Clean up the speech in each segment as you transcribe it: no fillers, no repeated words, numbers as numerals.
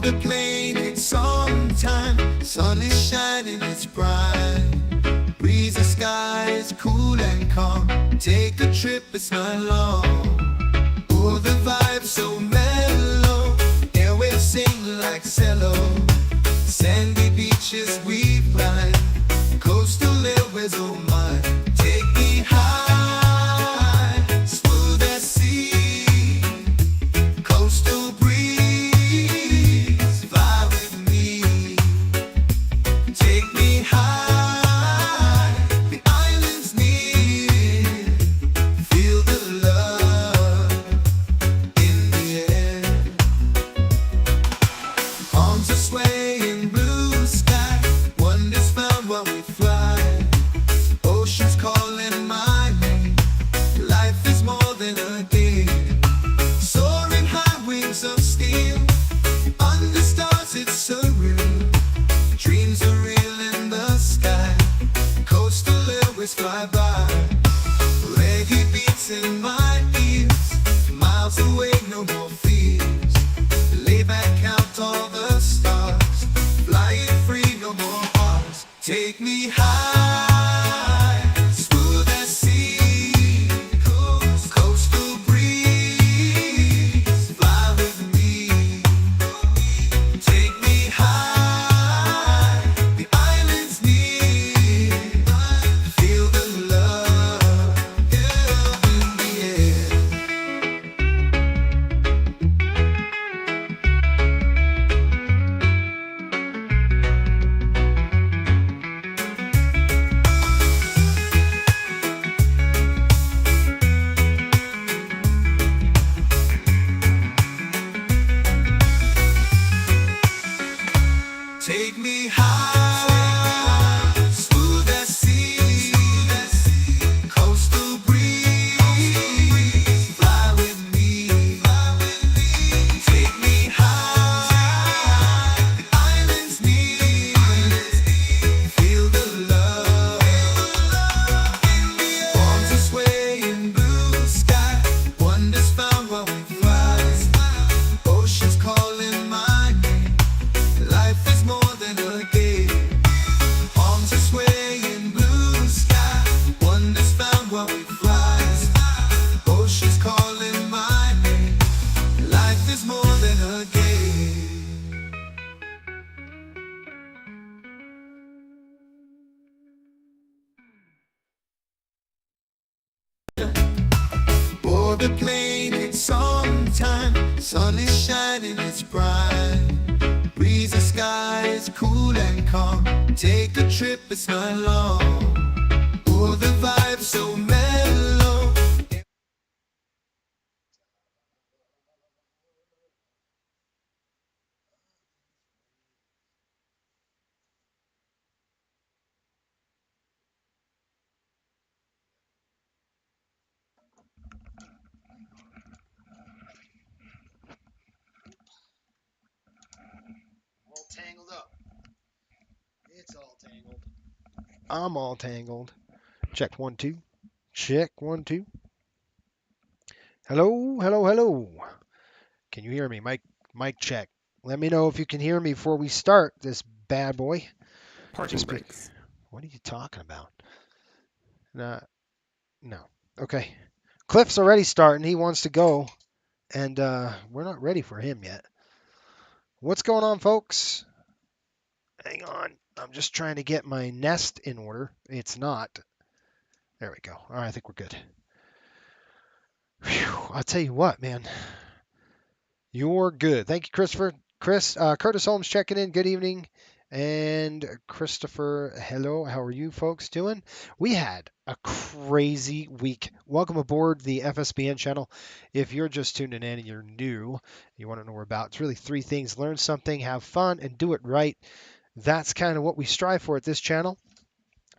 the plane, it's on time. Sun is shining, it's bright. Breezy skies, cool and calm. Take a trip, it's not long. Oh, the vibe's so mellow. Airwaves sing like cello. Sandy beaches we find. Coastal airways, oh my. Take me high, smooth as sea. Coastal breeze, fly with me. Take me high, the island's near. Feel the love in the air. Arms are swaying, blue sky. Wonders found while we fly. Oceans calling my name. Life is more than a game. Soaring high, wings of steel. Under stars, it's surreal. Dreams are real in the sky. Coastal airways fly by. Reggae beats in my ears. Miles away, no more fears. Lay back, count all the stars. Flying free, no more bars. Take me high, smooth as sea. Coastal breeze, fly with me. Take me high, the island's near. Feel the love, yeah, in the air. Take me high, smooth as sea. Coastal breeze, fly with me. Take me high, the island's near. Feel the love in the air. Palms are swaying, blue sky. Wonders found while we fly. Oceans calling my name. Life is more than a game. Palms are swaying, blue sky. Wonders found while we fly. Oceans calling my name. Life is more than a game. Board the plane, it's on time. Sun is shining, it's bright. Breezy skies, cool and calm. Take a trip, it's not long. Oh, the vibe's so mellow. All tangled up. It's all tangled. I'm all tangled. Check 1 2. Check 1 2. Hello, hello, hello. Can you hear me? Mic check. Let me know if you can hear me before we start this bad boy. Parking Just be- brakes. What are you talking about? No. Okay. Cliff's already starting. He wants to go, and we're not ready for him yet. What's going on, folks? Hang on. I'm just trying to get my nest in order. It's not. There we go. All right, I think we're good. Whew, I'll tell you what, man. You're good. Thank you, Christopher. Curtis Holmes checking in. Good evening. And Christopher, hello. How are you folks doing? We had a crazy week. Welcome aboard the FSBN channel. If you're just tuning in and you're new, you want to know what we're about, it's really 3 things. Learn something, have fun, and do it right. That's kind of what we strive for at this channel.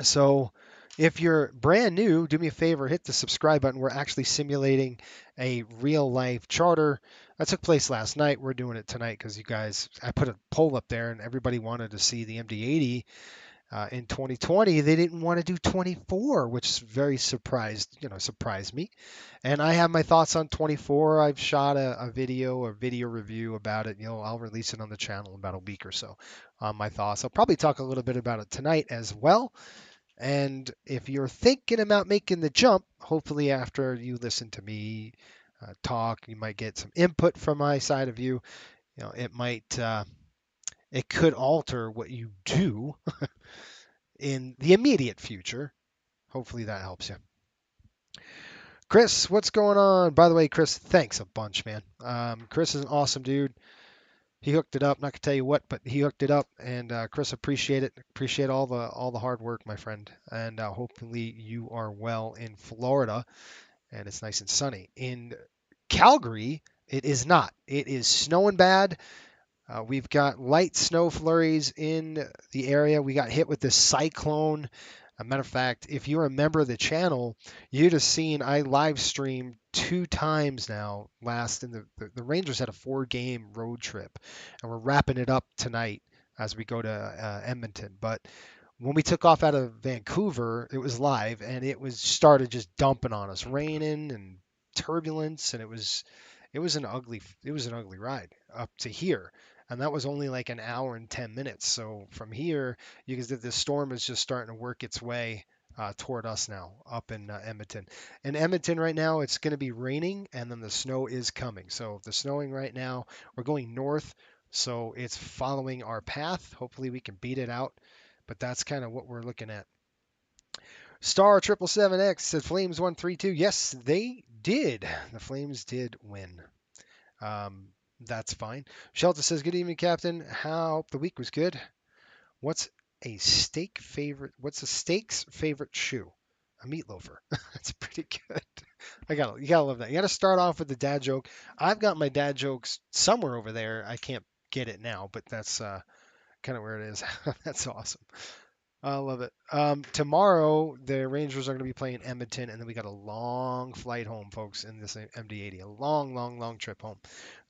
So if you're brand new, do me a favor, hit the subscribe button. We're actually simulating a real life charter that took place last night. We're doing it tonight because you guys, I put a poll up there and everybody wanted to see the MD-80 In 2020, they didn't want to do 24, which very surprised me. And I have my thoughts on 24. I've shot a video review about it. I'll release it on the channel in about a week or so on my thoughts. I'll probably talk a little bit about it tonight as well. And if you're thinking about making the jump, hopefully after you listen to me talk, you might get some input from my side of you. It could alter what you do in the immediate future. Hopefully that helps you. Chris, what's going on? By the way, Chris, thanks a bunch, man. Chris is an awesome dude. He hooked it up. Not gonna tell you what, but he hooked it up, and Chris, appreciate it. Appreciate all the hard work, my friend. And hopefully you are well in Florida, and it's nice and sunny. In Calgary, it is not. It is snowing bad. We've got light snow flurries in the area. We got hit with this cyclone. A matter of fact, if you're a member of the channel, you'd have seen I live streamed 2 times now. The Rangers had a 4-game road trip, and we're wrapping it up tonight as we go to Edmonton. But when we took off out of Vancouver, it was live, and started just dumping on us, raining and turbulence, and it was an ugly ride up to here, and that was only like an hour and 10 minutes. So from here, you can see the storm is just starting to work its way toward us now up in Edmonton. In Edmonton right now, it's going to be raining, and then the snow is coming. So the snowing right now, we're going north, so it's following our path. Hopefully we can beat it out, but that's kind of what we're looking at. Star 777X said Flames 132. Yes, they did. The Flames did win. That's fine. Shelter says, "Good evening, Captain. How the week was good. What's What's a steak's favorite shoe? A meat loafer. That's pretty good. You gotta love that. You gotta start off with the dad joke. I've got my dad jokes somewhere over there. I can't get it now, but that's kind of where it is. That's awesome. I love it. Tomorrow, the Rangers are going to be playing Edmonton, and then we got a long flight home, folks, in this MD-80. A long, long, long trip home.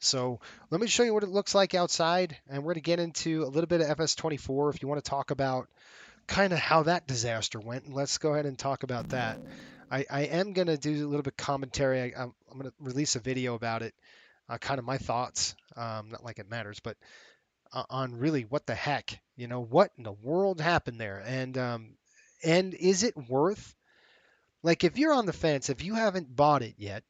So let me show you what it looks like outside, and we're going to get into a little bit of FS24. If you want to talk about kind of how that disaster went, let's go ahead and talk about that. I am going to do a little bit of commentary. I'm going to release a video about it, kind of my thoughts. Not like it matters, but on really what the heck, what in the world happened there, and is it worth, like, if you're on the fence, if you haven't bought it yet,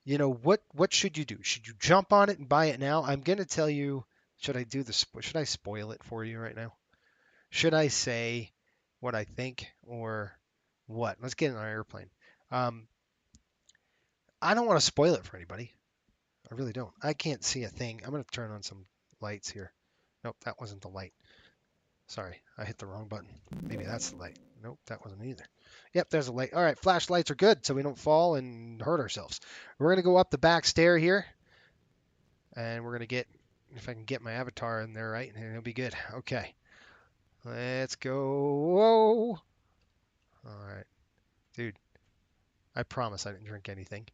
what should you do? Should you jump on it and buy it now? I'm gonna tell you. Should I spoil it for you right now? Should I say what I think or what? Let's get in our airplane. Um, I don't want to spoil it for anybody. I really don't. I can't see a thing. I'm gonna turn on some lights here. Nope, that wasn't the light. Sorry, I hit the wrong button. Maybe that's the light. Nope, that wasn't either. Yep, there's a light. All right, flashlights are good so we don't fall and hurt ourselves. We're going to go up the back stair here, and we're going to if I can get my avatar in there right, and it'll be good. Okay, let's go. Whoa. All right, dude, I promise I didn't drink anything.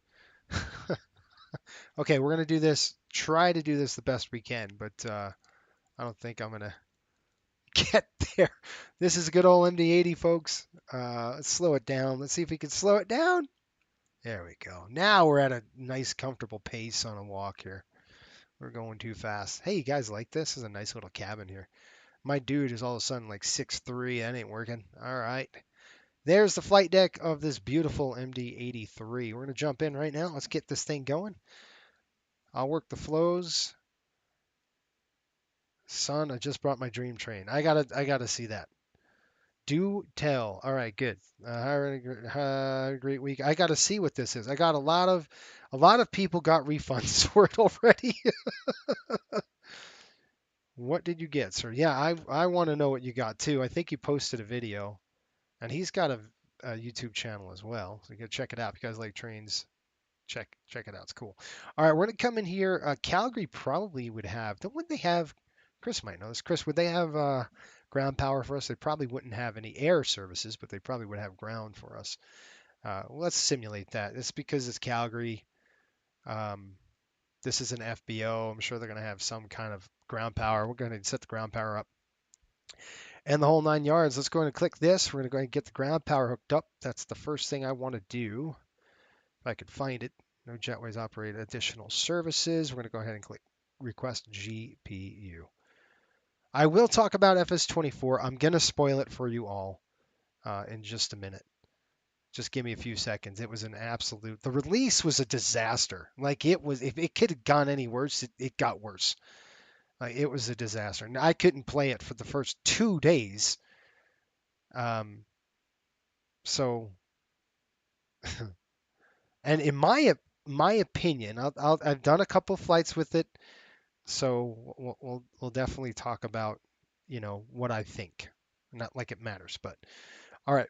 Okay, we're going to try to do this the best we can, but I don't think I'm going to get there. This is a good old MD-80, folks. Let's slow it down. Let's see if we can slow it down. There we go. Now we're at a nice, comfortable pace on a walk here. We're going too fast. Hey, you guys like this? This is a nice little cabin here. My dude is all of a sudden like 6'3". That ain't working. All right. There's the flight deck of this beautiful MD-83. We're going to jump in right now. Let's get this thing going. I'll work the flows. Son, I just brought my dream train. I gotta see that. Do tell. All right, good. Great week. I got to see what this is. I got a lot of people got refunds for it already. What did you get, sir? Yeah, I want to know what you got too. I think you posted a video, and he's got a YouTube channel as well, so you can check it out. If you guys like trains, check it out. It's cool. All right, we're gonna come in here. Calgary probably would have. Would they have? Chris might know this. Chris, would they have ground power for us? They probably wouldn't have any air services, but they probably would have ground for us. Let's simulate that. It's because it's Calgary. Um, this is an FBO. I'm sure they're going to have some kind of ground power. We're going to set the ground power up. and the whole 9 yards. Let's go ahead and click this. We're going to go ahead and get the ground power hooked up. That's the first thing I want to do. If I could find it. No jetways operate additional services. We're going to go ahead and click request GPU. I will talk about FS24. I'm going to spoil it for you all in just a minute. Just give me a few seconds. It was an absolute, the release was a disaster. Like it was, if it could have gone any worse, it got worse. It was a disaster. Now, I couldn't play it for the first 2 days. So, and in my opinion, I've done a couple flights with it, so we'll definitely talk about, what I think. Not like it matters, but all right.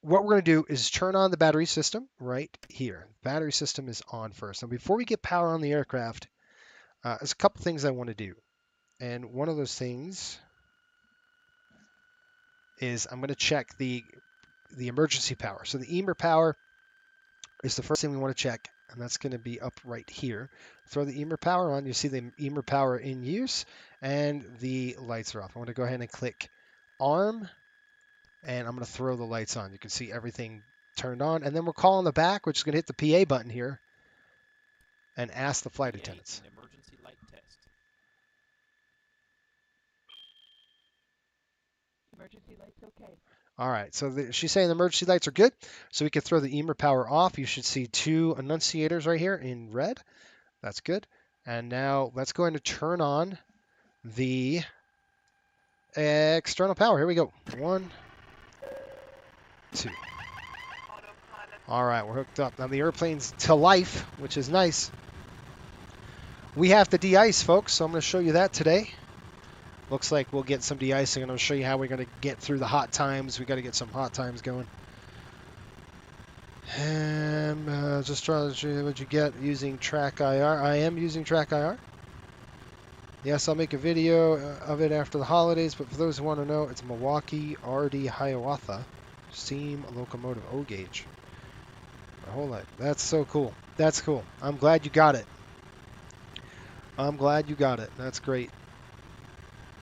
What we're going to do is turn on the battery system right here. Battery system is on first. Now, before we get power on the aircraft, there's a couple things I want to do. And one of those things is I'm going to check the emergency power. So the EMER power is the first thing we want to check, and that's going to be up right here. Throw the EMER power on. You see the EMER power in use, and the lights are off. I want to go ahead and click ARM, and I'm going to throw the lights on. You can see everything turned on, and then we're calling the back, which is going to hit the PA button here, and ask the flight attendants. Emergency light test. Emergency lights okay. All right, so she's saying the emergency lights are good, so we can throw the EMER power off. You should see 2 annunciators right here in red. That's good. And now let's go ahead and turn on the external power. Here we go. 1, 2. All right, we're hooked up. Now the airplane's to life, which is nice. We have to de-ice, folks, so I'm going to show you that today. Looks like we'll get some de-icing, and I'll show you how we're going to get through the hot times. We got to get some hot times going. Just trying to show you what you get using Track IR. I am using Track IR. Yes, I'll make a video of it after the holidays, but for those who want to know, it's Milwaukee RD Hiawatha Steam Locomotive O gauge. My whole life. That's so cool. That's cool. I'm glad you got it. I'm glad you got it. That's great.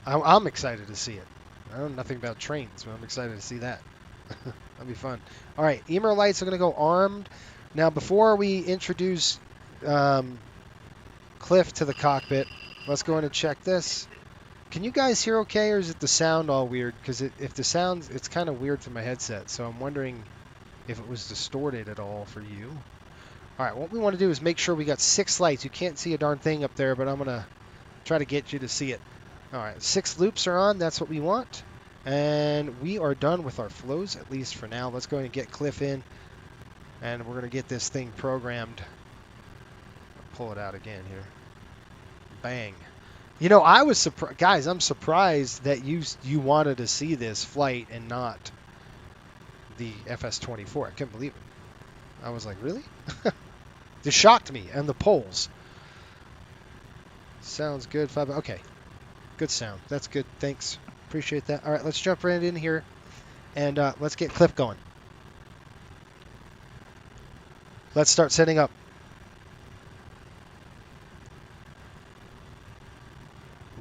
I'm excited to see it. I know nothing about trains, but I'm excited to see that. That'll be fun. All right, EMER lights are going to go armed. Now, before we introduce Cliff to the cockpit, let's go in and check this. Can you guys hear okay, or is it the sound all weird? Because if the sound, it's kind of weird from my headset, so I'm wondering if it was distorted at all for you. All right, what we want to do is make sure we got 6 lights. You can't see a darn thing up there, but I'm going to try to get you to see it. All right, 6 loops are on. That's what we want. And we are done with our flows, at least for now. Let's go ahead and get Cliff in, and we're going to get this thing programmed. I'll pull it out again here. Bang. You know, I was surprised. Guys, I'm surprised that you wanted to see this flight and not the FS24. I couldn't believe it. I was like, really? This shocked me, and the polls. Sounds good. Okay. Good sound. That's good. Thanks. Appreciate that. All right, let's jump right in here, and let's get Cliff going. Let's start setting up.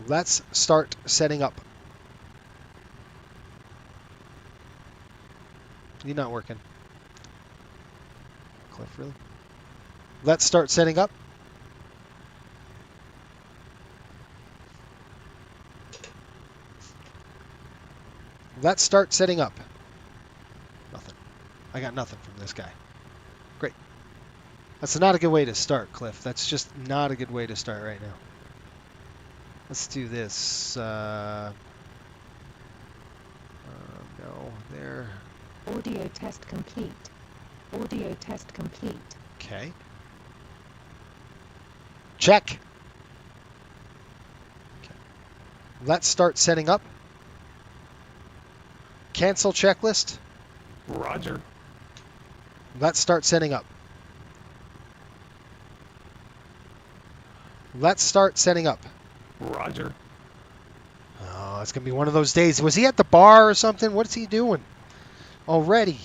Let's start setting up. You're not working. Cliff, really? Let's start setting up. Let's start setting up. Nothing. I got nothing from this guy. Great. That's not a good way to start, Cliff. That's just not a good way to start right now. Let's do this. No, there. Audio test complete. Audio test complete. Okay. Check. Okay. Let's start setting up. Cancel checklist. Roger. Let's start setting up. Let's start setting up. Roger. Oh, it's going to be one of those days. Was he at the bar or something? What's he doing already?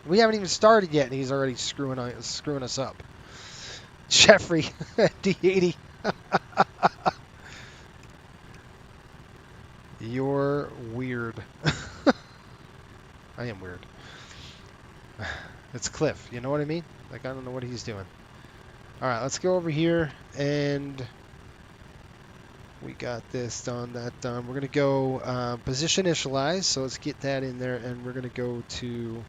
We haven't even started yet, and he's already screwing us up. Jeffrey, D80. You're it's Cliff. You know what I mean? Like, I don't know what he's doing. All right, let's go over here, and we got this done, that done. We're going to go position initialize, so let's get that in there, and we're going to go to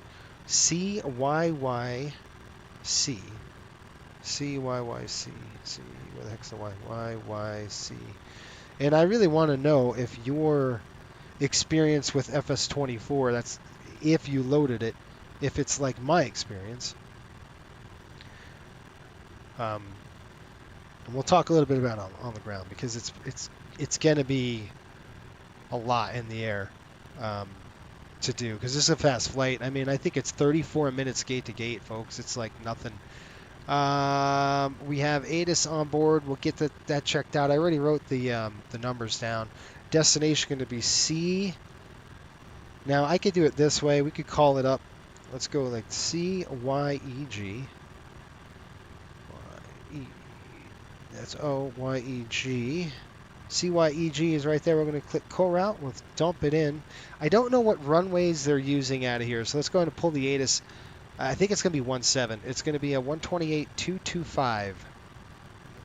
CYYC. CYYC. C, where the heck's the Y? YYC. And I really want to know if your experience with FS24, that's if you loaded it, if it's like my experience. And we'll talk a little bit about it on the ground, because it's going to be a lot in the air to do, because this is a fast flight. I mean, I think it's 34 minutes gate to gate, folks. It's like nothing. We have ATIS on board. We'll get that checked out. I already wrote the numbers down. Destination going to be C. Now I could do it this way. We could call it up. Let's go like CYEG. That's OYEG. CYEG is right there. We're going to click co-route. We'll dump it in. I don't know what runways they're using out of here, so let's go ahead and pull the ATIS. I think it's going to be 17. It's going to be a 128.225.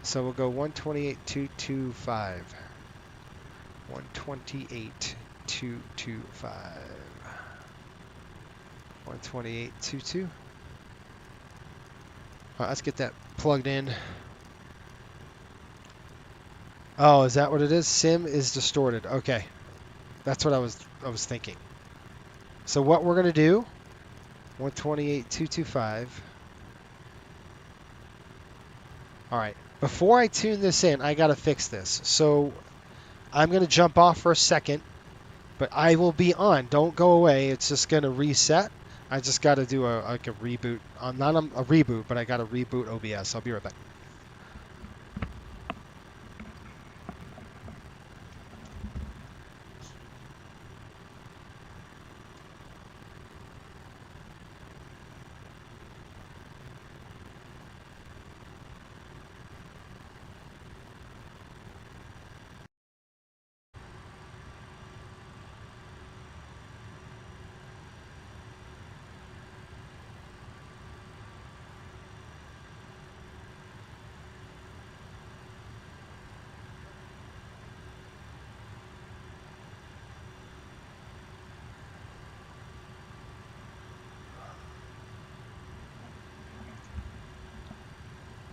So we'll go 128.225. 128.225. 128.22. All right, let's get that plugged in. Oh, is that what it is? Sim is distorted. Okay. That's what I was thinking. So what we're going to do, 128.225. All right. Before I tune this in, I got to fix this. So I'm going to jump off for a second, but I will be on. Don't go away. It's just going to reset. I just got to do a reboot. Not a reboot, but I got to reboot OBS. I'll be right back.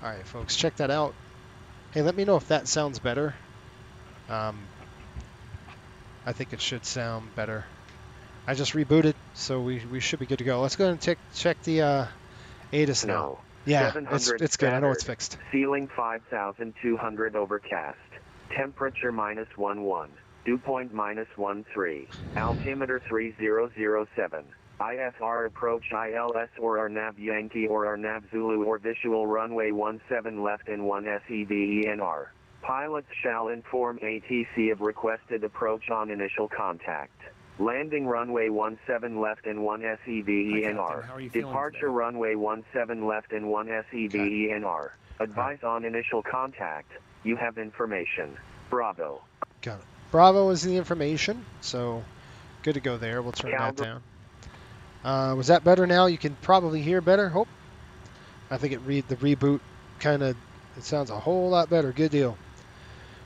All right, folks, check that out. Hey, let me know if that sounds better. I think it should sound better. I just rebooted, so we should be good to go. Let's go ahead and check the ATIS now. No. Yeah, 700 it's good. I know it's scattered. fixed. Ceiling 5,200 overcast. Temperature -11. Dew point -13. Altimeter 3007. IFR approach ILS or RNAV Yankee or RNAV Zulu or visual runway 17 left and 1 SEDENR. Pilots shall inform ATC of requested approach on initial contact. Landing runway 17 left and 1 SEDENR. How are you feeling Departure today? runway 17 left and 1 SEDENR. Advise on initial contact. You have information. Bravo. Got it. Bravo is the information, so good to go there. We'll turn that down. Was that better now? You can probably hear better. Hope. I think the reboot kind of, it sounds a whole lot better. Good deal.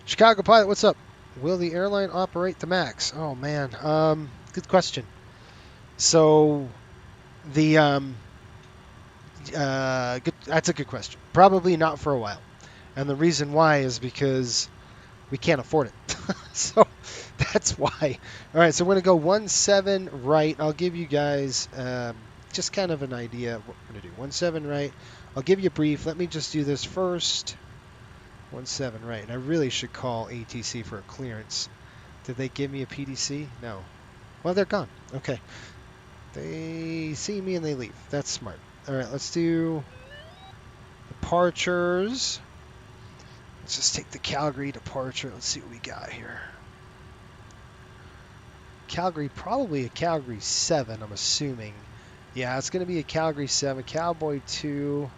Chicago pilot, what's up? Will the airline operate the MAX? Oh man, good question. So the that's a good question. Probably not for a while, and the reason why is because we can't afford it. So that's why. All right, so we're going to go 17 right. I'll give you guys just kind of an idea of what we're going to do. 17 right. I'll give you a brief. Let me just do this first. 17 right. And I really should call ATC for a clearance. Did they give me a PDC? No. Well, they're gone. Okay. They see me and they leave. That's smart. All right, let's do departures. Let's just take the Calgary departure. Let's see what we got here. Calgary, probably a Calgary 7, I'm assuming. Yeah, it's going to be a Calgary 7, Cowboy 2,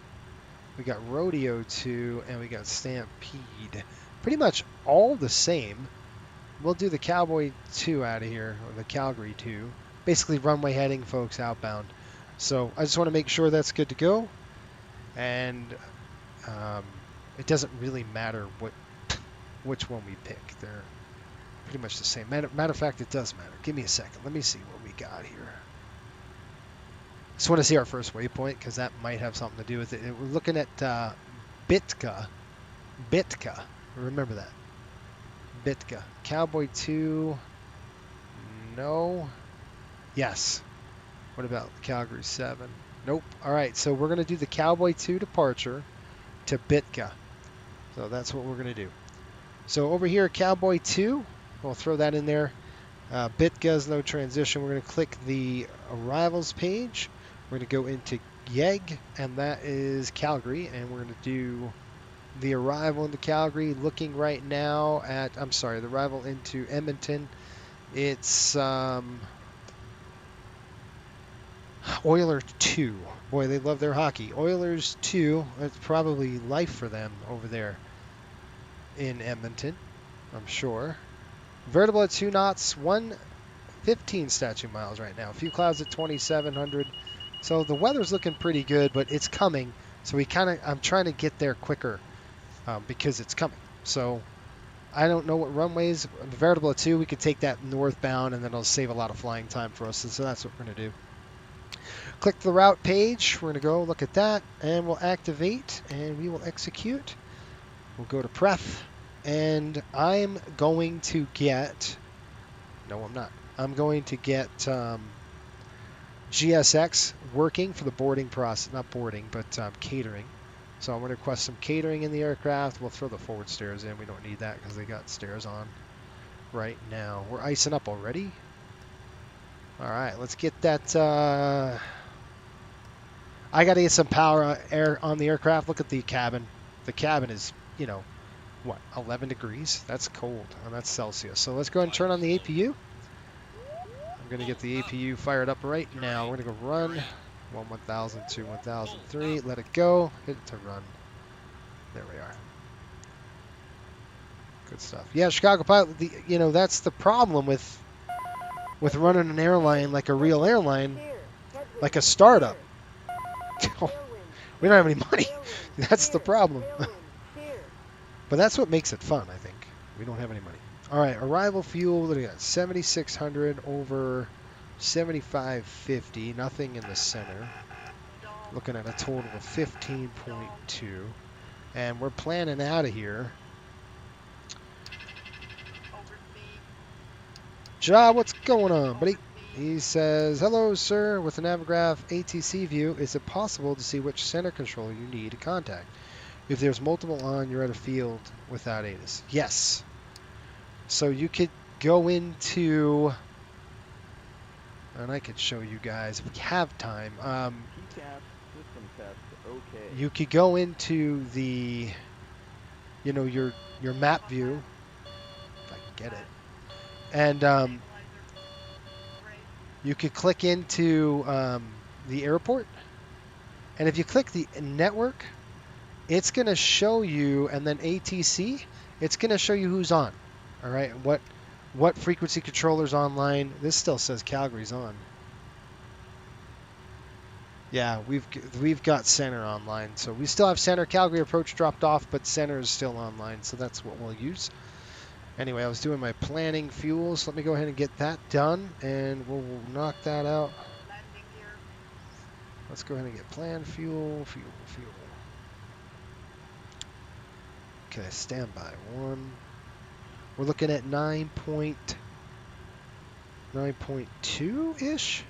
we got Rodeo 2, and we got Stampede. Pretty much all the same. We'll do the Cowboy 2 out of here, or the Calgary 2. Basically runway heading, folks, outbound. So I just want to make sure that's good to go. And it doesn't really matter which one we pick. They're pretty much the same. Matter of fact, it does matter. Give me a second. Let me see what we got here. Just want to see our first waypoint because that might have something to do with it. We're looking at Bitka. Bitka. Remember that. Bitka. Cowboy 2. No. Yes. What about Calgary 7? Nope. All right, so we're going to do the Cowboy 2 departure to Bitka. So that's what we're going to do. So over here, Cowboy 2, we'll throw that in there. Bitka is no transition. We're going to click the arrivals page. We're going to go into YEG, and that is Calgary, and we're going to do the arrival into Calgary. Looking right now at, I'm sorry, the arrival into Edmonton. It's Oilers 2. Boy, they love their hockey. Oilers 2. It's probably life for them over there in Edmonton, I'm sure. Vertical at 2 knots, 115 statute miles right now. A few clouds at 2,700. So the weather's looking pretty good, but it's coming. So I'm trying to get there quicker because it's coming. So I don't know what runways. Veritable at 2, we could take that northbound, and then it'll save a lot of flying time for us. So that's what we're going to do. Click the route page. We're going to go look at that, and we'll activate, and we will execute. We'll go to pref, and I'm going to get, no, I'm not. I'm going to get GSX working for the boarding process, not boarding, but catering. So I'm going to request some catering in the aircraft. We'll throw the forward stairs in. We don't need that because they got stairs on right now. We're icing up already. All right, let's get that. I got to get some power air on the aircraft. Look at the cabin. The cabin is, you know, what, 11 degrees? That's cold, and that's Celsius. So let's go ahead and turn on the APU. I'm going to get the APU fired up right now. We're going to go run. 1,000, 2, 1,003. Let it go. Hit it to run. There we are. Good stuff. Yeah, Chicago Pilot, you know, that's the problem with running an airline like a real airline, like a startup. We don't have any money. That's the problem. But that's what makes it fun, I think. We don't have any money. All right, arrival fuel, what do we got? 7,600 over 7,550. Nothing in the center. Looking at a total of 15.2. And we're planning out of here. Ja, what's going on, buddy? He says, hello, sir. With the Navigraph ATC view, is it possible to see which center controller you need to contact? If there's multiple on, you're at a field without ATIS. Yes. So you could go into, and I could show you guys if we have time. You could go into the, you know, your map view, if I can get it, and you could click into the airport, and if you click the network, it's going to show you, and then ATC, it's going to show you who's on. All right, what frequency controller's online. This still says Calgary's on. Yeah, we've got center online, so we still have center. Calgary approach dropped off, but center is still online, so that's what we'll use. Anyway, I was doing my planning fuels. Let me go ahead and get that done, and we'll knock that out. Let's go ahead and get plan fuel. Okay, standby 1. We're looking at 9.2-ish.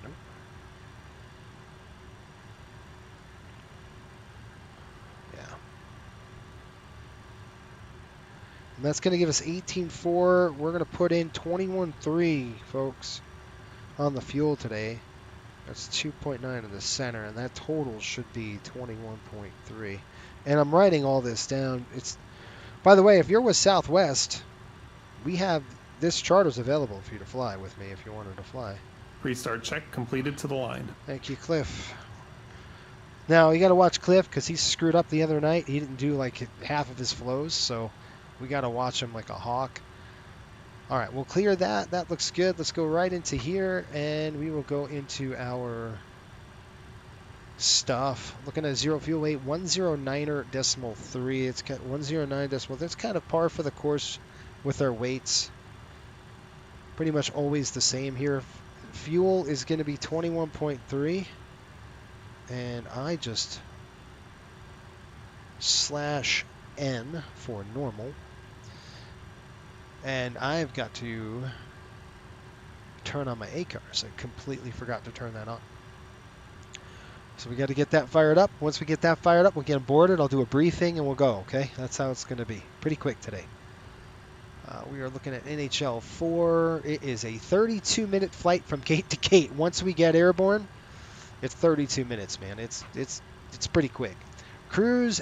Nope. Yeah. And that's going to give us 18.4. We're going to put in 21.3, folks, on the fuel today. That's 2.9 in the center, and that total should be 21.3. And I'm writing all this down. It's, by the way, if you're with Southwest, we have this charter's available for you to fly with me if you wanted to fly. Restart check completed to the line. Thank you, Cliff. Now you got to watch Cliff because he screwed up the other night. He didn't do like half of his flows, so we got to watch him like a hawk. All right, we'll clear that. That looks good. Let's go right into here, and we will go into our stuff. Looking at zero fuel weight, 109.3. It's got 109 decimal. That's kind of par for the course with our weights. Pretty much always the same here. Fuel is going to be 21.3, and I just /N for normal. And I've got to turn on my ACARS. I completely forgot to turn that on. So we got to get that fired up. Once we get that fired up, we'll get boarded. I'll do a briefing and we'll go, okay? That's how it's going to be. Pretty quick today. We are looking at NHL 4. It is a 32-minute flight from gate to gate. Once we get airborne, it's 32 minutes, man. It's pretty quick. Cruise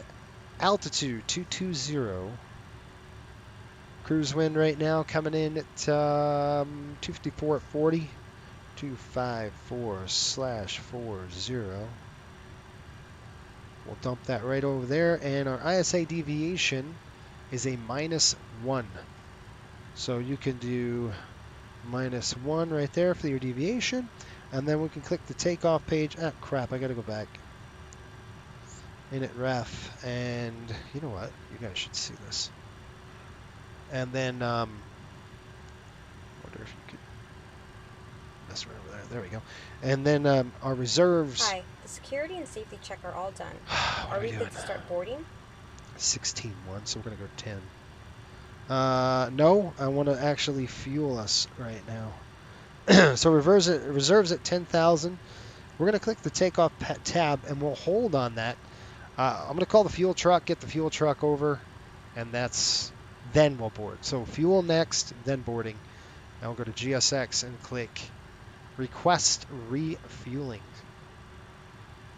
altitude 220. Cruise wind right now coming in at 254 at 40. 254/40. We'll dump that right over there, and our ISA deviation is a -1. So you can do -1 right there for your deviation, and then we can click the takeoff page. Ah, crap, I gotta go back. Init ref, and you know what? You guys should see this. And then, wonder if you could mess around with that. There we go. And then our reserves. Hi, the security and safety check are all done. What Are we doing? good to start boarding? 16-1, so we're gonna go 10. No, I want to actually fuel us right now. So reserves at 10,000. We're gonna click the takeoff tab, and we'll hold on that. I'm gonna call the fuel truck, get the fuel truck over, and then we'll board. So fuel next, then boarding. Now we'll go to GSX and click request refueling.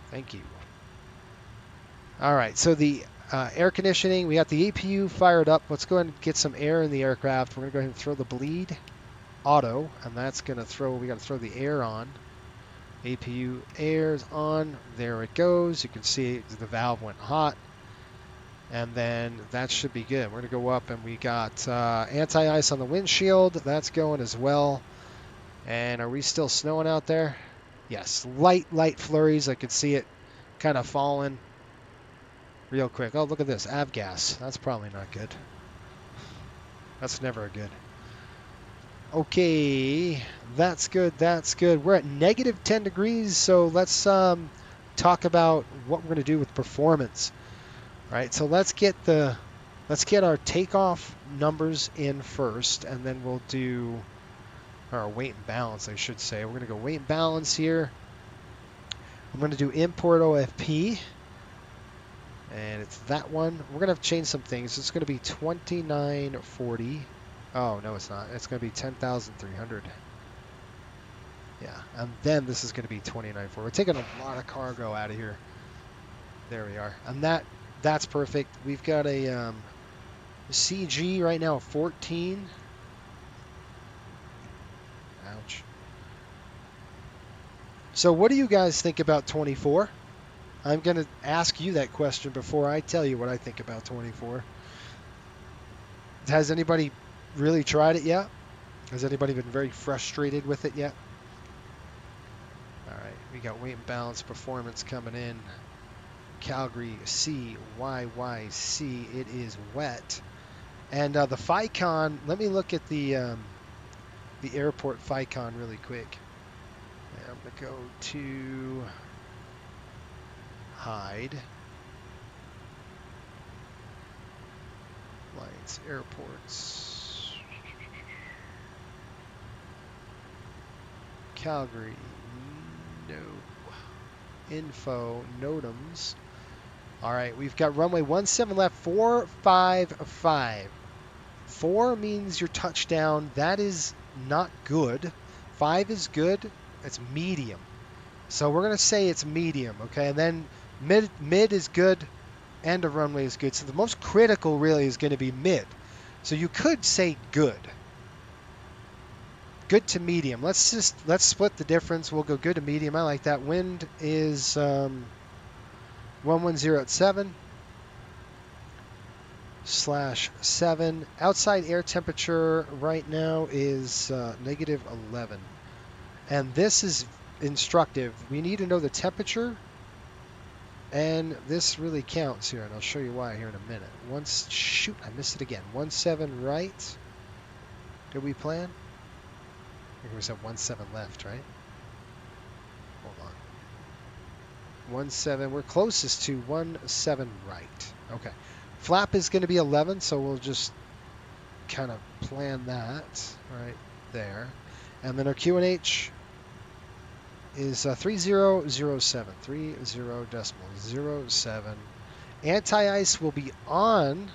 Thank you. All right, so the air conditioning, we got the APU fired up. Let's go ahead and get some air in the aircraft. We're gonna go ahead and throw the bleed auto, and that's gonna throw, we gotta throw the air on. APU air's on, there it goes. You can see the valve went hot. And then that should be good. We're going to go up, and we got anti-ice on the windshield. That's going as well. And are we still snowing out there? Yes, light flurries. I could see it kind of falling real quick. Oh, look at this, avgas. That's probably not good. That's never good. Okay, that's good. That's good. We're at -10 degrees, so let's talk about what we're going to do with performance. All right, so let's get our takeoff numbers in first, and then we'll do our weight and balance, I should say. We're going to go weight and balance here. I'm going to do import OFP, and it's that one. We're going to have to change some things. It's going to be 2940. Oh, no, it's not. It's going to be 10,300. Yeah, and then this is going to be 2940. We're taking a lot of cargo out of here. There we are. And that's perfect. We've got a CG right now of 14. Ouch. So what do you guys think about 24? I'm going to ask you that question before I tell you what I think about 24. Has anybody really tried it yet? Has anybody been very frustrated with it yet? All right, we got weight and balance performance coming in. Calgary YYC, it is wet. And the FICON, let me look at the airport FICON really quick. And I'm going to go to hide. Lights, airports. Calgary, no. Info, NOTAMs. All right, we've got runway 17 left, 455. 4 means your touchdown. That is not good. 5 is good. It's medium. So we're going to say it's medium, okay? And then mid is good, end of runway is good. So the most critical really is going to be mid. So you could say good. Good to medium. Let's split the difference. We'll go good to medium. I like that. Wind is 110 at 7. /7. Outside air temperature right now is -11. And this is instructive. We need to know the temperature, and this really counts here, and I'll show you why here in a minute. Shoot, I missed it again. 17 right. Did we plan? I think we said 17 left, right? Hold on. 17, we're closest to 17 right. Okay. Flap is going to be 11, so we'll just kind of plan that right there. And then our QNH is 3007, 30.07. Anti-ice will be on.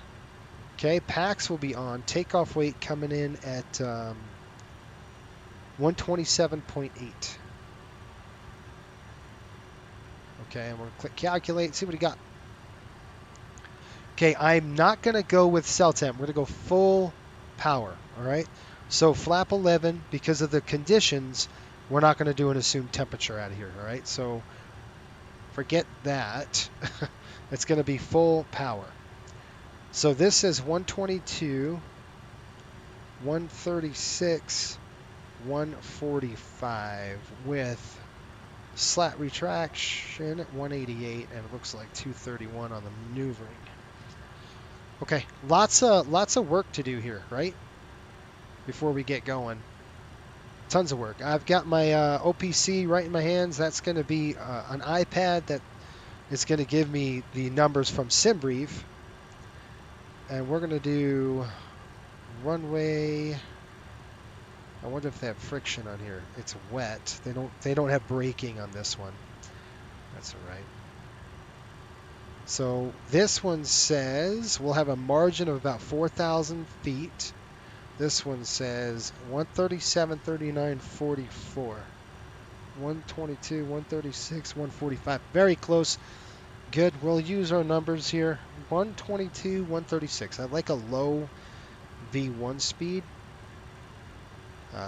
Okay, PAX will be on. Takeoff weight coming in at 127.8. Okay, and we'll click calculate, see what we got. Okay, I'm not going to go with cell temp. We're going to go full power, all right? So flap 11, because of the conditions, we're not going to do an assumed temperature out of here, all right? So forget that. It's going to be full power. So this says 122, 136, 145 with slat retraction at 188, and it looks like 231 on the maneuvering. Okay, lots of work to do here, right? Before we get going. Tons of work. I've got my OPC right in my hands. That's going to be an iPad that is going to give me the numbers from SimBrief. And we're going to do runway. I wonder if they have friction on here. It's wet. They don't have braking on this one. That's all right. So this one says we'll have a margin of about 4,000 feet. This one says 137, 39, 44. 122, 136, 145. Very close. Good. We'll use our numbers here. 122, 136. I like a low V1 speed.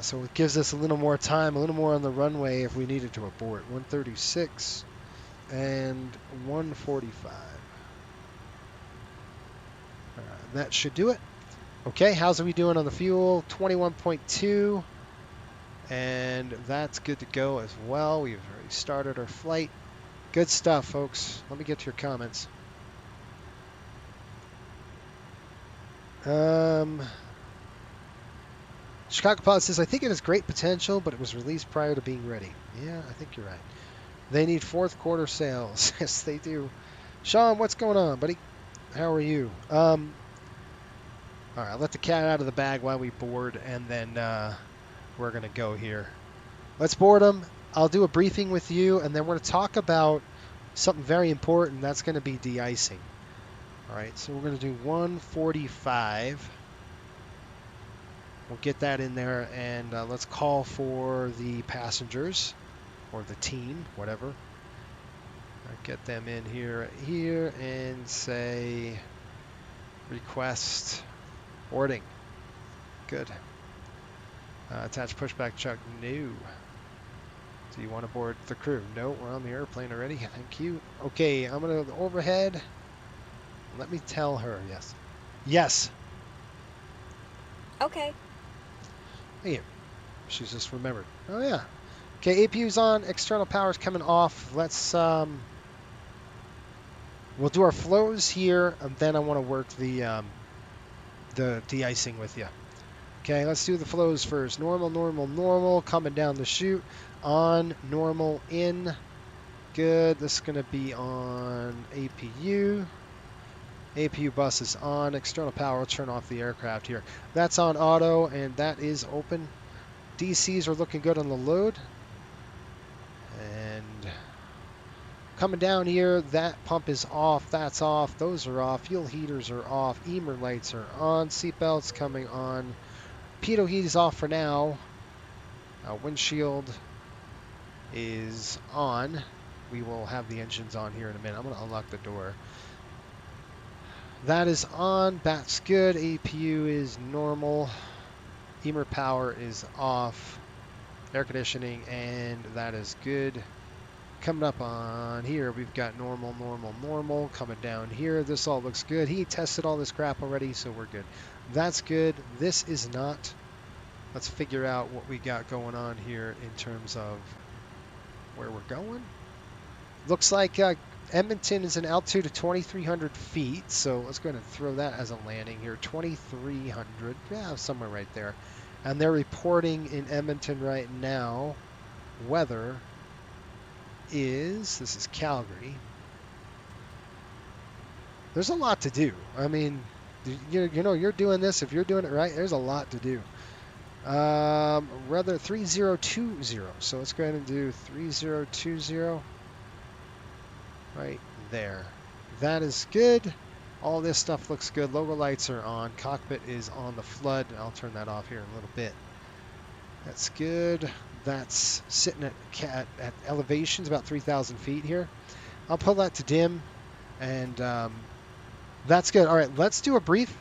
So it gives us a little more time, a little more on the runway if we needed to abort. 136 and 145. That should do it. Okay, how's we doing on the fuel? 21.2. And that's good to go as well. We've already started our flight. Good stuff, folks. Let me get to your comments. Chicago Pilot says, I think it has great potential, but it was released prior to being ready. Yeah, I think you're right. They need fourth quarter sales. Yes, they do. Sean, what's going on, buddy? How are you? All right, I'll let the cat out of the bag while we board, and then we're going to go here. Let's board them. I'll do a briefing with you, and then we're going to talk about something very important. That's going to be de-icing. All right, so we're going to do 145. We'll get that in there, and let's call for the passengers or the team, whatever. Get them in here, and say request boarding. Good. Attach pushback chuck. No. Do you want to board the crew? No, we're on the airplane already. Thank you. Okay, I'm going to overhead. Let me tell her yes. Yes. Okay. Hey, she's just remembered. Oh yeah. Okay, APU's on. External power's coming off. Let's we'll do our flows here, and then I want to work the de-icing with you. Okay, let's do the flows first. Normal, normal, normal. Coming down the chute. On, normal, in. Good. This is going to be on APU. APU bus is on. External power will turn off the aircraft here. That's on auto, and that is open. DCs are looking good on the load. And coming down here, that pump is off. That's off. Those are off. Fuel heaters are off. EMER lights are on. Seatbelts coming on. Pitot heat is off for now. Windshield is on. We will have the engines on here in a minute. I'm going to unlock the door. That is on. That's good. APU is normal. EMER power is off. Air conditioning, and that is good. coming up on here, we've got normal, normal, normal. Coming down here, this all looks good. He tested all this crap already, so we're good. That's good. This is not. Let's figure out what we got going on here in terms of where we're going. Looks like Edmonton is an altitude of 2,300 feet, so let's go ahead and throw that as a landing here. 2,300, yeah, somewhere right there. And they're reporting in Edmonton right now, weather is, this is Calgary. There's a lot to do. I mean, you know, you're doing this, if you're doing it right, there's a lot to do. Rather 3020, so let's go ahead and do 3020 right there. That is good. All this stuff looks good. Logo lights are on. Cockpit is on the flood. I'll turn that off here in a little bit. That's good. That's sitting at elevations about 3,000 feet here. I'll pull that to dim, and that's good. All right, let's do a brief,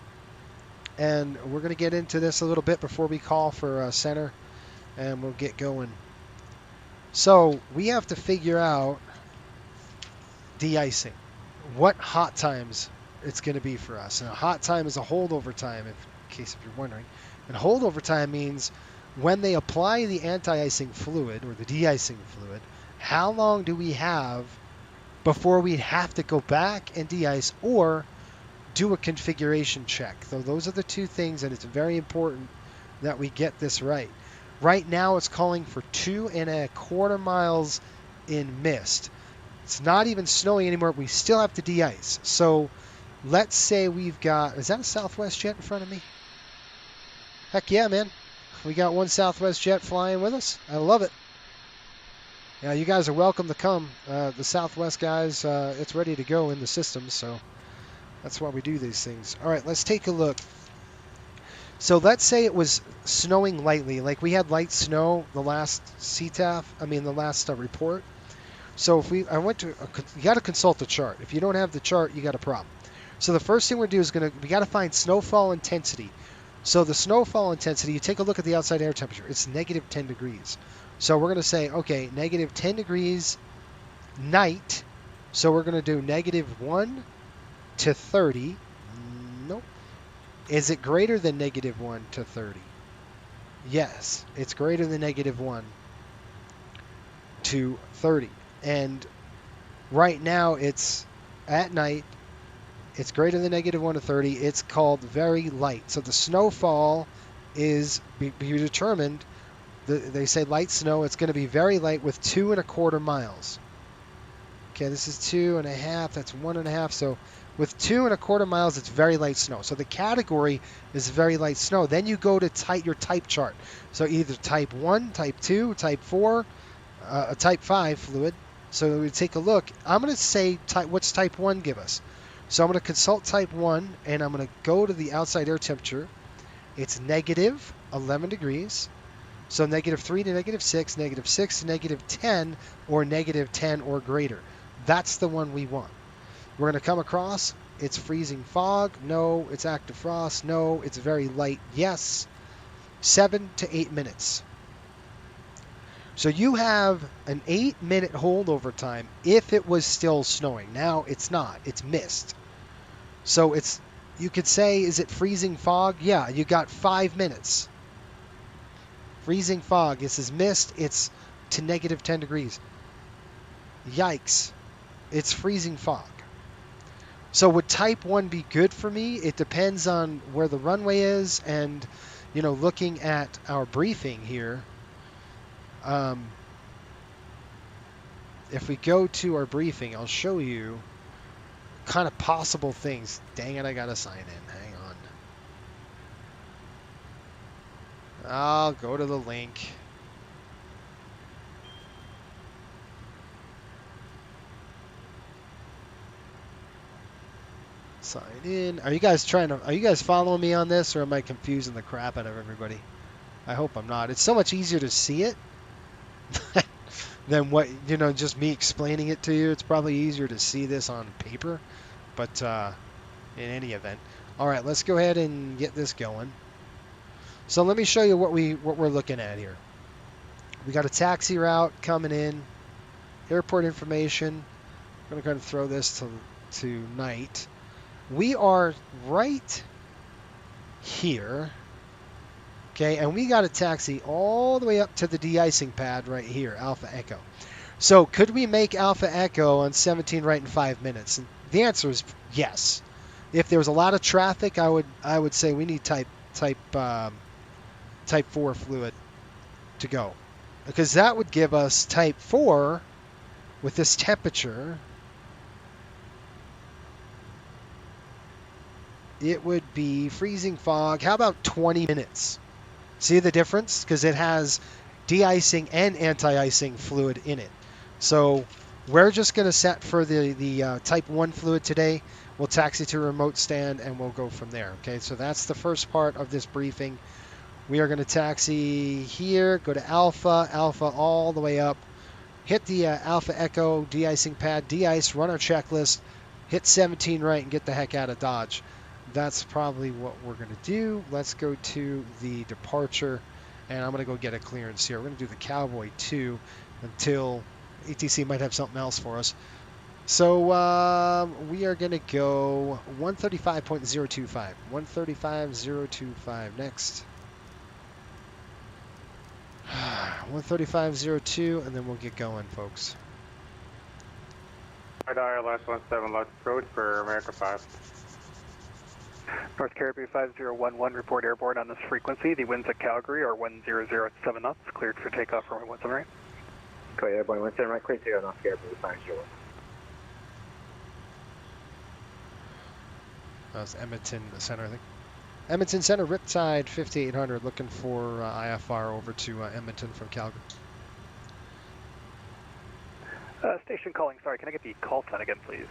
and we're going to get into this a little bit before we call for center, and we'll get going. So we have to figure out de-icing, what hot times it's going to be for us. And a hot time is a holdover time, in case if you're wondering. And holdover time means when they apply the anti-icing fluid or the de-icing fluid, how long do we have before we have to go back and de-ice or do a configuration check? So those are the two things, and it's very important that we get this right. Right now it's calling for 2.25 miles in mist. It's not even snowing anymore. We still have to de-ice. So let's say we've got, is that a Southwest jet in front of me? Heck yeah, man. We got one Southwest jet flying with us. I love it. Yeah, you guys are welcome to come. The Southwest guys, it's ready to go in the system, so that's why we do these things. All right, let's take a look. So let's say it was snowing lightly. Like we had light snow the last the last report. So if you got to consult the chart. If you don't have the chart, you got a problem. So the first thing we do is we got to find snowfall intensity. So the snowfall intensity, you take a look at the outside air temperature. It's negative 10 degrees. So we're going to say, okay, negative 10 degrees night. So we're going to do negative 1 to 30. Nope. Is it greater than negative 1 to 30? Yes, it's greater than negative 1 to 30. And right now it's at night. It's greater than negative 1 to 30. It's called very light. So the snowfall is be determined. They say light snow. It's going to be very light with 2.25 miles. Okay, this is 2.5. That's 1.5. So with 2.25 miles, it's very light snow. So the category is very light snow. Then you go to your type chart. So either type 1, type 2, type 4, a type 5 fluid. So we take a look. I'm going to say what's type 1 give us? So I'm going to consult type 1, and I'm going to go to the outside air temperature. It's negative 11 degrees. So negative 3 to negative 6, negative 6 to negative 10, or negative 10 or greater. That's the one we want. We're going to come across. It's freezing fog. No. It's active frost. No. It's very light. Yes. 7 to 8 minutes. So you have an 8-minute holdover time if it was still snowing. Now it's not. It's mist. So you could say, is it freezing fog? Yeah, you got 5 minutes. Freezing fog. This is mist. It's to negative 10 degrees. Yikes. It's freezing fog. So would type 1 be good for me? It depends on where the runway is and, looking at our briefing here. If we go to our briefing, I'll show you kind of possible things. Dang it, I gotta sign in. Hang on. I'll go to the link. Sign in. Are you guys following me on this, or am I confusing the crap out of everybody? I hope I'm not. It's so much easier to see it than what, just me explaining it to you. It's probably easier to see this on paper, but in any event. All right, let's go ahead and get this going. So let me show you what we're looking at here. We got a taxi route coming in airport information. I'm going to go ahead and throw this to night. We are right here. Okay, and we got a taxi all the way up to the de-icing pad right here, Alpha Echo. So could we make Alpha Echo on 17 right in 5 minutes? And the answer is yes. If there was a lot of traffic, I would say we need type 4 fluid to go, because that would give us type 4 with this temperature. It would be freezing fog. How about 20 minutes? See the difference? Because it has de-icing and anti-icing fluid in it. So we're just going to set for the type 1 fluid today. We'll taxi to a remote stand and we'll go from there. Okay, so that's the first part of this briefing. We are going to taxi here, go to Alpha all the way up, hit the Alpha Echo de-icing pad, de-ice, run our checklist, hit 17 right and get the heck out of Dodge. That's probably what we're going to do. Let's go to the departure, and I'm going to go get a clearance here. We're going to do the Cowboy 2 until ATC might have something else for us. So we are going to go 135.025. 135.025 next. 135.02, and then we'll get going, folks. Radar last 17 left approach for America 5. North Caribbean 5011, report airborne on this frequency. The winds at Calgary are 1007 knots, cleared for takeoff for runway 17 right. Clear airborne 17 right, clear to go North Caribbean 501. That was Edmonton Center, I think. Edmonton Center, Riptide 5800, looking for IFR over to Edmonton from Calgary. Station calling, sorry, can I get the call sign again, please?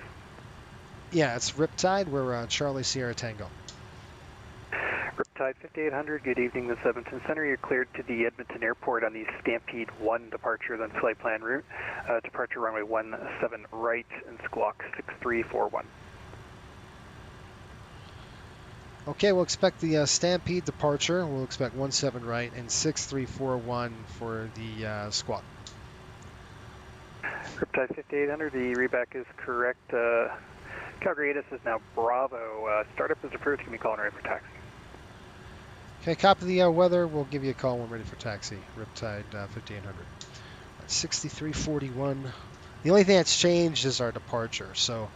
Yeah, it's Riptide. We're Charlie Sierra Tango. Riptide 5800, good evening, this is Edmonton Center. You're cleared to the Edmonton Airport on the Stampede 1 departure, then flight plan route. Departure runway 17 right and squawk 6341. Okay, we'll expect the Stampede departure. We'll expect 17 right and 6341 for the squawk. Riptide 5800, the reback is correct. Calgary 8 is now Bravo. Startup is approved. Give me a call and ready for taxi. Okay, copy the weather. We'll give you a call when ready for taxi. Riptide 5800. 6341. The only thing that's changed is our departure. So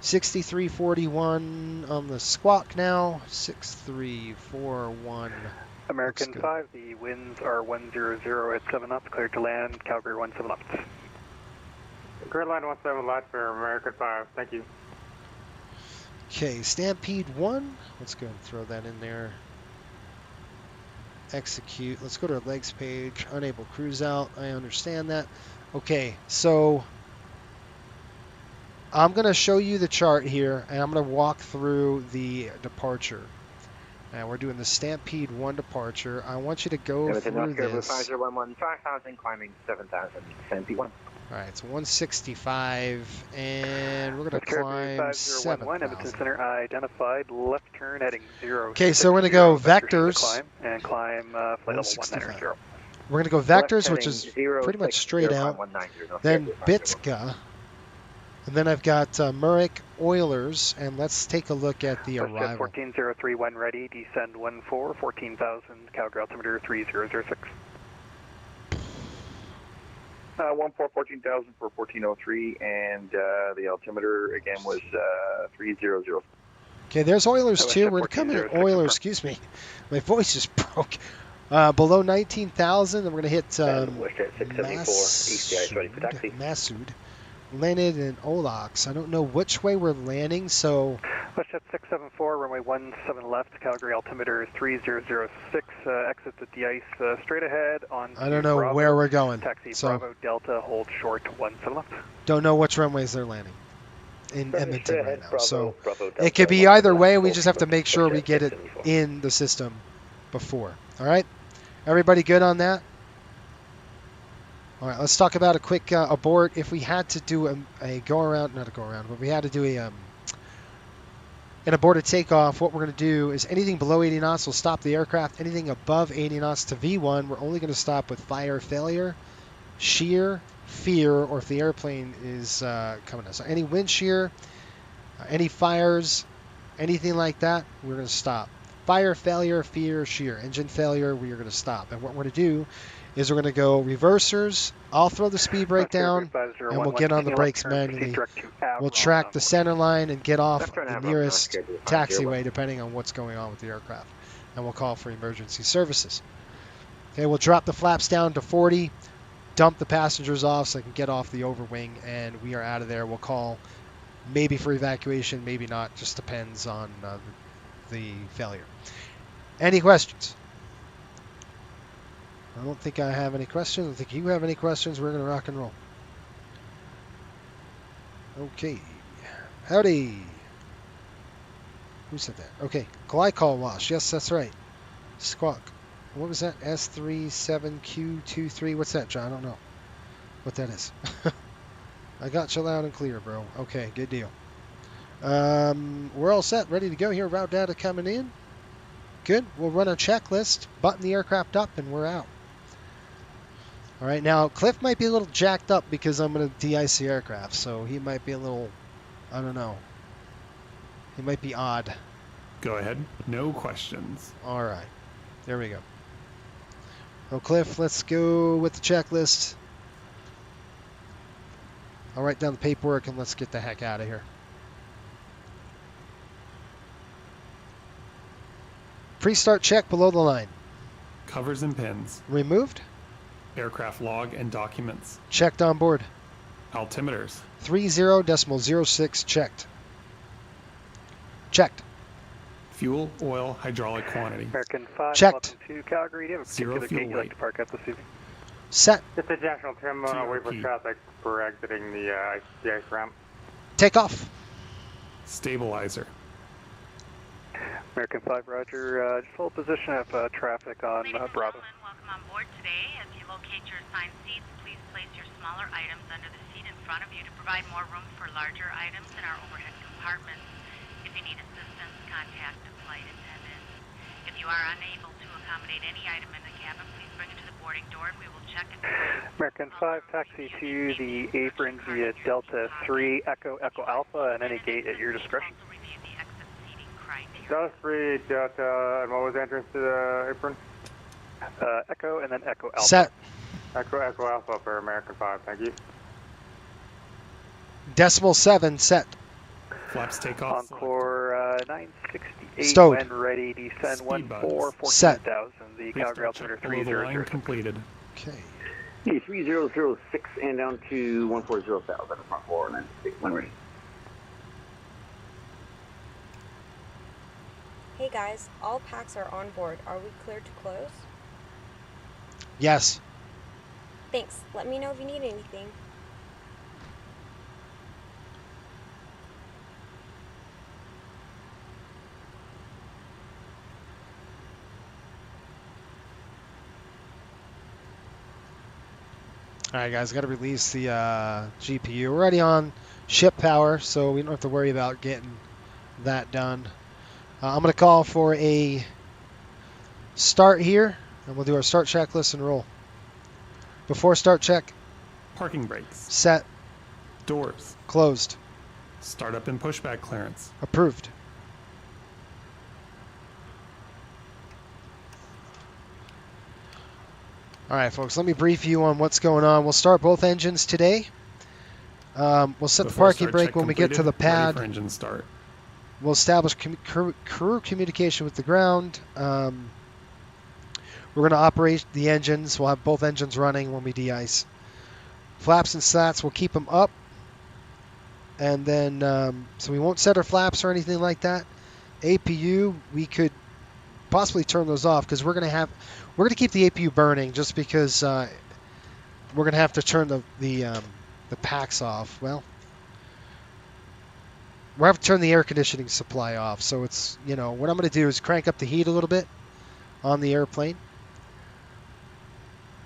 6341 on the squawk now. 6341. American 5, the winds are 100 at 7 knots, cleared to land. Calgary 17 knots. Grid line 17 left for American 5. Thank you. Okay, Stampede 1. Let's go and throw that in there. Execute. Let's go to our legs page. Unable cruise out. I understand that. Okay, so I'm going to show you the chart here, and I'm going to walk through the departure. And we're doing the Stampede 1 departure. I want you to go through this. 5011, 5000, climbing 7000, Stampede 1. All right, it's 165, and we're going to climb 7,000. Edmonton Center identified, left turn heading 0. Okay, so we're going to go vectors. Climb flight level 190. We're going to go vectors, which is pretty much straight out. Then Bitska. And then I've got Murrick Oilers, and let's take a look at the arrival. 1403 when ready, descend 14, 14,000, Calgary altimeter 3006. 14,000 for 1403, and the altimeter again was 300. Okay, there's Oilers too. We're coming at Oilers. Excuse me, my voice just broke. Below 19,000, and we're going to hit Massoud, Leonid, and Olax. I don't know which way we're landing, so. WestJet 674, runway 17 left, Calgary altimeter is 3006, exit at the ice straight ahead on. I don't know Bravo, where we're going. Taxi so Bravo Delta, hold short 17 left. Don't know which runways they're landing in Edmonton right now. So it could be either way. We just have to make sure we get it in the system before. All right? Everybody good on that? All right, let's talk about a quick abort. If we had to do a go-around, not a go-around, but we had to do an aborted takeoff, what we're going to do is anything below 80 knots will stop the aircraft. Anything above 80 knots to V1, we're only going to stop with fire failure. shear, fear, or if the airplane is coming down. So any wind shear, any fires, anything like that, we're going to stop. Fire, failure, fear, shear. Engine failure, we are going to stop. And what we're going to do is we're going to go reversers. I'll throw the speed brake down, and we'll get on the brakes manually. We'll track the center line and get off the nearest taxiway, depending on what's going on with the aircraft. And we'll call for emergency services. Okay, we'll drop the flaps down to 40, dump the passengers off so they can get off the overwing, and we are out of there. We'll call maybe for evacuation, maybe not. Just depends on the failure. Any questions? I don't think I have any questions. I don't think you have any questions. We're going to rock and roll. Okay. Howdy. Who said that? Okay. Glycol wash. Yes, that's right. Squawk. What was that? S37Q23. What's that, John? I don't know what that is. I got you loud and clear, bro. Okay, good deal. We're all set, ready to go here. Route data coming in. Good. We'll run our checklist, button the aircraft up, and we're out. All right, now Cliff might be a little jacked up because I'm going to de-ice the aircraft, so he might be a little, I don't know. He might be odd. Go ahead. No questions. All right. There we go. Well, Cliff, let's go with the checklist. I'll write down the paperwork and let's get the heck out of here. Pre-start check below the line. Covers and pins. Removed. Aircraft log and documents. Checked on board. Altimeters. 30.06 checked. Checked. Fuel, oil, hydraulic quantity. American 5, checked. welcome to Calgary. Do you have a Zero particular fuel gate you'd like weight. to park at this evening? Set. Just additional trim, wait for TRP. traffic for exiting the ice ramp. Take off. Stabilizer. American 5, roger. Just hold position of traffic on Ladies and Bravo. gentlemen, welcome on board today. As you locate your assigned seats, please place your smaller items under the seat in front of you to provide more room for larger items in our overhead compartments. If you need assistance, contact a flight attendant. If you are unable to accommodate any item in the cabin, please bring it to the boarding door and we will check it. American 5, taxi to the apron via Delta 3, Echo Alpha, and any gate at your discretion. Also review the exit seating criteria. Delta 3, Delta, and what was the entrance to the apron? Echo and then Echo Alpha. Set. Echo Alpha for American 5, thank you. Decimal 7 set. Flaps take off. Encore 968 Stowed. when ready, descend Speed bugs. 14,000. The Please Calgary start altimeter check below the line 300. completed. Okay. 3006 and down to 140,000 front 4 and then when ready. Hey guys, all packs are on board. Are we clear to close? Yes. Thanks. Let me know if you need anything. All right, guys, got to release the GPU. We're already on ship power, so we don't have to worry about getting that done. I'm going to call for a start here, and we'll do our start checklist and roll. Before start check, Parking brakes. set, Doors. closed, Startup and pushback clearance. approved. All right, folks, let me brief you on what's going on. We'll start both engines today. We'll set the Before parking start brake check when we get to the completed, ready pad. for engine start. We'll establish crew communication with the ground. We're going to operate the engines. We'll have both engines running when we de-ice. Flaps and slats, we'll keep them up. And then, so we won't set our flaps or anything like that. APU, we could possibly turn those off because we're going to keep the APU burning just because we're going to have to turn the packs off. Well, we'll have to turn the air conditioning supply off. So it's, what I'm going to do is crank up the heat a little bit on the airplane.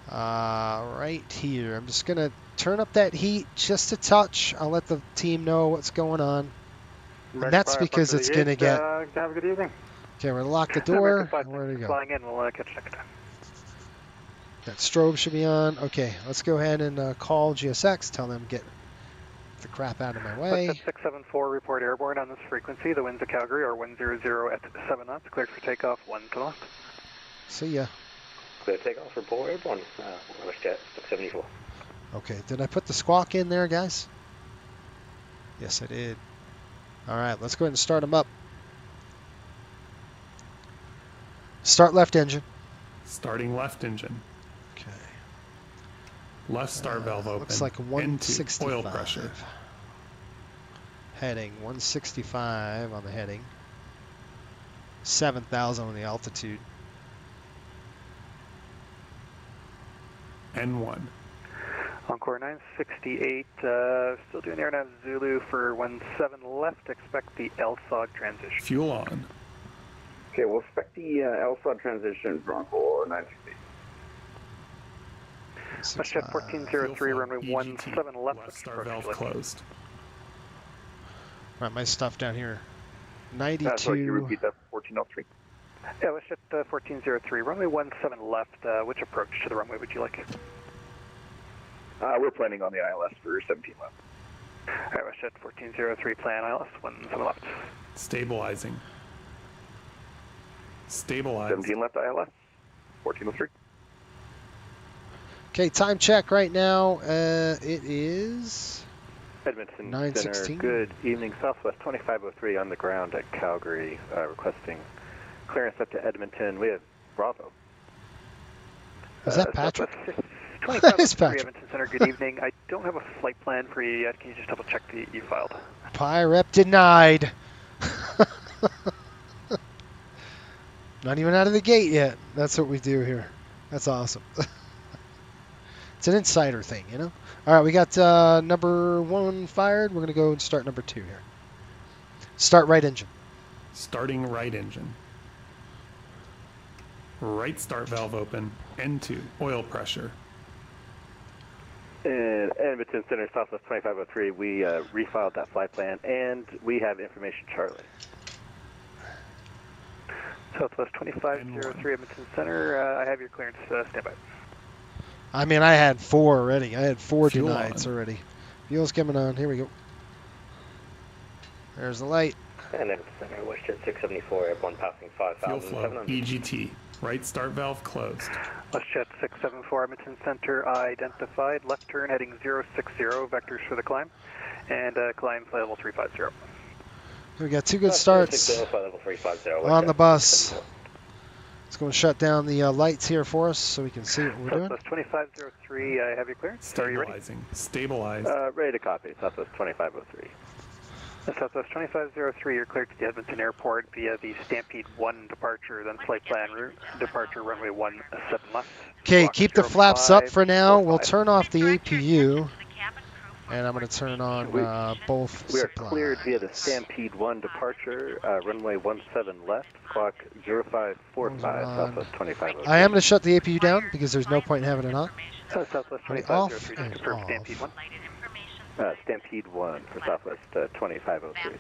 Right here. I'm just going to turn up that heat just a touch. I'll let the team know what's going on. And that's because it's going to get... Have a good evening. Okay, we're going to lock the door. American 5, Where to go? flying in, we'll catch next time. That strobe should be on. Okay, let's go ahead and call GSX. Tell them get the crap out of my way. 674, report airborne on this frequency. The winds of Calgary are 100 at 7 knots. Cleared for takeoff, 1 to left. See ya. Clear takeoff, report airborne. WestJet 674. Okay, did I put the squawk in there, guys? Yes, I did. All right, let's go ahead and start them up. Start left engine. Starting left engine. Okay. Left start valve open. Looks like Into 165. oil pressure. Heading 165 on the heading. 7,000 on the altitude. N1. Encore 968, still doing air nav Zulu for 17 left. Expect the LSOG transition. Fuel on. Okay, we'll expect the LSOD transition for Encore 968. WestJet 1403, runway 17 left. Left star valve closed. Right, my stuff down here. Sorry, can you 92. repeat that? 1403. Yeah, WestJet 1403, runway 17 left. Which approach to the runway would you like? We're planning on the ILS for 17 left. All right, WestJet 1403, plan ILS 17 left. Stabilizing. Stabilize. 17 left ILS. 1403. Okay, time check right now. It is Edmonton 9:16. Center, good evening. Southwest 2503 on the ground at Calgary, requesting clearance up to Edmonton. We have Bravo. Is that Patrick? That is Patrick. Edmonton Center, good evening. I don't have a flight plan for you yet. Can you just double check that you filed? Pirep denied. Not even out of the gate yet. That's what we do here. That's awesome. It's an insider thing, you know? All right, we got number 1 fired. We're going to go and start number 2 here. Start right engine. Starting right engine. Right start valve open. N2. Oil pressure. And Edmonton Center, Southwest 2503, we refiled that flight plan, and we have information, Charlie. Southwest 2503, Edmonton Center. I have your clearance. Stand by. I mean, I had 4 already. I had 4 Fuel denieds on. already. Fuel's coming on. Here we go. There's the light. And Edmonton Center, WestJet 674, airborne passing Fuel 5,700. flow. EGT. Right start valve closed. WestJet 674, Edmonton Center identified. Left turn heading 060, vectors for the climb. And climb flight level 350. We got 2 good starts Level 350, on the bus. It's going to shut down the lights here for us so we can see what we're doing. Southwest 2503, I have your clearance. Are you ready? Stabilizing. Stabilize. Ready to copy, Southwest 2503. Southwest 2503, you're cleared to the Edmonton Airport via the Stampede 1 departure, then flight plan route, departure runway 17 left. Okay, keep the flaps up for now. We'll turn off the APU, and I'm going to turn on both We are supplies. cleared via the Stampede 1 departure, runway 17 left, clock 0545, Southwest 2503. I am going to shut the APU down because there's no point in having it on. Southwest Off 2503, and just confirm off. Stampede 1. Stampede 1 for Southwest 2503.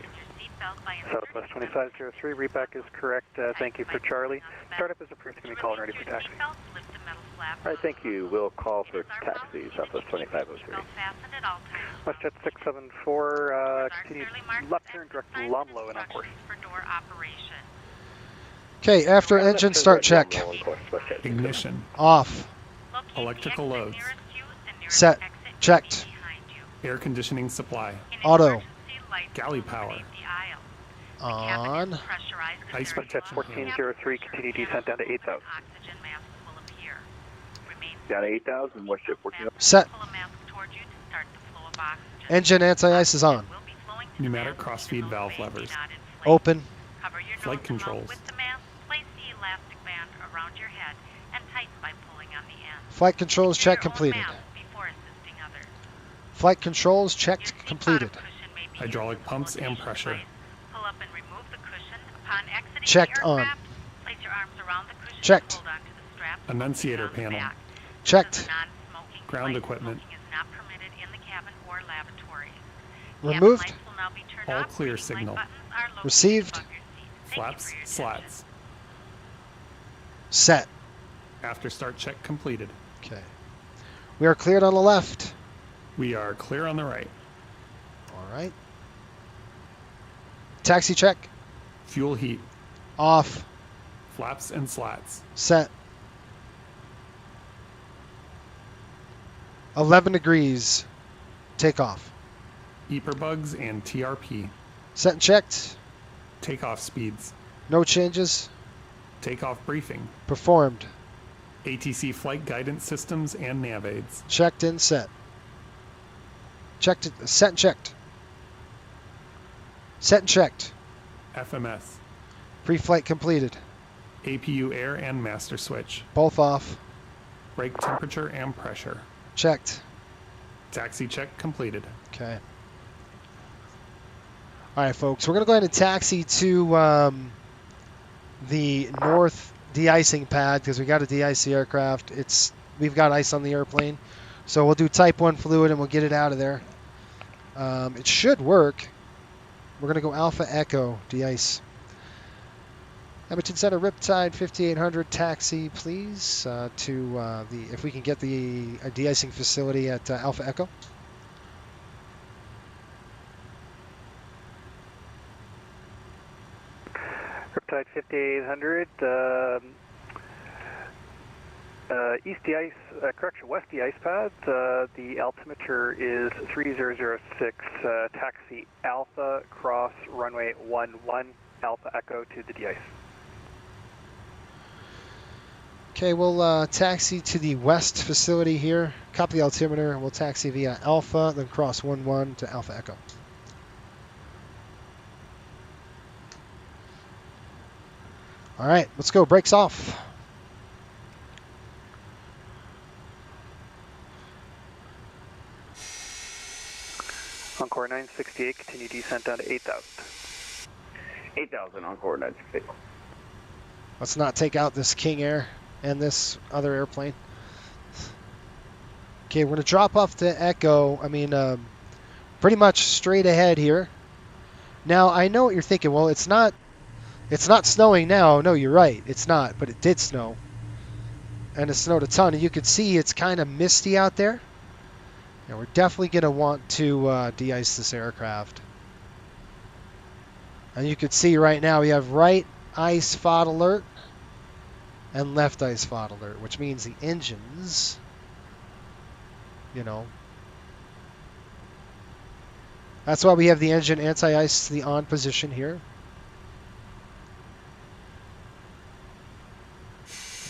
Southwest 2503, repack is correct. Thank you for Charlie. Startup is approved. Can we call and ready for taxi? All right, thank you. We'll call for taxi, Southwest 2503. WestJet 674, continue left turn direct to Lomlo and on course. Okay, after engine start check. Ignition. Off. Electrical loads. Set. Checked. Air conditioning supply. Auto. Galley power. On. Ice WestJet 1403, continue descent down to 8,000. Down to 8,000, WestJet 14. Set. Engine anti-ice is on. Pneumatic crossfeed valve levers. Open. Flight controls. Flight controls check completed. Flight controls checked completed. Hydraulic pumps and pressure. Checked on. Checked. Annunciator panel. Checked. Ground equipment. Removed. All clear signal. Received. Flaps, slats. Set. After start check completed. Okay. We are cleared on the left. We are clear on the right. All right. Taxi check. Fuel heat. Off. Flaps and slats. Set. 11 degrees. Takeoff. Bugs and TRP. Set and checked. Takeoff speeds. No changes. Takeoff briefing. Performed. ATC flight guidance systems and nav aids. Checked and set. Checked. Set and checked. Set and checked. FMS. Pre-flight completed. APU air and master switch. Both off. Brake temperature and pressure. Checked. Taxi check completed. Okay. All right, folks. We're going to go ahead and taxi to the north de-icing pad because we got to de-ice the aircraft. We've got ice on the airplane. So we'll do type 1 fluid and we'll get it out of there. It should work. We're going to go Alpha Echo de-ice. Edmonton Center, Riptide 5800 taxi, please, to if we can get the de-icing facility at Alpha Echo. Riptide 5800, east de-ice, west de-ice pad. The altimeter is 3006, taxi Alpha, cross runway 11, Alpha Echo to the de-ice. Okay, we'll taxi to the west facility here. Copy the altimeter. We'll taxi via Alpha, then cross 11 to Alpha Echo. All right, let's go. Brakes off. Encore 968, continue descent down to 8,000. 8,000, Encore 968. Let's not take out this King Air and this other airplane. Okay, we're going to drop off to Echo. Pretty much straight ahead here. Now, I know what you're thinking. Well, it's not snowing now. No, you're right. It's not, but it did snow. And it snowed a ton. And you can see it's kind of misty out there. And we're definitely going to want to de-ice this aircraft. And you can see right now we have right ice FOD alert and left ice FOD alert, which means the engines, that's why we have the engine anti-ice to the on position here.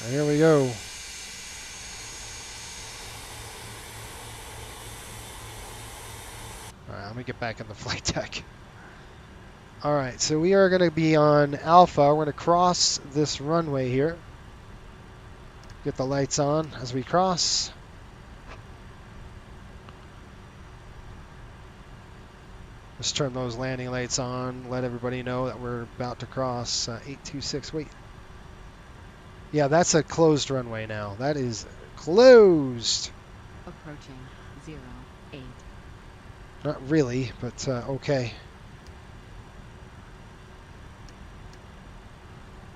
And here we go. All right, let me get back in the flight deck. All right, so we are going to be on Alpha. We're going to cross this runway here. Get the lights on as we cross. Let's turn those landing lights on. Let everybody know that we're about to cross 826. Wait. Yeah, that's a closed runway now. That is closed. Approaching 08. Not really, but okay.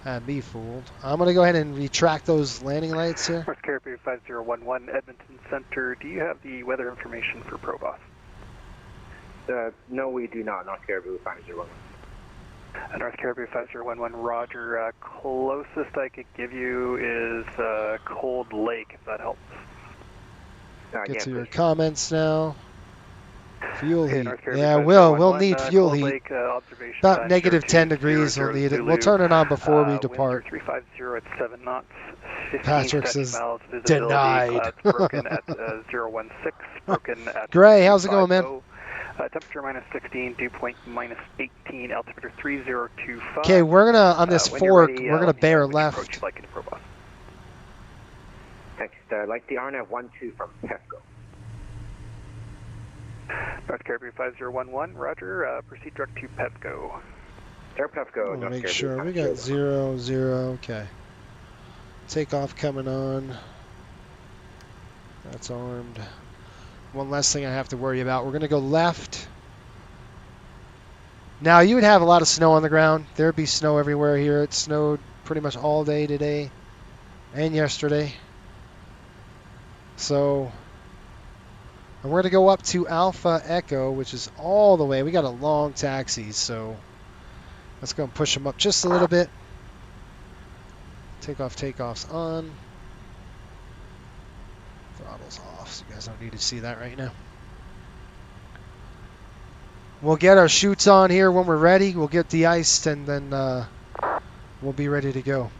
Had me fooled. I'm going to go ahead and retract those landing lights here. North Caribbean 5011, Edmonton Center. Do you have the weather information for Provost? No, we do not. North Caribbean 5011. North Caribbean 5011, Roger. Closest I could give you is Cold Lake, if that helps. Get to your comments now. Fuel heat. Yeah, we'll need fuel heat. Lake, about negative 10 degrees we'll need it. We'll turn it on before we depart. 350 at 7 knots. Patrick says, miles, denied. Broken at 016, broken at Gray, how's it going, man? Temperature minus 16, dew point minus 18, altimeter 3025. Okay, we're going to, on this fork, we're going to bear left. Like Text, like the RNAV 12 from PEFCO. North Caribbean 5011, roger. Proceed direct to PEFCO. Air PEFCO. We'll make sure. We got 0, 0. Okay. Takeoff coming on. That's armed. One less thing I have to worry about. We're going to go left. Now, you would have a lot of snow on the ground. There'd be snow everywhere here. It snowed pretty much all day today and yesterday. So, and we're going to go up to Alpha Echo, which is all the way. We got a long taxi, so let's go and push them up just a little bit. Takeoff's on. Throttle's off, so you guys don't need to see that right now. We'll get our chutes on here when we're ready. We'll get de-iced, and then we'll be ready to go.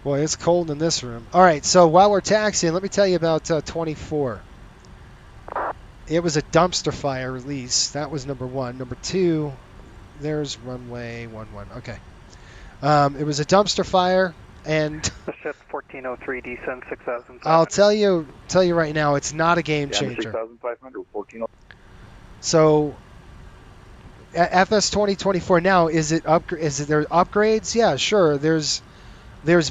Boy, it's cold in this room. All right, so while we're taxiing, let me tell you about 24. It was a dumpster fire release. That was number one. Number two, there's runway 11. Okay. It was a dumpster fire, and The ship 1403 descend 6,000. I'll tell you right now, it's not a game changer. 6,500, 14. So, FS 2024 now, is there upgrades? Yeah, sure. There's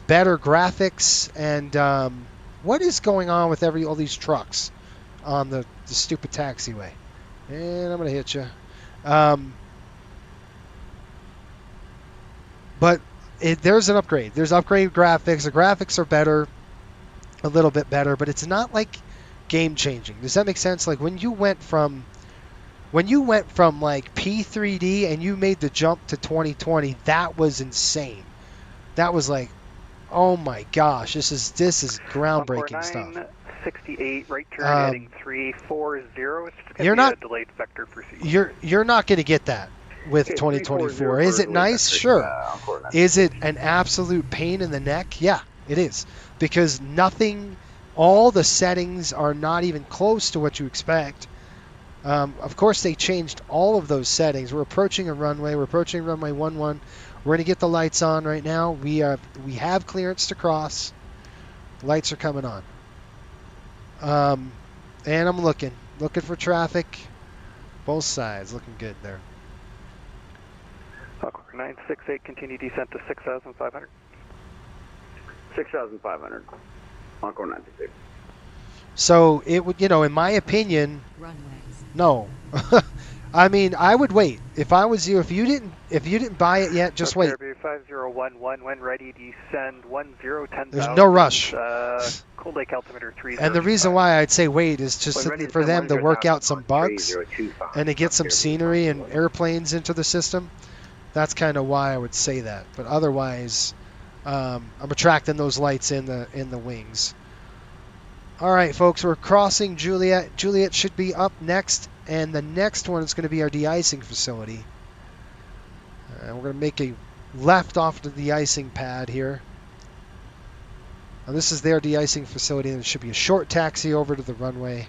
better graphics, and what is going on with all these trucks on the stupid taxiway? And I'm gonna hit you. But there's an upgrade. There's upgrade graphics. The graphics are better, a little bit better, but it's not like game changing. Does that make sense? Like when you went from like P3D and you made the jump to 2020, that was insane. That was like, oh my gosh, this is groundbreaking stuff. 68, right turn heading 340. It's going to be a delayed vector proceed. You're not going to get that with 2024. Is it nice? Sure. Is it an absolute pain in the neck? Yeah, it is. Because all the settings are not even close to what you expect. Of course, they changed all of those settings. We're approaching a runway. We're approaching runway 11. We're going to get the lights on right now. We have clearance to cross. Lights are coming on. And I'm looking for traffic. Both sides looking good there. 968, continue descent to 6,500. 6,500. Encore 968. So it would, in my opinion, no. I mean, I would wait. If I was you, if you didn't buy it yet, just wait. 5011, when ready, descend 1010,000. There's no rush. Cold Lake altimeter 30. And the reason why I'd say wait is just for them to work out some bugs and to get some scenery and airplanes into the system. That's kind of why I would say that. But otherwise, I'm attracting those lights in the wings. All right, folks, we're crossing Juliet. Juliet should be up next, and the next one is going to be our de-icing facility. We're going to make a left off to the de-icing pad here. Now, this is their de-icing facility, and it should be a short taxi over to the runway,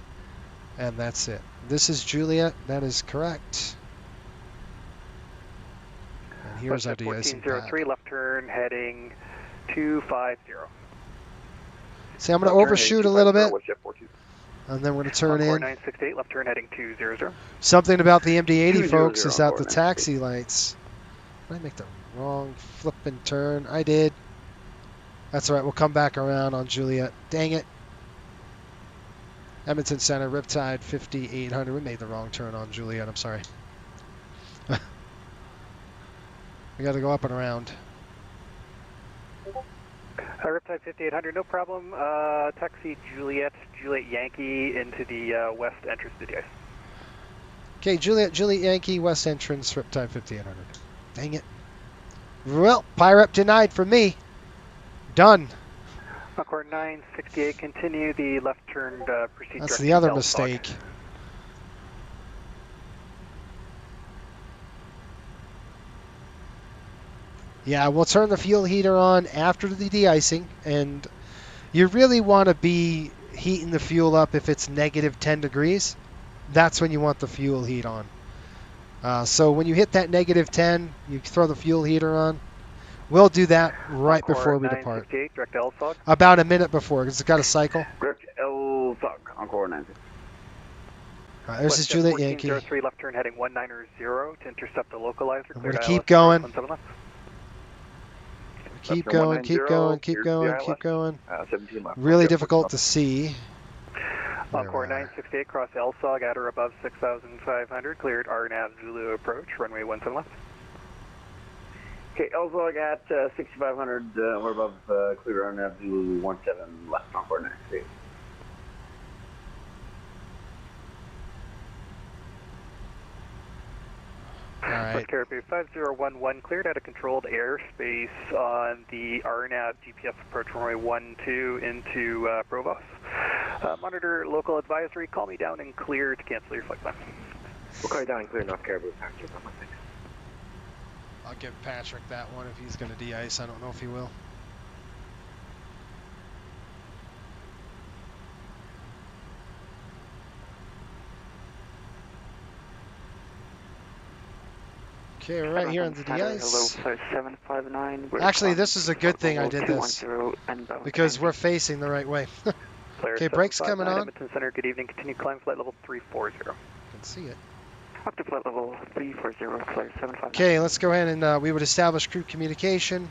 and that's it. This is Juliet. That is correct. And here's our de-icing pad. 1403, left turn heading 250. See, I'm going to overshoot a little bit, and then we're going to turn in. 968, left turn heading 200. Something about the MD-80, folks, is that the taxi lights. Did I make the wrong flipping turn? I did. That's all right. We'll come back around on Juliet. Dang it. Edmonton Center, Riptide 5800. We made the wrong turn on Juliet. I'm sorry. We got to go up and around. Riptide 5800, no problem. Taxi Juliet Yankee into the west entrance to the ice. Okay, Juliet Yankee, west entrance, Riptide 5800. Dang it. Well, Pirate denied for me. Done. Encore 968, continue the left turn proceed. That's the other mistake. Yeah, we'll turn the fuel heater on after the de-icing, and you really want to be heating the fuel up if it's negative 10 degrees. That's when you want the fuel heat on. So when you hit that negative 10, you throw the fuel heater on. We'll do that right before we depart. Direct L SOG. About a minute before, because it's got a cycle. Direct L SOG. Encore 960. There's this Juliet Yankee. 1403, left turn heading 190 to intercept the localizer. We're going to keep going. Keep going, keep going, keep going, keep going. 17 left. Really difficult to see. Encore 968, cross LSOG at or above 6,500, cleared RNAV Zulu approach, runway 17 left. Okay, LSOG at 6,500, we're above clear RNAV Zulu 17 left, Encore 968. All right. Caribou 5011 cleared out of controlled airspace on the RNAV GPS approach runway 12 into Provost. Monitor local advisory, call me down and clear to cancel your flight plan. We'll call you down and clear enough Caribou. I'll give Patrick that one if he's going to de-ice. I don't know if he will. Okay, we're right here on the de-ice. Actually, this is a good thing I did this, because we're facing the right way. Okay, brakes coming on. Edmonton Center, good evening. Continue climb flight level 340. Can see it. Up to flight level 340, clear 759. Okay, let's go ahead and we would establish crew communication.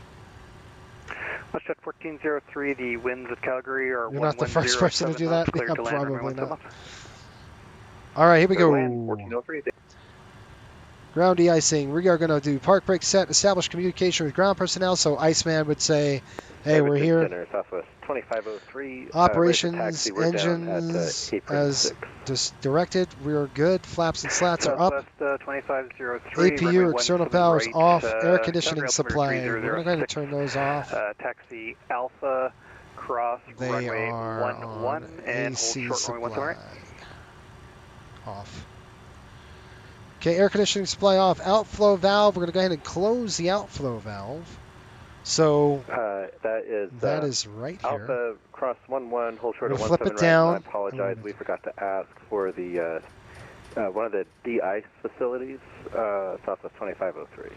Westjet 1403, the winds at Calgary are You're not the first person to do that? Clear to land, probably not. All right, here we go. Ground de-icing. We are going to do park brake set, establish communication with ground personnel. So Iceman would say, hey, we're here. Center, Southwest 2503. Operations, engines, as directed. We are good. Flaps and slats are up. 2503, APU, external powers right, off. Air conditioning supply. We're going to turn those off. Taxi Alpha, cross they runway are 11 and AC hold short runway 17 right. Off. Okay, air conditioning supply off. Outflow valve. We're going to go ahead and close the outflow valve. So that is right Alpha here. Alpha cross 11, hold short We'll at flip 17 it down. right. I apologize. We forgot to ask for the one of the de-ice facilities, Southwest 2503.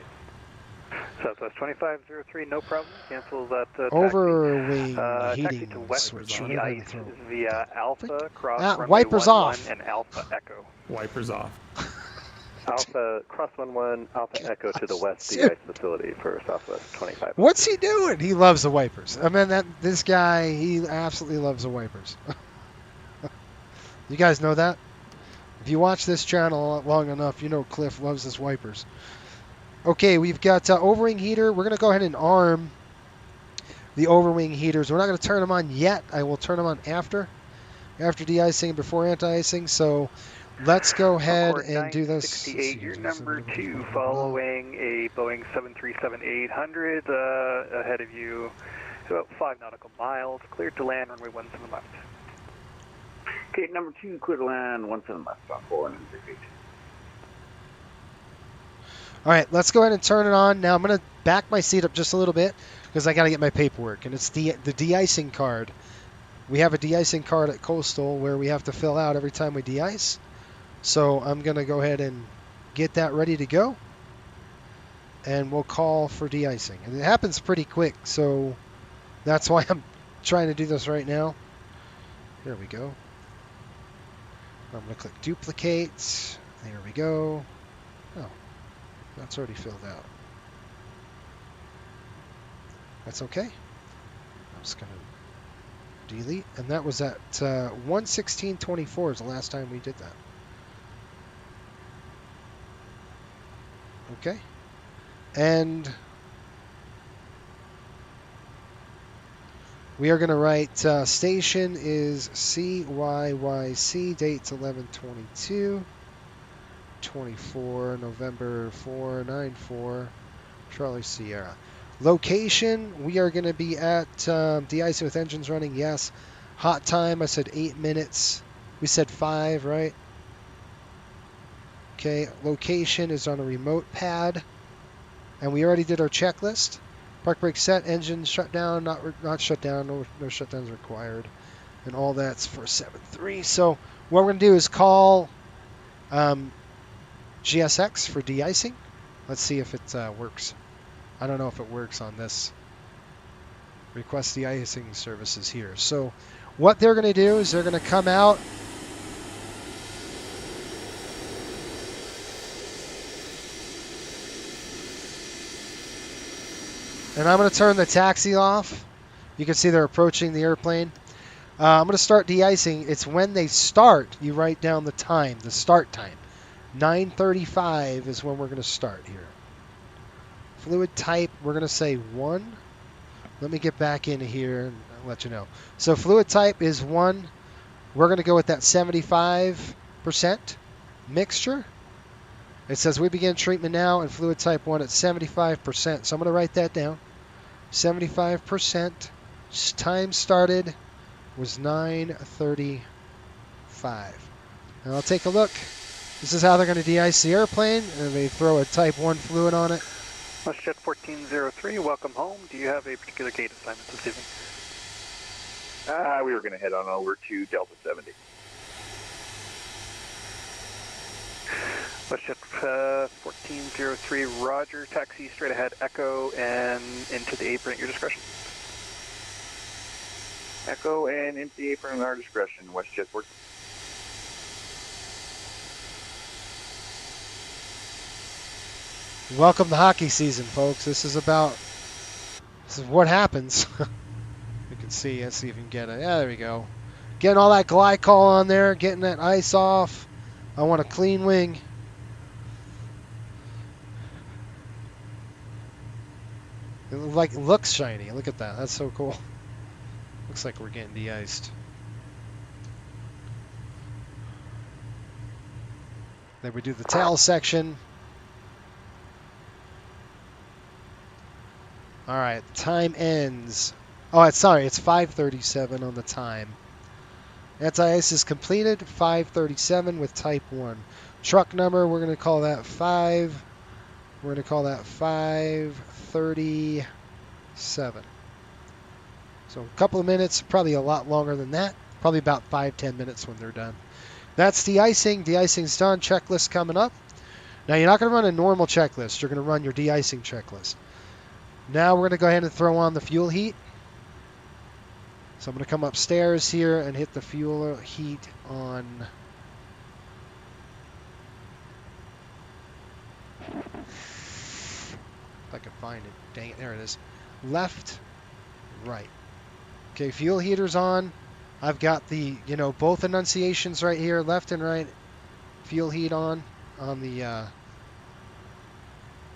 Southwest 2503, no problem. Cancel that Overwing taxi heating to west switch. de-ice via Alpha, cross runway wipers 11 off. and Alpha Echo. Wipers off. Alpha cross 11, Alpha Echo to the west de-ice facility for Southwest 25. What's he doing? He loves the wipers. I mean, this guy, he absolutely loves the wipers. You guys know that? If you watch this channel long enough, you know Cliff loves his wipers. Okay, we've got overwing heater. We're going to go ahead and arm the overwing heaters. We're not going to turn them on yet. I will turn them on after de-icing and before anti-icing. So let's go ahead and do this. 68, you're number 2, following a Boeing 737-800 ahead of you, about 5 nautical miles, cleared to land, runway 17 left. Okay, number 2, clear to land, 17 left, on 4 and 3 feet. All right, let's go ahead and turn it on. Now I'm going to back my seat up just a little bit because I got to get my paperwork, and it's the de-icing card. We have a de-icing card at Coastal where we have to fill out every time we de-ice. So I'm going to go ahead and get that ready to go, and we'll call for de-icing. And it happens pretty quick, so that's why I'm trying to do this right now. Here we go. I'm going to click duplicate. There we go. Oh, that's already filled out. That's okay. I'm just going to delete. And that was at 1:16:24 is the last time we did that. Okay. And we are going to write station is CYYC, date's 11/22/24, November 494, Charlie Sierra. Location, we are going to be at de-icing with engines running, yes. Hot time, I said 8 minutes. We said 5, right? Okay, location is on a remote pad. And we already did our checklist. Park brake set, engine shut down, not shut down, no shutdowns required. And all that's for 7.3. So what we're going to do is call GSX for de-icing. Let's see if it works. I don't know if it works on this. Request de-icing services here. So what they're going to do is they're going to come out. And I'm going to turn the taxi off. You can see they're approaching the airplane. I'm going to start de-icing. It's when they start, you write down the time, the start time. 9:35 is when we're going to start here. Fluid type, we're going to say 1. Let me get back in here and I'll let you know. So fluid type is 1. We're going to go with that 75% mixture. It says we begin treatment now and fluid type 1 at 75%. So I'm going to write that down. 75%. Time started was 9:35. Now I'll take a look. This is how they're going to de-ice the airplane, and they throw a type 1 fluid on it. WestJet 1403, welcome home. Do you have a particular gate assignment this evening? We were going to head on over to Delta 70. WestJet 1403, roger. Taxi straight ahead, Echo, and into the apron at your discretion. Echo and into the apron at our discretion. WestJet 14. Welcome to hockey season, folks. This is what happens. You can see. Let's see if you can get it. Yeah, there we go. Getting all that glycol on there, getting that ice off. I want a clean wing. It looks shiny. Look at that. That's so cool. Looks like we're getting de-iced. Then we do the tail section. All right, time ends. Oh, sorry, it's 5:37 on the time. Anti-ice is completed, 5:37 with type 1. Truck number, we're going to call that 5. We're going to call that 5:37. So a couple of minutes, probably a lot longer than that. Probably about 5-10 minutes when they're done. That's de-icing. De-icing's done. Checklist coming up. Now, you're not going to run a normal checklist. You're going to run your de-icing checklist. Now we're going to go ahead and throw on the fuel heat. So I'm going to come upstairs here and hit the fuel heat on. If I can find it. Dang it, there it is. Left, right. Okay, fuel heater's on. I've got the, both enunciations right here, left and right. Fuel heat on the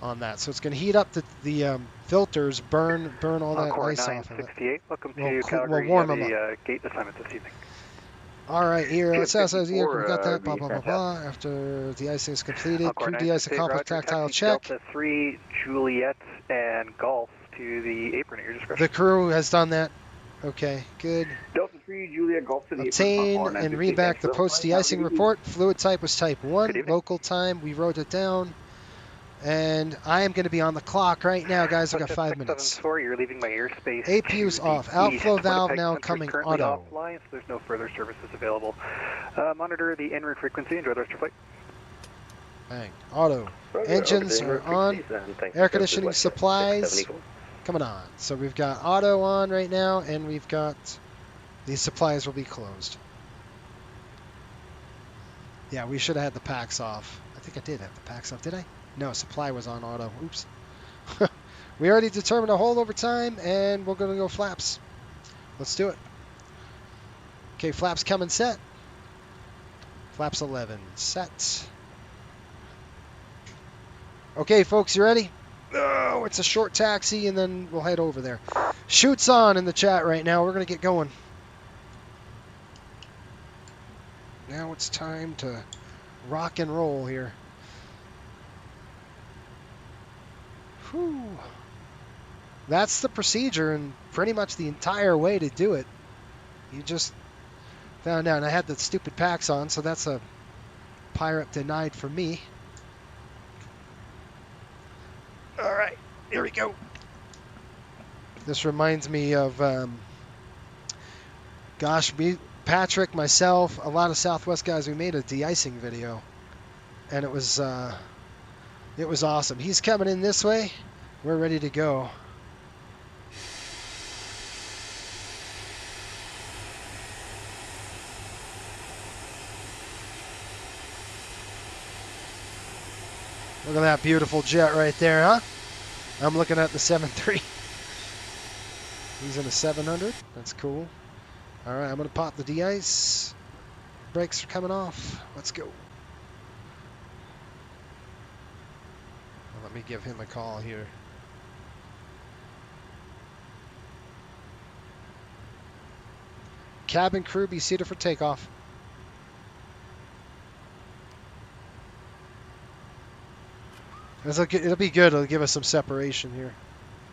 on that. So it's going to heat up the filters, burn all that Encore ice off of it. 968, welcome to Calgary. We'll warm you them have up. a gate assignment this evening. All right, here, let's ask us here. We've got that, be blah, blah, blah. After the icing is completed, Encore crew de-ice 968, accomplished, roger. tactile Taxi check. Delta 3, Juliet, and Golf to the apron at your discretion. The crew has done that. Okay, good. Delta 3, Juliet, Golf to the Obtain apron. and read back the post de-icing report. Fluid type was type 1. Local time, we wrote it down. And I am going to be on the clock right now, guys. I've got 5 minutes. You're leaving my airspace. APU's off. Outflow valve now coming auto. Offline, so there's no further services available. Monitor the en route frequency. Enjoy the rest of your flight. Bang. Auto. Engines are on. Air conditioning supplies coming on. So we've got auto on right now, and we've got these supplies will be closed. Yeah, we should have had the packs off. I think I did have the packs off. Did I? No, supply was on auto. Oops. We already determined a holdover time, and we're going to go flaps. Let's do it. Okay, flaps coming set. Flaps 11 set. Okay, folks, you ready? Oh, it's a short taxi, and then we'll head over there. Shoots on in the chat right now. We're going to get going. Now it's time to rock and roll here. Whew. That's the procedure and pretty much the entire way to do it. You just found out. And I had the stupid packs on, so that's a pirate denied for me. All right, here we go. This reminds me of, Patrick, myself, a lot of Southwest guys. We made a de-icing video, and it was awesome. He's coming in this way. We're ready to go. Look at that beautiful jet right there, huh? I'm looking at the 7.3. He's in a 700. That's cool. All right, I'm going to pop the de-ice. Brakes are coming off. Let's go. Well, let me give him a call here. Cabin crew, be seated for takeoff. It'll be good. It'll give us some separation here.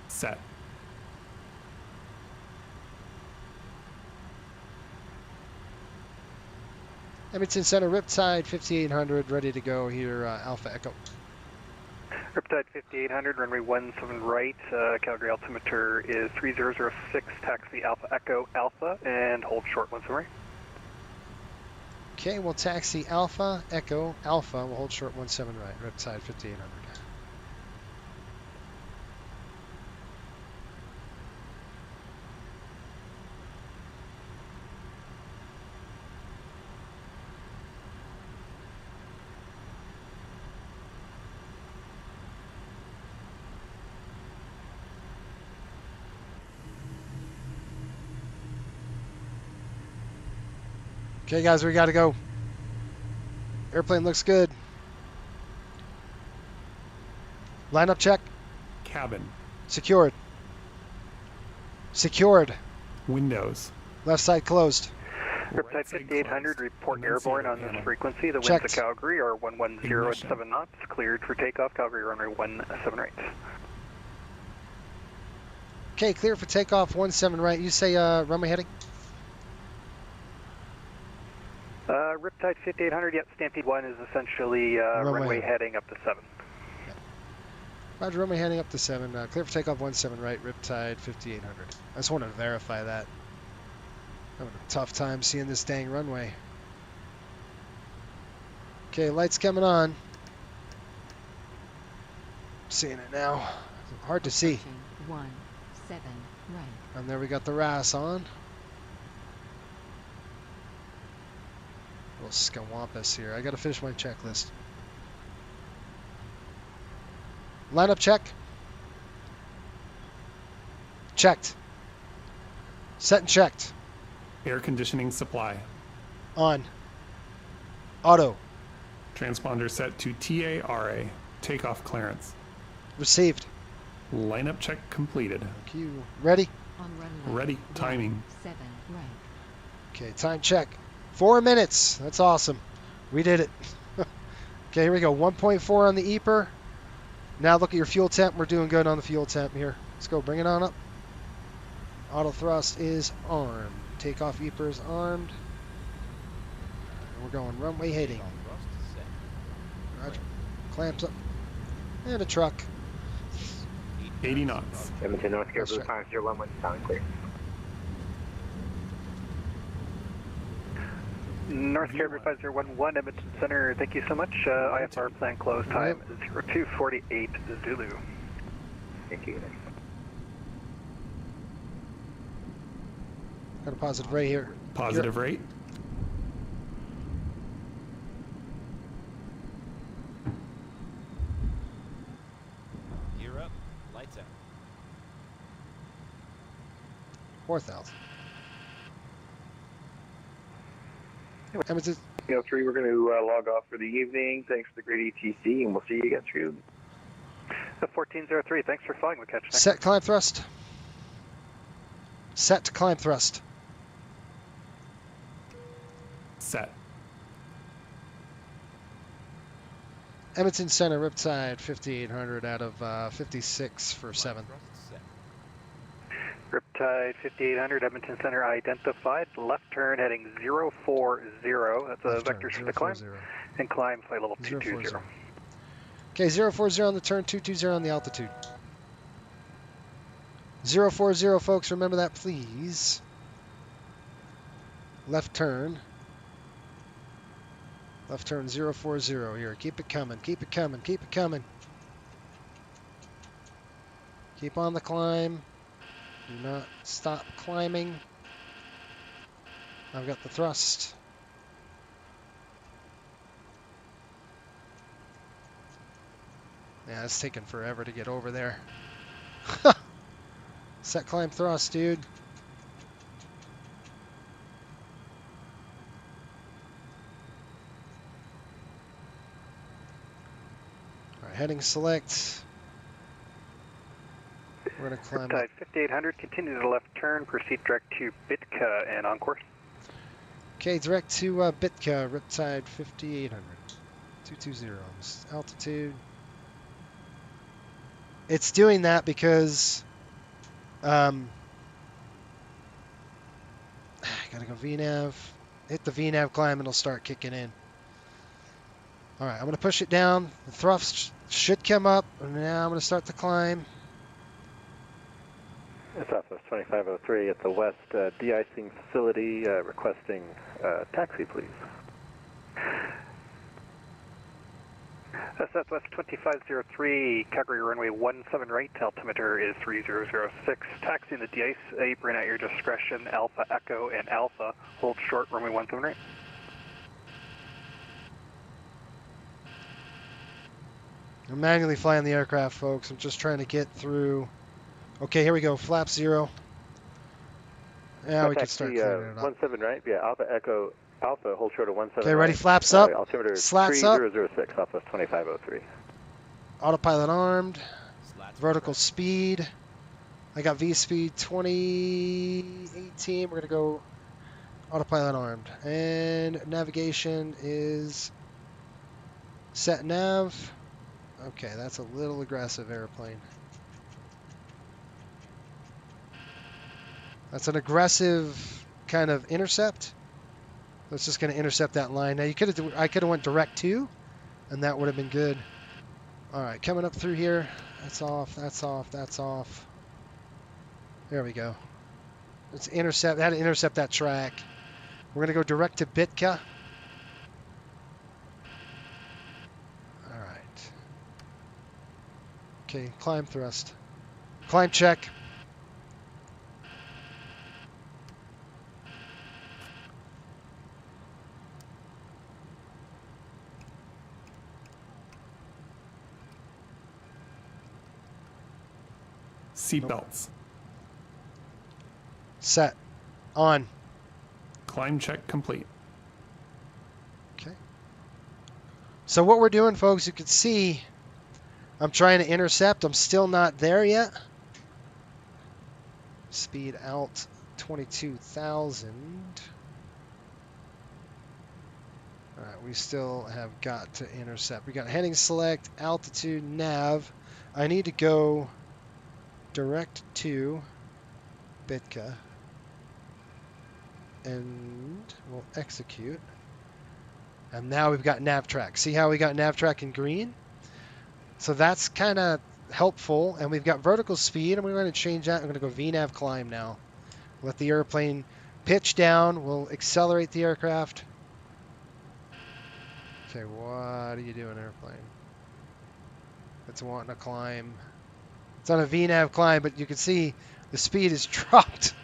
Set. Edmonton Center, Riptide 5800, ready to go here, Alpha Echo. Riptide 5800, runway 17 right, Calgary altimeter is 3006, taxi Alpha Echo Alpha, and hold short 17 right. Okay, we'll taxi Alpha Echo Alpha, we'll hold short 17 right, Riptide 5800. Okay, guys, we got to go. Airplane looks good. Lineup check. Cabin. Secured. Secured. Windows. Left side closed. Riptide 5800, report airborne on this frequency. The winds Checked. at Calgary are 110 at 7 knots. Cleared for takeoff. Calgary runway 17 right. Okay, clear for takeoff 17 right. You say runway heading? Riptide 5800, yep, Stampede 1 is essentially runway heading up to 7. Roger, runway heading up to 7. Clear for takeoff 17 right, Riptide 5800. I just want to verify that. Having a tough time seeing this dang runway. Okay, lights coming on. Seeing it now. Hard to see. 17 right. And there we got the RAS on. A little scawampus here. I gotta finish my checklist. Lineup check. Checked. Set and checked. Air conditioning supply. On. Auto. Transponder set to TARA. Takeoff clearance. Received. Lineup check completed. Thank you. Ready? On runway Ready. Timing. 7 right. Okay, time check. 4 minutes. That's awesome. We did it. Okay, here we go. 1.4 on the EPR. Now look at your fuel temp. We're doing good on the fuel temp here. Let's go. Bring it on up. Auto thrust is armed. Takeoff EPR is armed. We're going runway heading. Roger. Clamps up. And a truck. 80 knots. Edmonton, North Carolina, 501, sound clear. North Carolina 5011, Edmonton Center, thank you so much. IFR plan close time 0248 Zulu. Thank you. Got a positive rate here. Positive rate. Gear up. Lights out. 4,000. Edmonton. 3, we're going to log off for the evening. Thanks for the great ETC, and we'll see you again soon. 1403, thanks for flying. We'll catch you next. Set climb thrust. Set to climb thrust. Set. Edmonton Center, Riptide 5800 out of 56 for 7. Riptide 5800, Edmonton Center identified. Left turn heading 040. That's a vector for the climb. And climb flight level 220. Okay, 040 on the turn, 220 on the altitude. 040, folks, remember that, please. Left turn. Left turn 040 here. Keep it coming, keep it coming, keep it coming. Keep on the climb. Do not stop climbing. I've got the thrust. Yeah, it's taking forever to get over there. Set climb thrust, dude. All right, heading select. We're going to climb up. Riptide 5800, continue to the left turn, proceed direct to Bitka and on course. Okay, direct to Bitka, Riptide 5800. 220, altitude. It's doing that because I gotta go VNAV. Hit the VNAV climb and it'll start kicking in. All right, I'm gonna push it down. The thrust should come up. And now I'm gonna start the climb. Southwest 2503 at the west de-icing facility, requesting taxi, please. Southwest 2503, Calgary runway 17 right, altimeter is 3006. Taxi in the de-ice apron at your discretion, Alpha Echo and Alpha. Hold short, runway 17 right. I'm manually flying the aircraft, folks. I'm just trying to get through. Okay, here we go. Flap 0. Now we can start cleaning it up. 17 right, yeah, Alpha Echo Alpha, hold short of 17 Okay, ready, right. flaps up. Altimeter Slats up. 3006, Southwest 2503. Autopilot armed. Slats Vertical speed. I got V speed 2018. We're going to go autopilot armed. And navigation is set nav. Okay, that's a little aggressive airplane. That's an aggressive kind of intercept. That's just going to intercept that line. Now I could have went direct to, and that would have been good. All right, coming up through here. That's off. That's off. That's off. There we go. Let's intercept. That intercept that track. We're going to go direct to Bitka. All right. Okay, climb thrust. Climb check. Seatbelts. Set. On. Climb check complete. Okay. So what we're doing, folks, you can see I'm trying to intercept. I'm still not there yet. Speed out 22,000. All right, we still have got to intercept. We got heading select, altitude, nav. I need to go direct to Bitka. And we'll execute. And now we've got nav track. See how we got nav track in green? So that's kind of helpful. And we've got vertical speed, and we're going to change that. I'm going to go VNAV climb now. Let the airplane pitch down. We'll accelerate the aircraft. Okay, what are you doing, airplane? It's wanting to climb. It's on a VNAV climb, but you can see the speed is dropped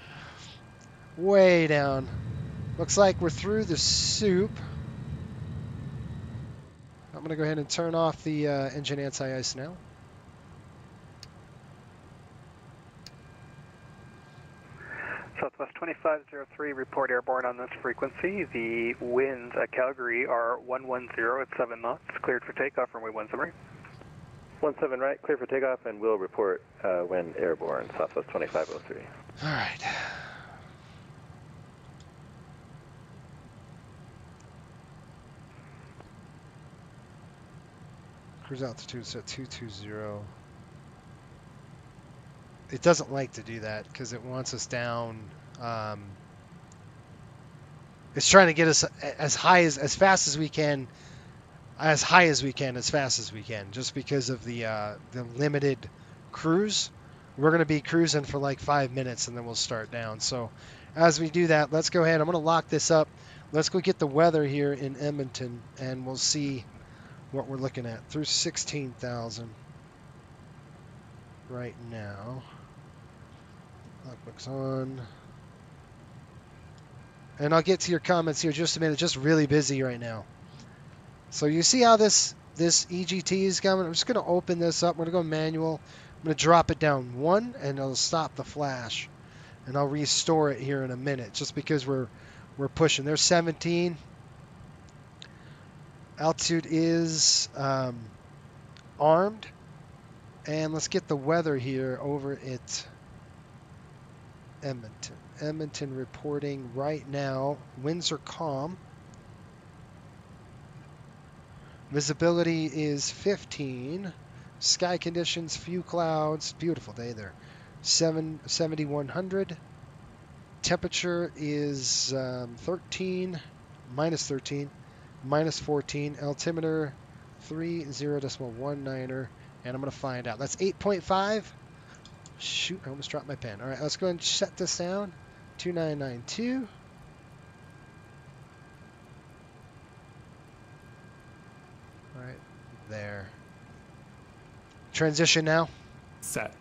way down. Looks like we're through the soup. I'm going to go ahead and turn off the engine anti-ice now. Southwest 2503, report airborne on this frequency. The winds at Calgary are 110 at 7 knots. Cleared for takeoff, runway 17 right. 17 right, clear for takeoff, and we'll report when airborne, Southwest 2503. All right. Cruise altitude set 220. It doesn't like to do that because it wants us down. It's trying to get us as fast as we can, as high as we can, as fast as we can, just because of the limited cruise. We're going to be cruising for like 5 minutes and then we'll start down. So as we do that, let's go ahead. I'm going to lock this up. Let's go get the weather here in Edmonton and we'll see what we're looking at. Through 16,000 right now. Logbooks on. And I'll get to your comments here in just a minute. Just really busy right now. So you see how this EGT is coming? I'm just going to open this up. We're going to go manual. I'm going to drop it down 1, and it'll stop the flash. And I'll restore it here in a minute, just because we're pushing. There's 17. Altitude is armed. And let's get the weather here over at Edmonton. Edmonton reporting right now. Winds are calm. Visibility is 15. Sky conditions, few clouds. Beautiful day there. 7,100. Temperature is 13, minus 13, minus 14. Altimeter 30.19er. And I'm going to find out. That's 8.5. Shoot, I almost dropped my pen. All right, let's go ahead and shut this down. 2992. All right, there. Transition now. Set.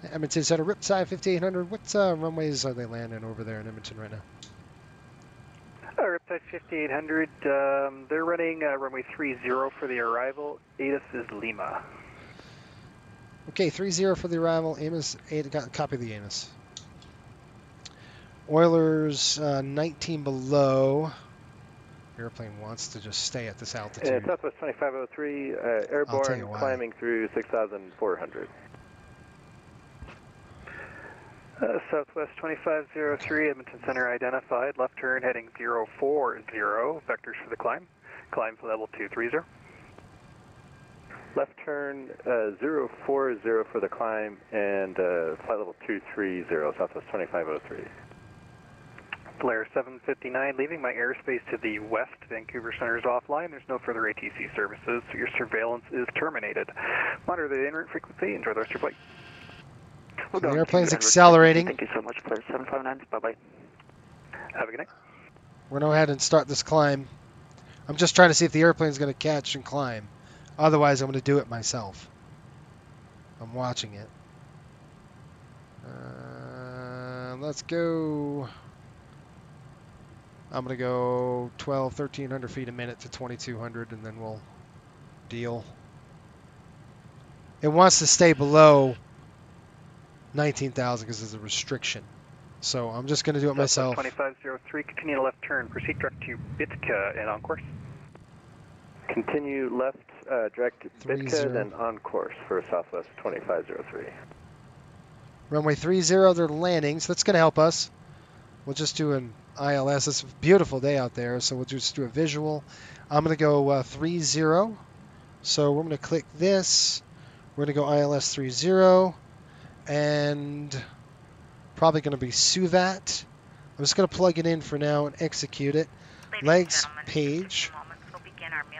Edmonton Center, Riptide 5800. What runways are they landing over there in Edmonton right now? Riptide 5800, they're running runway 30 for the arrival. ATIS is Lima. Okay, 30 for the arrival. Amos, copy the Amos. Oilers 19 below. Airplane wants to just stay at this altitude. Southwest 2503, airborne, climbing through 6,400. Southwest 2503, Edmonton Center identified. Left turn heading 040. Vectors for the climb. Climb for level 230. Left turn 040 for the climb and flight level 230, Southwest 2503. Flare 759, leaving my airspace to the west. Vancouver Center is offline. There's no further ATC services, so your surveillance is terminated. Monitor the en route frequency. Enjoy the rest of your flight. So the airplane's accelerating. Thank you so much, Flare 759. Bye-bye. Have a good night. We're going to go ahead and start this climb. I'm just trying to see if the airplane's going to catch and climb. Otherwise, I'm going to do it myself. I'm watching it. Let's go. I'm going to go 1,300 feet a minute to 2,200, and then we'll deal. It wants to stay below 19,000 because there's a restriction. So I'm just going to do it myself. 2503, continue left turn. Proceed direct to Bitka and on course. Continue left direct to Bitka, then on course for Southwest 2503. Runway 30, they're landing, so that's going to help us. We'll just do an ILS. It's a beautiful day out there, so we'll just do a visual. I'm going to go 30. So we're going to click this. We're going to go ILS 30. And probably going to be SUVAT. I'm just going to plug it in for now and execute it. Legs page.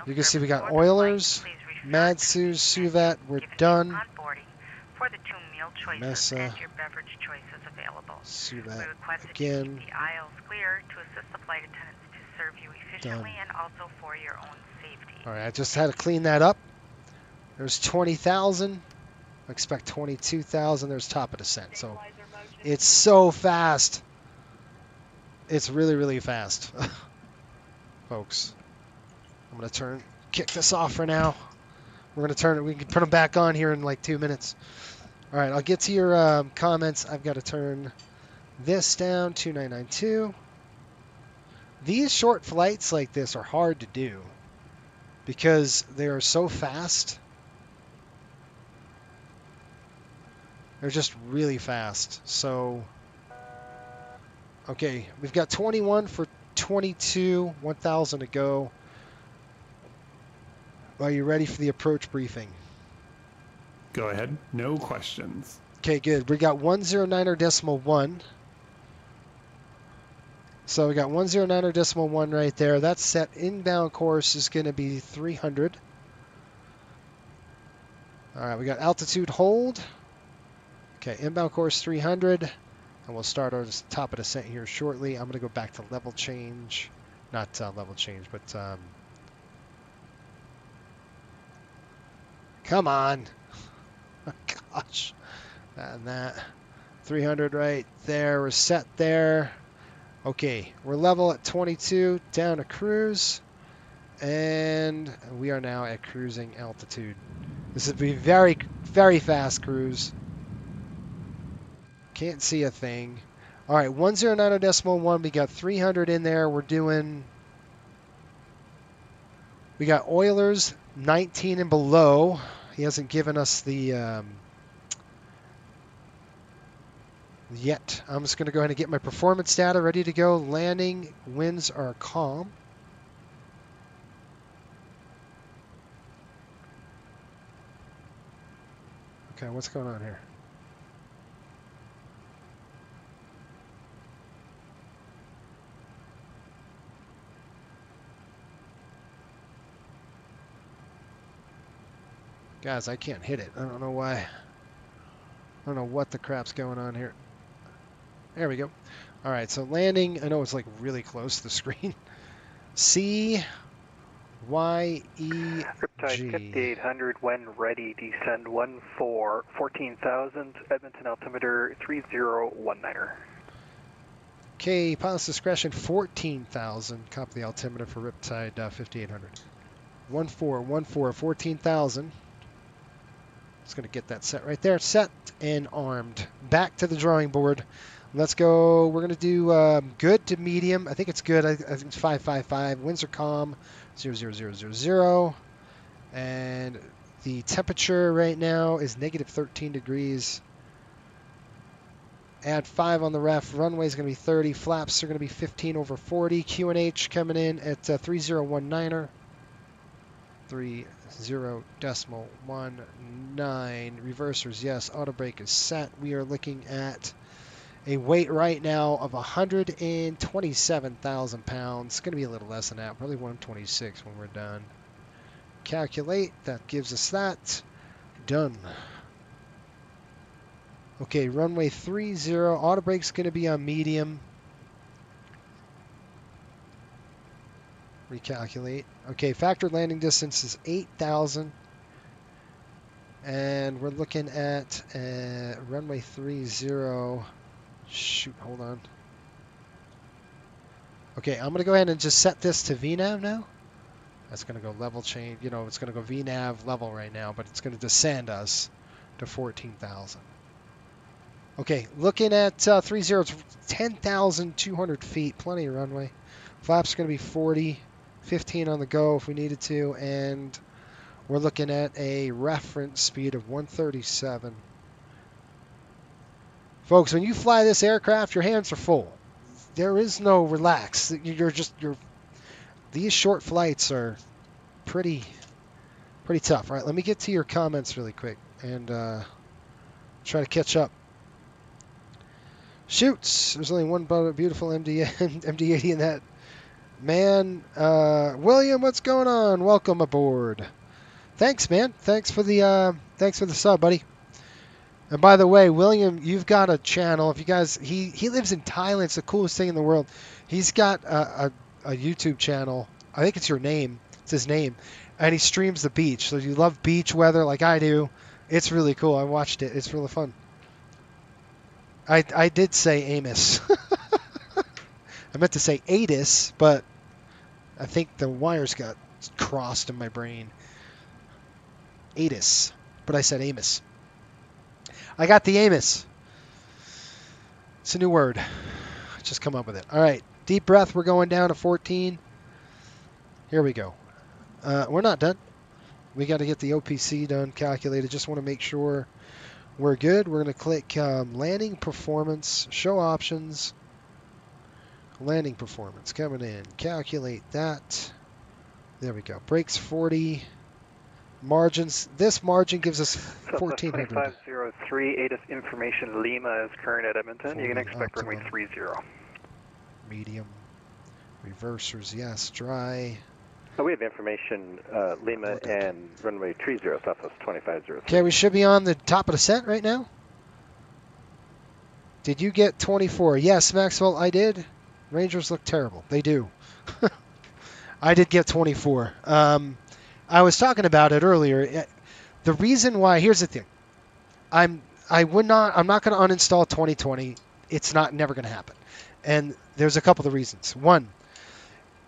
You can see we got Oilers, Matsu, SUVAT. We're done. Mesa, SUVAT again. Done. All right, I just had to clean that up. There's 20,000. I expect 22,000. There's top of descent. So it's so fast. It's really, really fast, folks. I'm going to kick this off for now. We're going to turn it. We can turn them back on here in like 2 minutes. All right, I'll get to your comments. I've got to turn this down, 2992. These short flights like this are hard to do because they are so fast. They're just really fast. So, okay, we've got 21 for 22, 1,000 to go. Are you ready for the approach briefing? Go ahead. No questions. Okay, good. We got 109.1. So we got 109.1 right there. That's set. Inbound course is going to be 300. All right, we got altitude hold. Okay, inbound course 300. And we'll start our top of descent here shortly. I'm going to go back to level change. Not level change, but... come on. Oh, gosh. And that. 300 right there. We're set there. Okay, we're level at 22. Down to cruise. And we are now at cruising altitude. This is a very, very fast cruise. Can't see a thing. All right, 1090.1. We got 300 in there. We got Oilers 19 and below. He hasn't given us the yet. I'm just going to go ahead and get my performance data ready to go. Landing winds are calm. Okay, what's going on here? Guys, I can't hit it. I don't know why. I don't know what the crap's going on here. There we go. All right, so landing. I know it's like really close to the screen. YYC-YEG. Riptide 5800 when ready. Descend 14,000. Edmonton altimeter 3019er. Okay, pilot's discretion 14,000. Copy the altimeter for Riptide 5800. 14,000. Just going to get that set right there. Set and armed. Back to the drawing board. Let's go. We're going to do good to medium. I think it's good. I think it's 555. Winds are calm. 00000. And the temperature right now is negative 13 degrees. Add 5 on the ref. Runway is going to be 30. Flaps are going to be 15 over 40. QNH coming in at 3019er. 30.19. Reversers, yes. Auto brake is set. We are looking at a weight right now of 127,000 pounds. It's going to be a little less than that. Probably 126 when we're done. Calculate. That gives us that. Done. Okay, runway 30. Auto brake's going to be on medium. Recalculate. Okay, factored landing distance is 8,000. And we're looking at runway 30. Shoot, hold on. Okay, I'm going to go ahead and just set this to VNAV now. That's going to go level change. You know, it's going to go VNAV level right now, but it's going to descend us to 14,000. Okay, looking at 30, it's 10,200 feet. Plenty of runway. Flaps are going to be 40. 15 on the go if we needed to, and we're looking at a reference speed of 137. Folks, when you fly this aircraft, your hands are full. There is no relax. These short flights are pretty tough. All right, let me get to your comments really quick and try to catch up. Shoots. There's only one beautiful MD-80 in that. Man, William, what's going on? Welcome aboard. Thanks, man. Thanks for the sub, buddy. And by the way, William, you've got a channel. If you guys, he lives in Thailand. It's the coolest thing in the world. He's got a YouTube channel. I think it's your name. It's his name, and he streams the beach. So if you love beach weather like I do, it's really cool. I watched it. It's really fun. I did say Amos. I meant to say Adis, but I think the wires got crossed in my brain. Adis, but I said Amos. I got the Amos. It's a new word. Just come up with it. All right, deep breath. We're going down to 14. Here we go. We're not done. We got to get the OPC done, calculated. Just want to make sure we're good. We're going to click landing performance, show options. Landing performance coming in. Calculate that. There we go. Brakes 40. Margins. This margin gives us 1,400. 2503 ATIS information Lima is current at Edmonton. You can expect optimum. runway 30. Medium. Reversers, yes. Dry. We have information Lima and runway 30, Southwest 2503. Okay, we should be on the top of the set right now. Did you get 24? Yes, Maxwell, I did. Rangers look terrible. They do. I did get 24. I was talking about it earlier. The reason why, here's the thing. I'm not going to uninstall 2020. It's never going to happen. And there's a couple of reasons. One,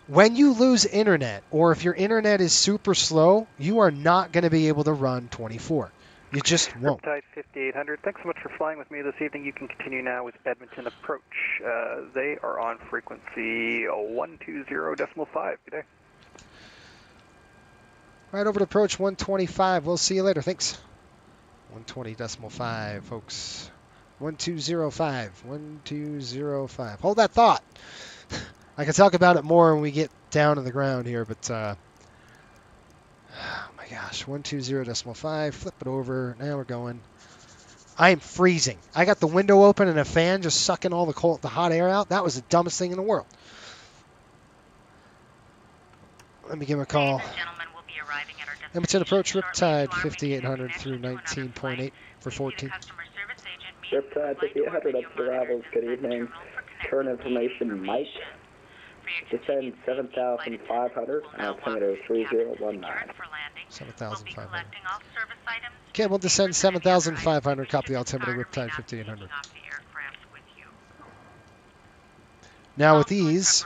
When you lose internet, or if your internet is super slow, you are not going to be able to run 24. You just won't. Riptide 5800, thanks so much for flying with me this evening. You can continue now with Edmonton approach. They are on frequency 120.5. Good day. Right over to approach 125. We'll see you later. Thanks. 120.5, folks. 1205. 1205. Hold that thought. I can talk about it more when we get down to the ground here, but oh my gosh, 120.5. Flip it over. Now we're going. I am freezing. I got the window open and a fan just sucking all the hot air out. That was the dumbest thing in the world. Let me give him a call. Edmonton approach Riptide 5800 through 19.8 for 14. Riptide 5800 up to arrivals. Good evening. Current information, Mike. Descend 7,500. Altimeter 3019. 7,500. Okay, we'll descend 7,500. Copy the altimeter Riptide 5800. Now with these,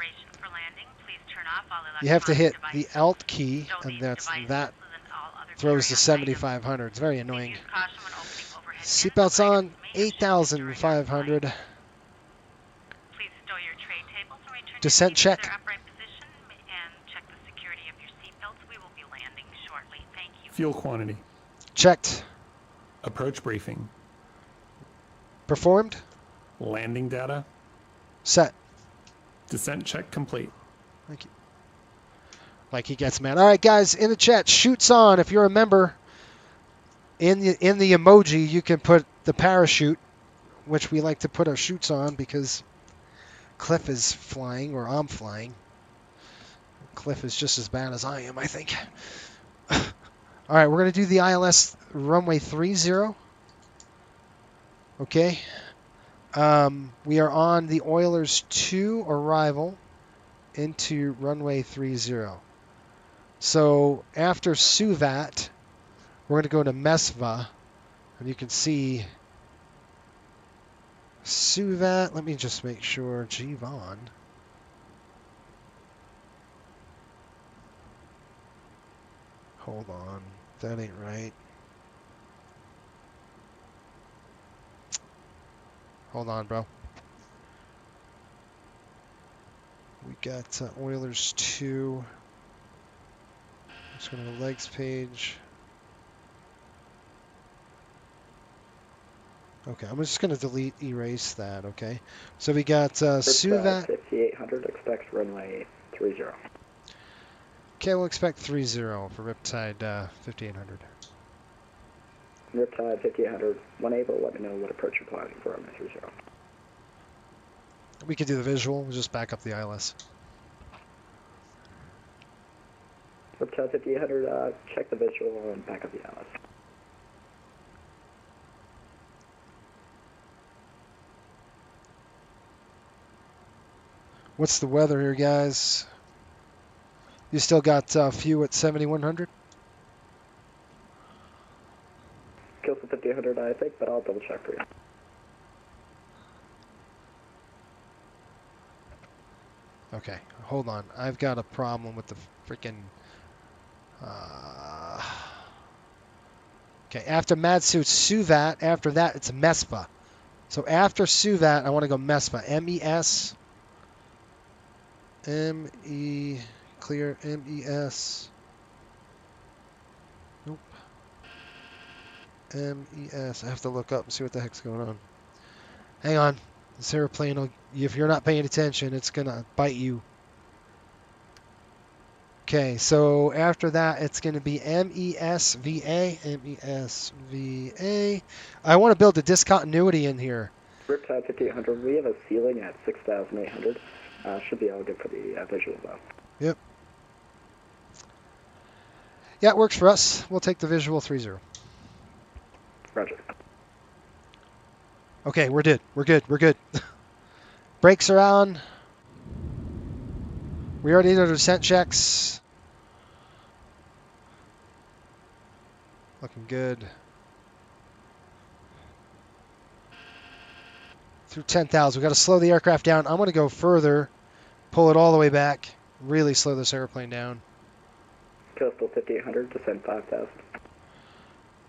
you have to hit the Alt key, and that throws to 7,500. It's very annoying. Seatbelts on 8,500. Descent check. Fuel quantity. Checked. Approach briefing. Performed. Landing data. Set. Descent check complete. Thank you. Like he gets mad. All right, guys, in the chat, shoots on. If you're a member, in the emoji, you can put the parachute, which we like to put our chutes on because Cliff is flying, or I'm flying. Cliff is just as bad as I am, I think. All right, we're going to do the ILS runway 30. Okay. We are on the Oilers 2 arrival into runway 30. So after Suvat, we're going to go to Mesva, and you can see Suvat. Let me just make sure. Gvon. Hold on. That ain't right. Hold on, bro. We got Oilers 2. Just going to the legs page. Okay, I'm just going to erase that, okay? So we got Suvat. 5800, expect runway 30. Okay, we'll expect 30 for Riptide 5800. Riptide 5800, when able, let me know what approach you're planning for runway 30. We could do the visual. We'll just back up the ILS. Riptide 5800, check the visual and back up the ILS. What's the weather here, guys? You still got few at 7,100? Kills the 5800, I think, but I'll double check for you. Okay, hold on. I've got a problem with the freaking... Okay, after Matsu's Suvat, after that it's Mespa. So after Suvat, I want to go Mespa. M-E-S... M-E... Clear. M-E-S... Nope. M-E-S. I have to look up and see what the heck's going on. Hang on. This airplane, if you're not paying attention, it's going to bite you. Okay, so after that, it's going to be M-E-S-V-A. M-E-S-V-A. I want to build a discontinuity in here. Riptide 5800, we have a ceiling at 6,800. Should be all good for the visual, though. Yep. Yeah, it works for us. We'll take the visual 30. Roger. Okay, we're good. We're good. We're good. Brakes are on. We already did our descent checks. Looking good. Through 10,000. We've got to slow the aircraft down. I'm going to go further. Pull it all the way back. Really slow this airplane down. Coastal 5800, descend 5000.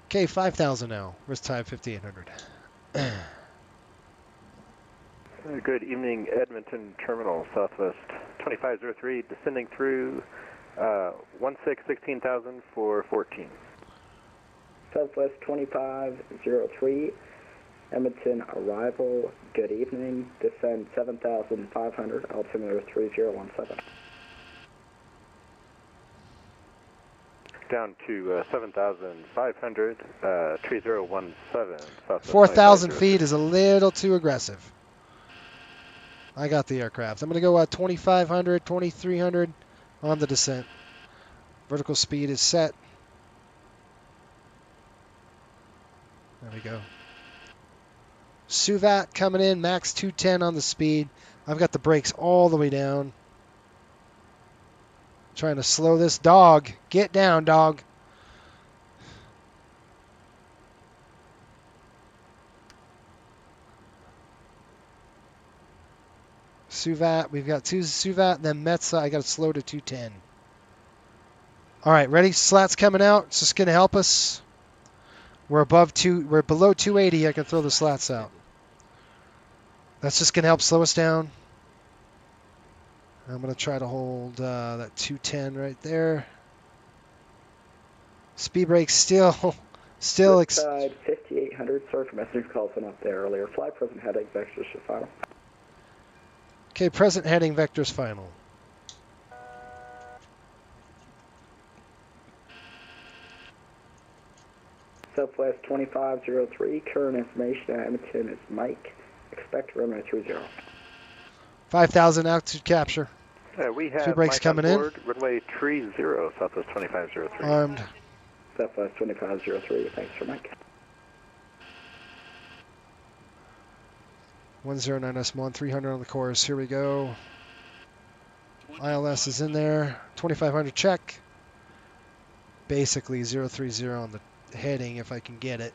Okay, 5,000 now. Riptide 5800. Good evening, Edmonton Terminal, Southwest 2503, descending through 16,000 for 14. Southwest 2503, Edmonton arrival, good evening, descend 7,500, altimeter 3017. Down to 7,500, 3017, Southwest 4,000 2503. feet is a little too aggressive. I got the aircraft. I'm going to go 2,500, 2,300 on the descent. Vertical speed is set. There we go. Suvat coming in, max 210 on the speed. I've got the brakes all the way down. Trying to slow this dog. Get down, dog. Suvat, we've got two Suvat, and then Metza. I got to slow to 210. All right, ready? Slats coming out. It's just going to help us. We're below 280. I can throw the slats out. That's just going to help slow us down. I'm going to try to hold that 210 right there. Speed brake still. Riptide 5800, sorry for message calls went up there earlier. Fly present heading, vectors to final. Okay, present heading, vectors final. Southwest 2503, current information at Edmonton is Mike. Expect runway 30. 5,000 altitude capture. We have Two brakes Mike coming on board, runway 30, Southwest 2503. Armed. Southwest 2503, thanks for Mike. 109S1, 300 on the course. Here we go. ILS is in there. 2,500 check. Basically 030 on the heading if I can get it.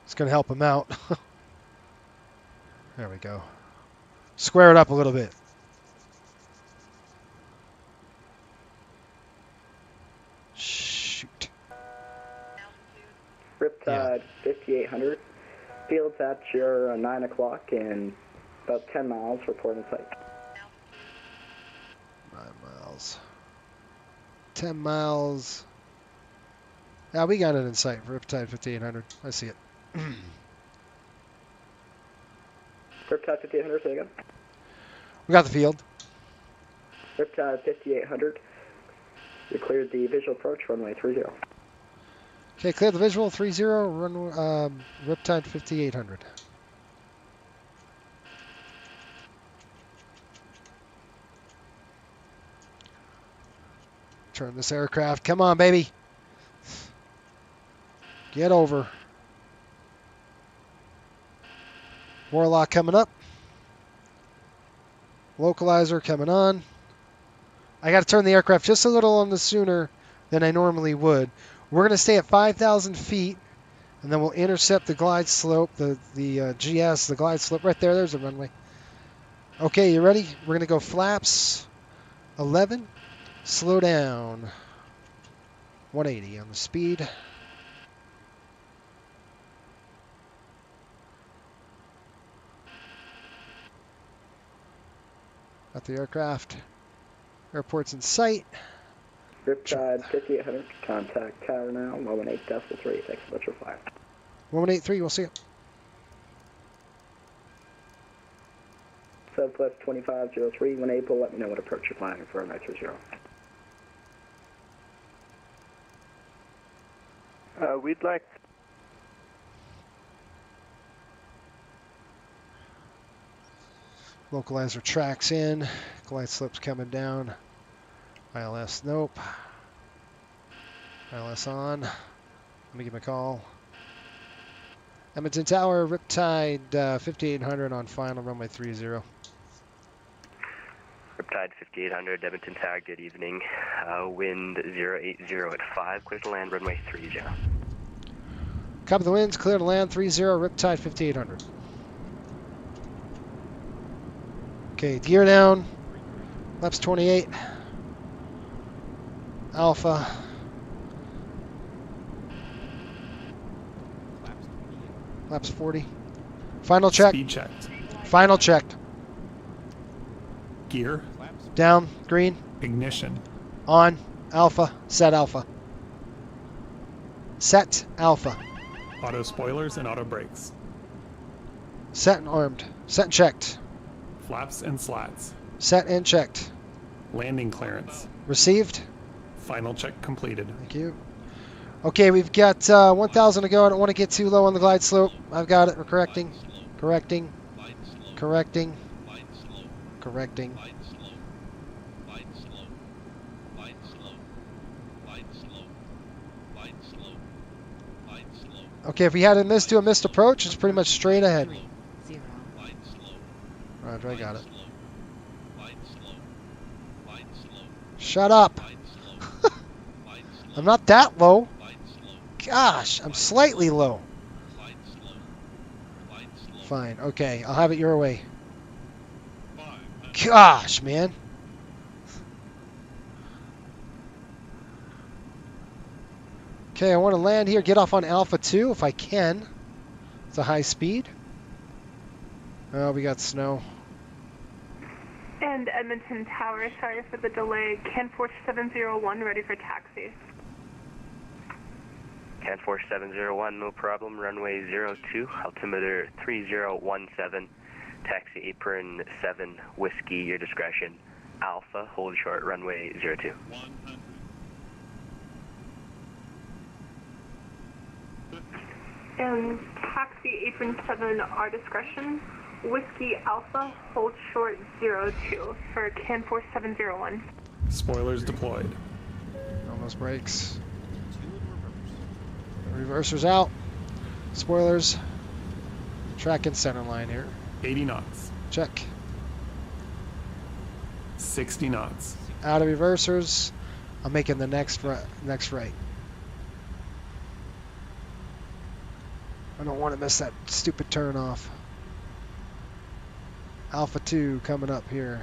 It's going to help him out. There we go. Square it up a little bit. Shoot. Riptide 5800, fields at your 9 o'clock in about 10 miles, report in sight. 9 miles. 10 miles. Yeah, we got it in sight for Riptide 5800. I see it. Riptide 5800, say again. We got the field. Riptide 5800, you cleared the visual approach, runway 30. Okay, clear the visual 30, run Riptide 5800. Turn this aircraft. Come on, baby. Get over. Warlock coming up. Localizer coming on. I got to turn the aircraft just a little on the sooner than I normally would. We're going to stay at 5,000 feet, and then we'll intercept the glide slope, the GS, the glide slope right there. There's the runway. Okay, you ready? We're going to go flaps 11. Slow down. 180 on the speed. Got the aircraft. Airport's in sight. Riptide 5800, contact tower now, 118.3, thanks so much for flying. 183, we'll see it. Southwest 2503, when able, let me know what approach you're flying for runway 30. We'd like... Localizer tracks in. Glide slope's coming down. ILS, nope. ILS on. Let me give him a call. Edmonton Tower, Riptide 5800 on final, runway 30. Riptide 5800, Edmonton Tower, good evening. Wind 080 at 5, clear to land, runway 30. Copy the winds, clear to land 30, Riptide 5800. Okay, gear down. Flaps 28. Alpha. Flaps 40. Final check. Speed checked. Final check. Gear. Down. Green. Ignition. On. Alpha. Set alpha. Set alpha. Auto spoilers and auto brakes. Set and armed. Set and checked. Flaps and slats. Set and checked. Landing clearance. Received. Final check completed. Thank you. Okay, we've got 1,000 to go. I don't want to get too low on the glide slope. I've got it. We're correcting. Correcting. Correcting. Correcting. Okay, if we had a missed approach, it's pretty much straight ahead. Roger, I got it. Shut up. I'm not that low. Gosh, I'm slightly low. Fine, okay, I'll have it your way. Gosh, man. Okay, I want to land here, get off on Alpha 2 if I can. It's a high speed. Oh, we got snow. And Edmonton Tower, sorry for the delay. Canforce 701, ready for taxi. Canforce 701, no problem. Runway 02, altimeter 3017. Taxi apron 7, whiskey, your discretion. Alpha, hold short, runway 02. And taxi apron 7, our discretion. Whiskey Alpha, hold short 02 for Canforce 701. Spoilers deployed. Almost brakes. Reversers out. Spoilers. Track and center line here. 80 knots. Check. 60 knots. Out of reversers. I'm making the next right. I don't want to miss that stupid turn off. Alpha 2 coming up here.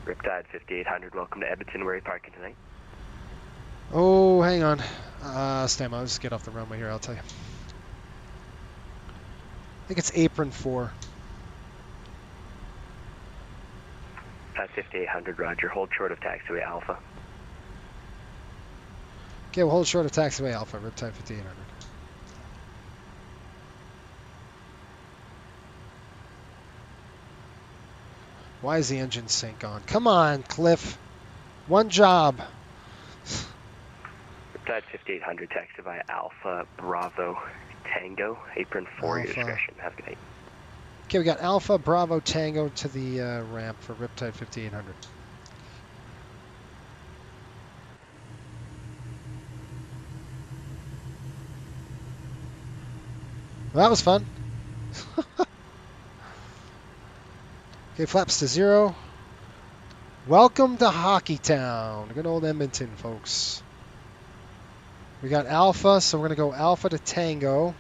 Riptide 5800, welcome to Edmonton. Where are you parking tonight? Oh, hang on. Stand by. I'll just get off the runway here, I'll tell you. I think it's apron 4. 5800, roger. Hold short of taxiway Alpha. Okay, we'll hold short of taxiway Alpha, Riptide 5800. Why is the engine sync on? Come on, Cliff. One job. Riptide 5800, taxi via Alpha Bravo Tango, apron 4, your discretion. Have a good night. Okay, we got Alpha Bravo Tango to the ramp for Riptide 5800. Well, that was fun. Okay, flaps to 0. Welcome to Hockey Town. Good old Edmonton, folks. We got Alpha, so we're going to go Alpha to Tango.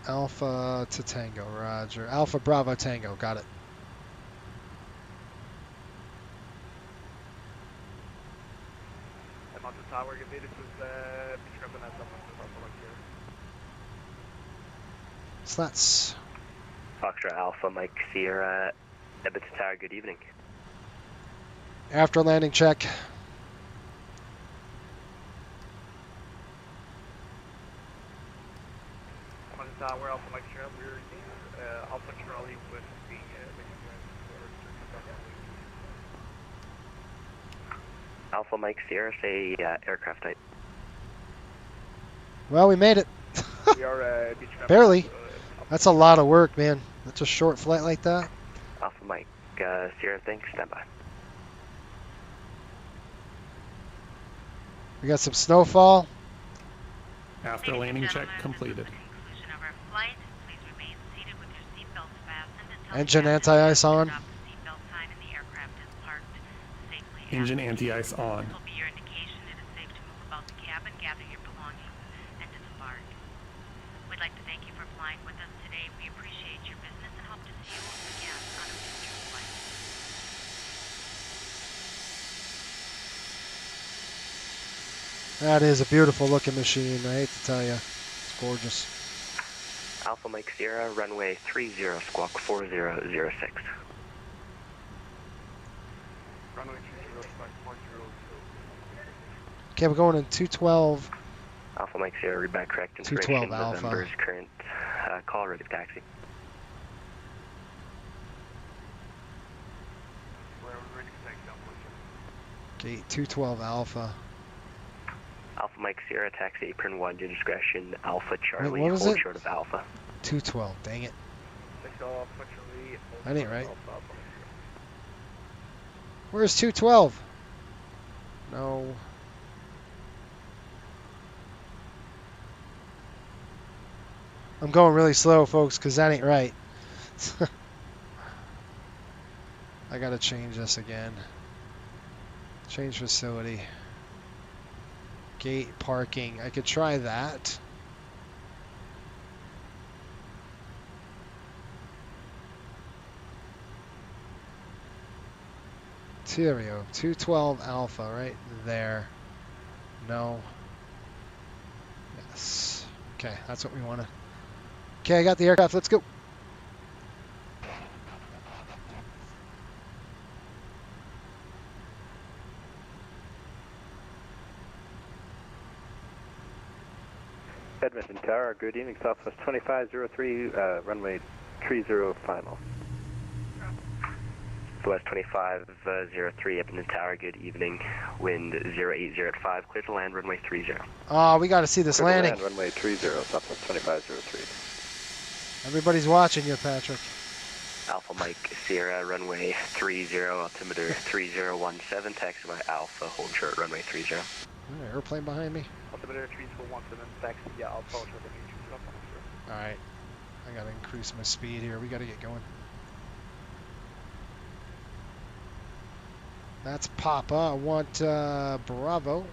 Alpha to Tango, roger. Alpha Bravo Tango, got it. Edmonton Tower, Slats. Foxtrot Alpha, Mike Sierra, Edmonton Tower, good evening. After landing check. Edmonton Tower, Alpha Mike Sierra, we're in Alpha Charlie with the Alpha Mike Sierra, say aircraft type. Well, we made it. We are Barely. That's a lot of work, man. That's a short flight like that. Alpha Mike Sierra, thanks, stand by. We got some snowfall. After landing check completed. Engine anti-ice on. Engine anti-ice on. That is a beautiful looking machine. I hate to tell you. It's gorgeous. Alpha Mike Sierra, runway 30, squawk 4006. Runway 30, squawk 402. Okay, we're going in 212. Alpha Mike Sierra, read back correct information. 212 Alpha. November's current call, ready for taxi. We're ready for takeoff, Gate 212 Alpha. Alpha Mike Sierra, taxi apron 1, your discretion. Alpha Charlie, Wait, what was hold it? short of Alpha. 212, dang it. Takeoff, Charlie. That ain't right. Where's 212? No. I'm going really slow, folks, because that ain't right. I gotta change this again. Change facility. Gate parking. I could try that. There we go. 212 Alpha right there. No. Yes. Okay, that's what we wanted. Okay, I got the aircraft. Let's go. Edmonton Tower, good evening, Southwest 2503, runway 30 final. Southwest 2503, Edmonton Tower, good evening. Wind 080 at 5, clear to land, runway 30. Oh, we got to see this Clear to landing. land, runway 30, Southwest 2503. Everybody's watching you, Patrick. Alpha Mike Sierra, runway 30, altimeter 3017, taxi by Alpha, hold short, runway 30. Airplane behind me. Altimeter 3017, taxi Alpha, hold short, runway 30. All right. I got to increase my speed here. We got to get going. That's Papa. I want Bravo.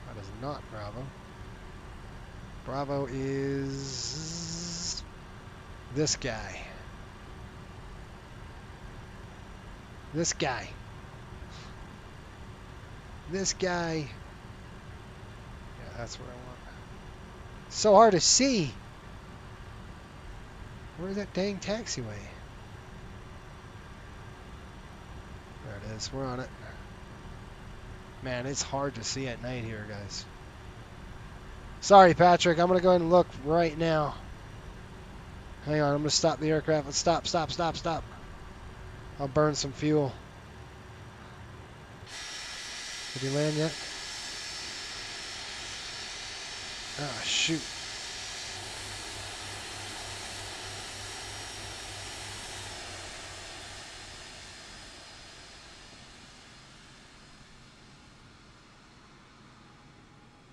That is not Bravo. Bravo is this guy. This guy. This guy. Yeah, that's what I want. So hard to see. Where's that dang taxiway? There it is. We're on it. Man, it's hard to see at night here, guys. Sorry, Patrick. I'm going to go ahead and look right now. Hang on. I'm going to stop the aircraft. Let's stop, stop, stop, stop. I'll burn some fuel. Did he land yet? Ah, shoot.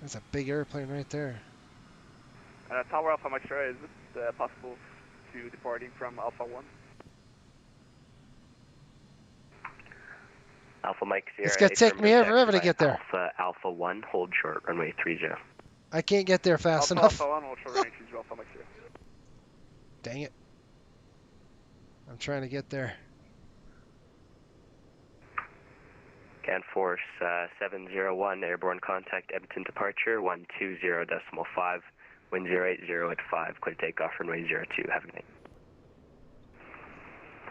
That's a big airplane right there. Tower Alpha Mike Sierra, is it possible to departing from Alpha 1? Alpha Mike Sierra. It's going to take me forever to get there. Alpha 1, hold short, runway 30. I can't get there fast enough. Alpha 1, hold short, runway 30, Alpha Mike Sierra. Dang it. I'm trying to get there. Canforce 701, airborne contact, Edmonton departure, 120.5, wind 080 at 5, clear takeoff, runway 02, have a good night.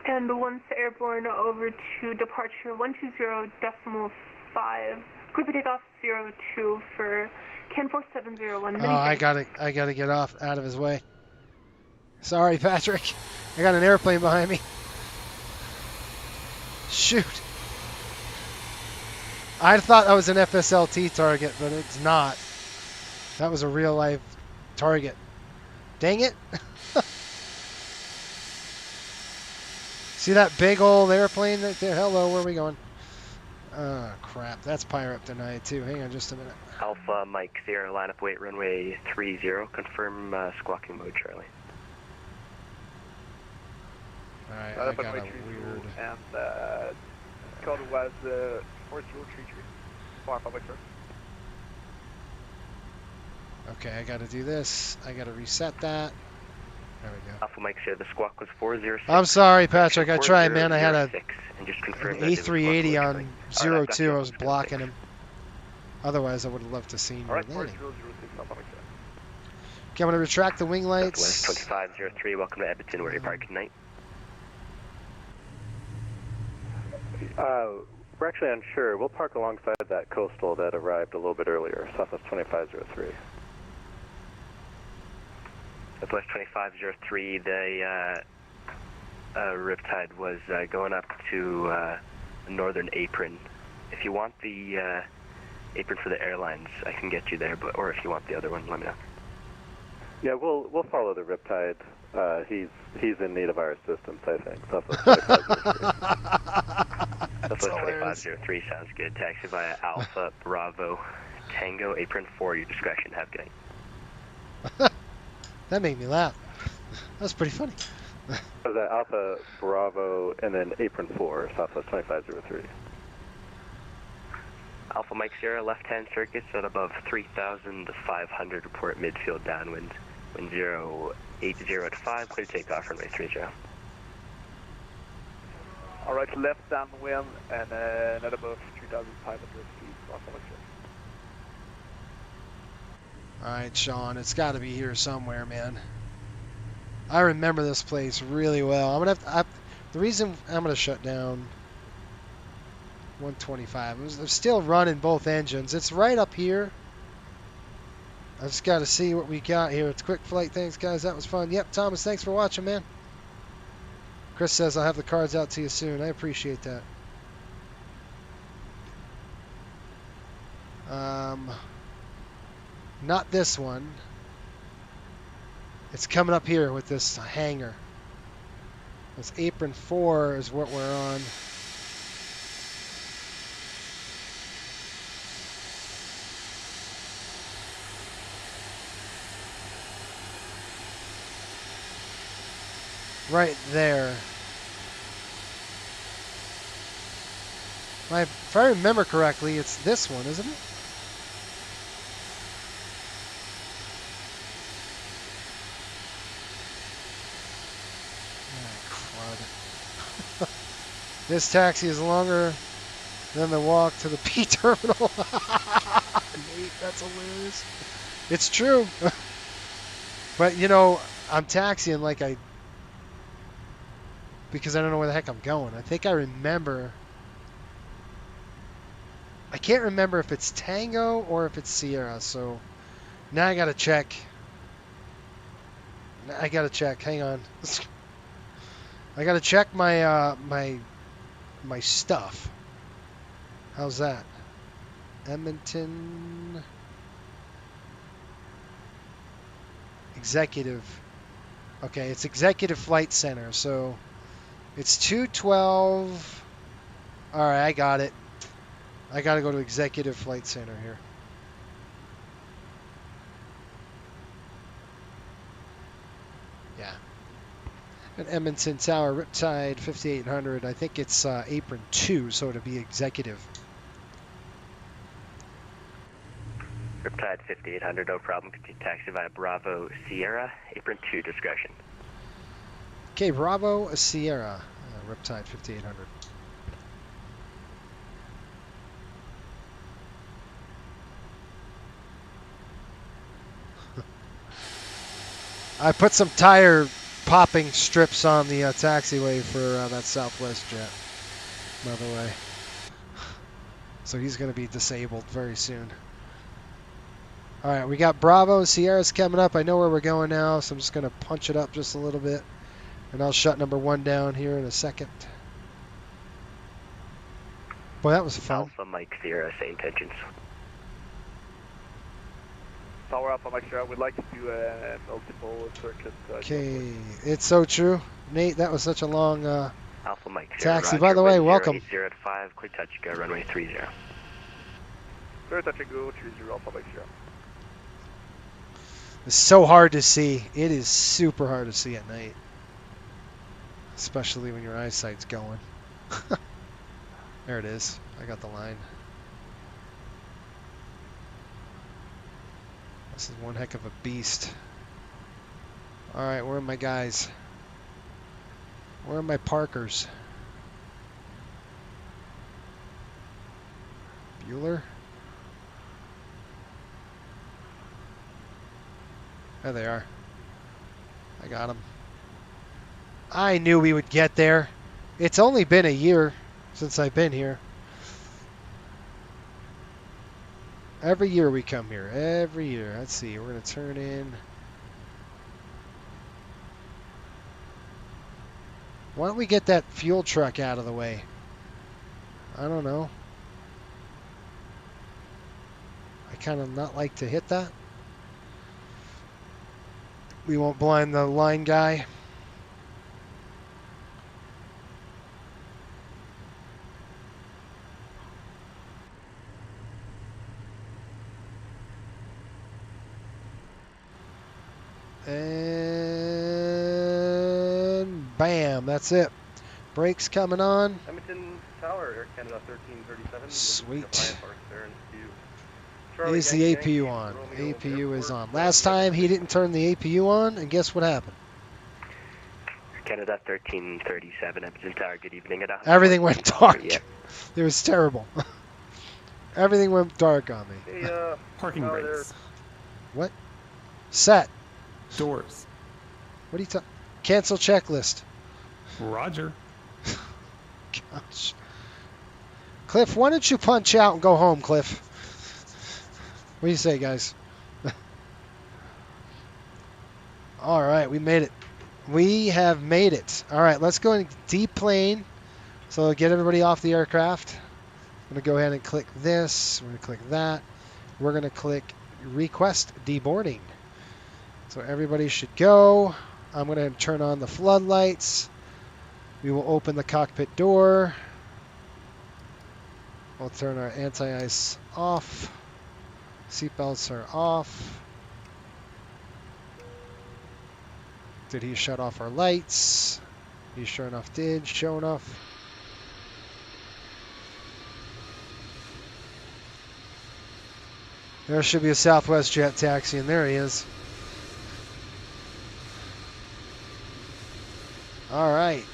And once airborne over to departure 120.5, clear takeoff 02 for Canforce 701. Oh, I gotta get off out of his way. Sorry, Patrick. I got an airplane behind me. Shoot. I thought that was an FSLT target, but it's not. That was a real life target. Dang it. See that big old airplane right there? Hello, where are we going? Oh, crap. That's pirate denied, too. Hang on just a minute. Alpha Mike Sierra, line up weight, runway 30, confirm squawking mode, Charlie. Alright, I got a weird... And code was 4033. Alpha Mike Sierra. Okay, I gotta do this. I gotta reset that. There we go. Alpha Mike Sierra, the squawk was 406. I'm sorry, Patrick. I tried, man. I had a 4006, and just confirm an that it was A380 squawk on originally. Alright, I've got 02. you I on was 106. blocking him. Otherwise, I would have loved to seen you Alright, landing. 4006 Alpha Mike Sierra. Okay, I'm going to retract the wing lights. Southwest 2503, welcome to Edmonton. Where are you parking tonight? We're actually unsure. We'll park alongside that coastal that arrived a little bit earlier, Southwest 2503. Southwest 2503, the Riptide was going up to the northern apron. If you want the apron for the airlines, I can get you there, or if you want the other one, let me know. Yeah, we'll follow the Riptide. He's in need of our assistance, I think. Southwest 2503. Southwest 2503 sounds good. Taxi via Alpha Bravo Tango apron 4, your discretion. Have a good night. That made me laugh. That's pretty funny. So that Alpha Bravo and then apron 4, Southwest 2503. Alpha Mike Sierra, left-hand circuits at above 3,500. Report midfield downwind. Wind 080 clear takeoff, runway 30. Alright, left downwind and at above 3,500 feet. Alpha Mike Sierra. All right, Sean, it's got to be here somewhere, man. I remember this place really well. I'm gonna have to, the reason I'm gonna shut down 125. I'm still running both engines. It's right up here. I just got to see what we got here. It's quick flight. Thanks, guys. That was fun. Yep, Thomas, thanks for watching, man. Chris says I'll have the cards out to you soon. I appreciate that. Not this one. It's coming up here with this hangar. This apron 4 is what we're on. Right there. If I remember correctly, it's this one, isn't it? This taxi is longer than the walk to the P terminal. Nate, that's hilarious. It's true. But, you know, I'm taxiing like because I don't know where the heck I'm going. I think I remember. I can't remember if it's Tango or if it's Sierra, so now I gotta check. Hang on. I gotta check my my stuff. How's that? Edmonton Executive. Okay, it's Executive Flight Center, so it's 212. All right, I got it. I got to go to Executive Flight Center here. Yeah. At Edmonton Tower, Riptide 5800. I think it's apron 2, so it'll be Executive. Riptide 5800, no problem. Continue taxi via Bravo Sierra, apron 2, discretion. Okay, Bravo Sierra, Riptide 5800. I put some tire popping strips on the taxiway for that Southwest jet, by the way. So he's going to be disabled very soon. All right, we got Bravo. Sierra's coming up. I know where we're going now, so I'm just going to punch it up just a little bit. And I'll shut number 1 down here in a second. Boy, that was fun. Alpha Mike Sierra, same intentions. Tower Alpha Mike Sierra, we'd like to do multiple circuits. Okay, it's so true. Nate, that was such a long Alpha Mike Sierra, taxi. Roger, By the way, welcome. 80 at 5, clear touch, go runway 30. Clear touch and go 30 Alpha Mike Sierra. It's so hard to see. It is super hard to see at night. Especially when your eyesight's going. There it is. I got the line. This is one heck of a beast. All right, where are my guys? Where are my parkers? Bueller? There they are. I got them. I knew we would get there. It's only been a year since I've been here. Every year we come here. Every year. Let's see. We're going to turn in. Why don't we get that fuel truck out of the way? I don't know. I kind of not like to hit that. We won't blind the line guy. And bam, that's it. Brakes coming on. Edmonton Tower, Air Canada 1337. Sweet. Is the APU on? APU is on. Last time he didn't turn the APU on, and guess what happened? Canada 1337, Edmonton Tower, good evening. Everything went dark. It was terrible. Everything went dark on me. Hey, Parking brakes. What? Set. Doors. What are you talking? Cancel checklist. Roger. Gosh. Cliff, why don't you punch out and go home, Cliff? What do you say, guys? All right, we made it. We have made it. All right, let's go and deplane. So get everybody off the aircraft. I'm going to go ahead and click this. We're going to click that. We're going to click request deboarding. So everybody should go. I'm going to turn on the floodlights. We will open the cockpit door. We'll turn our anti-ice off. Seatbelts are off. Did he shut off our lights? He sure enough did. Sure enough. There should be a Southwest jet taxi, and there he is. All right.